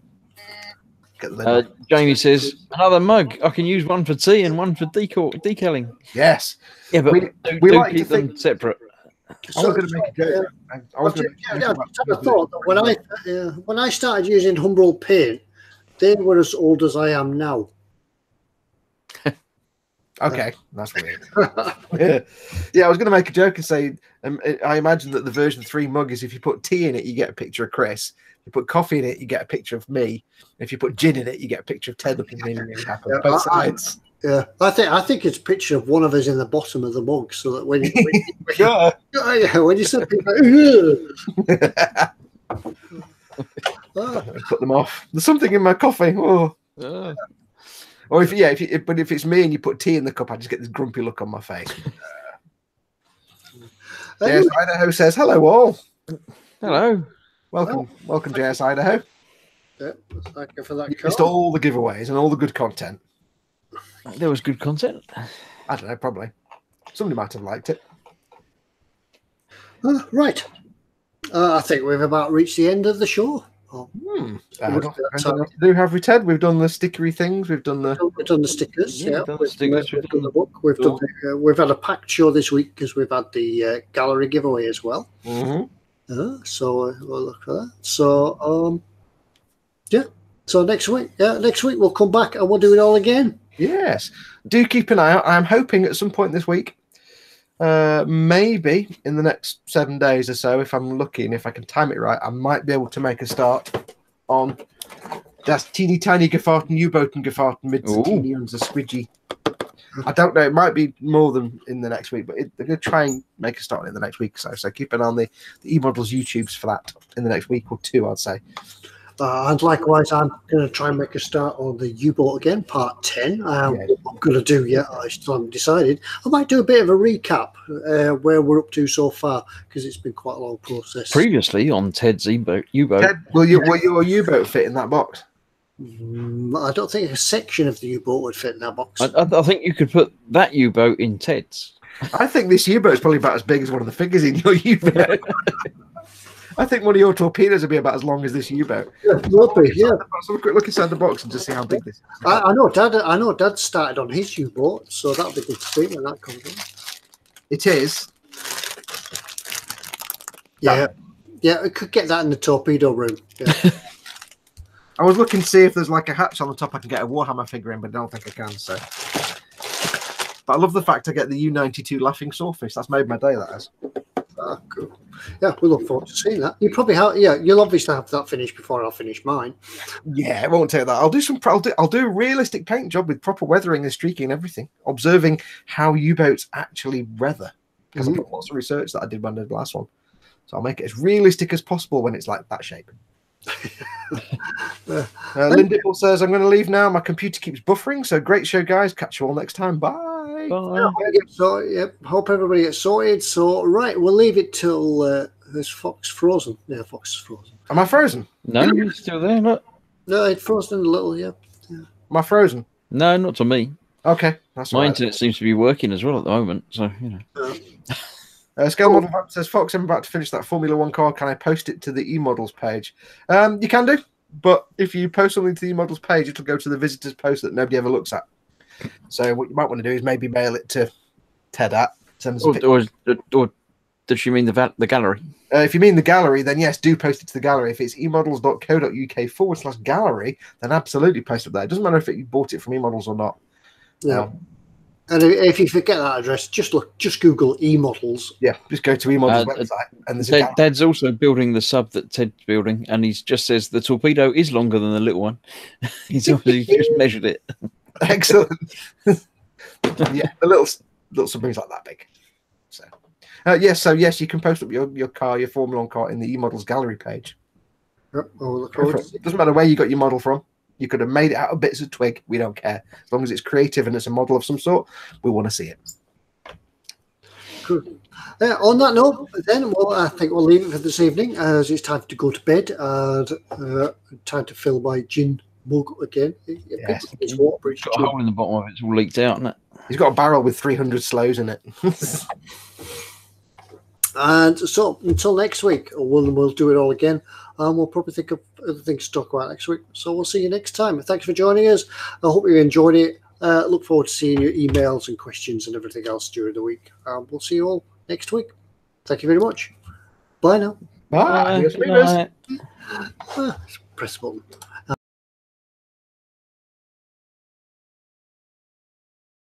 Jamie says, another mug. I can use one for tea and one for decaling. Yes. Yeah, but we do like keep to think them separate. I was going to make a joke. I thought that when I started using Humbrol paint, they were as old as I am now. Okay, that's weird. Yeah, I was going to make a joke and say, I imagine that the version 3 mug is if you put tea in it, you get a picture of Chris. If you put coffee in it, you get a picture of me. If you put gin in it, you get a picture of Ted looking really happy. Both sides. Yeah, I think it's a picture of one of us in the bottom of the mug, so that when you said put them off. There's something in my coffee. Oh. Or if it's me and you put tea in the cup, I just get this grumpy look on my face. JS Idaho says, hello all. Hello. Welcome, JS Idaho. Yeah, thank you for that. You missed all the giveaways and all the good content. There was good content. I don't know, probably. Somebody might have liked it. Right. I think we've about reached the end of the show. Have we, Ted? We've done the stickery things. We've done the stickers. Yeah, Yeah, we've done the stickers, we've done the book. We've had a packed show this week because we've had the gallery giveaway as well. So we'll look for that. So yeah. So next week we'll come back and we'll do it all again. Yes. Do keep an eye out. I'm hoping at some point this week, maybe in the next 7 days or so, if I'm lucky and if I can time it right, I might be able to make a start on Das teeny tiny Gefahrten U-Boaten Gefahrten mit teeny and the squidgy. I don't know. It might be more than in the next week, but they're going to try and make a start in the next week or so. So keep an eye on the eModels YouTubes for that in the next week or two, I'd say. And likewise, I'm going to try and make a start on the U-boat again, part 10. What I'm going to do yet, I still haven't decided. I might do a bit of a recap where we're up to so far, because it's been quite a long process. Previously on Ted's U-boat. Ted, will your U-boat fit in that box? I don't think a section of the U-boat would fit in that box. I think you could put that U-boat in Ted's. I think this U-boat is probably about as big as one of the figures in your U-boat. I think one of your torpedoes would be about as long as this U-boat. Yeah, it would be, yeah. Let's have a quick look inside the box and just see how big this is. I know Dad started on his U-boat, so that'll be good to see when that comes in. It is. Yeah. Yeah, we could get that in the torpedo room. Yeah. I was looking to see if there's like a hatch on the top I can get a Warhammer figure in, but I don't think I can, so. But I love the fact I get the U-92 Laughing Sawfish. That's made my day, that has. Cool. Yeah, we look forward to seeing that. You probably have, you'll obviously have that finished before I'll finish mine. Yeah, it won't take that. I'll do a realistic paint job with proper weathering and streaking and everything, observing how U-boats actually weather. Because I put lots of research that I did when I did the last one. So I'll make it as realistic as possible when it's like that shape. Lynn Dibble says, I'm going to leave now. My computer keeps buffering. So great show, guys. Catch you all next time. Bye. So, hope everybody gets sorted. So, right, we'll leave it till there's Foxx frozen. Yeah, Foxx is frozen. Am I frozen? No, you're still there. Look. No, it's frozen a little, yeah. Am I frozen? No, not to me. Okay. That's my internet seems to be working as well at the moment. So, Scale Model says, Foxx, I'm about to finish that Formula 1 car. Can I post it to the eModels page? You can do, but if you post something to the eModels page, it'll go to the visitors post that nobody ever looks at. So what you might want to do is maybe mail it to Ted at. Or does she mean the gallery? If you mean the gallery, then yes, do post it to the gallery. If it's emodels.co.uk/gallery, then absolutely post it there. It doesn't matter if you bought it from eModels or not. Yeah. And if you forget that address, just Google eModels. Yeah, just go to eModels website. And Dad's also building the sub that Ted's building, and he just says the torpedo is longer than the little one. He's obviously just measured it. Excellent. Yeah, the little submarine's like that big. So, yes, you can post up your car, your Formula 1 car, in the eModels gallery page. Yep, it doesn't matter where you got your model from. You could have made it out of bits of twig. We don't care. As long as it's creative and it's a model of some sort, we want to see it. Cool. On that note, then, I think we'll leave it for this evening, as it's time to go to bed and time to fill my gin mug again. Yes. It's water, it's got a hole in the bottom of it. It's all leaked out, isn't it? He's got a barrel with 300 slows in it. And so until next week, we'll do it all again. And we'll probably think of other things to talk about next week. So we'll see you next time. Thanks for joining us. I hope you enjoyed it. Look forward to seeing your emails and questions and everything else during the week. We'll see you all next week. Thank you very much. Bye now. Bye. Bye. Press the button.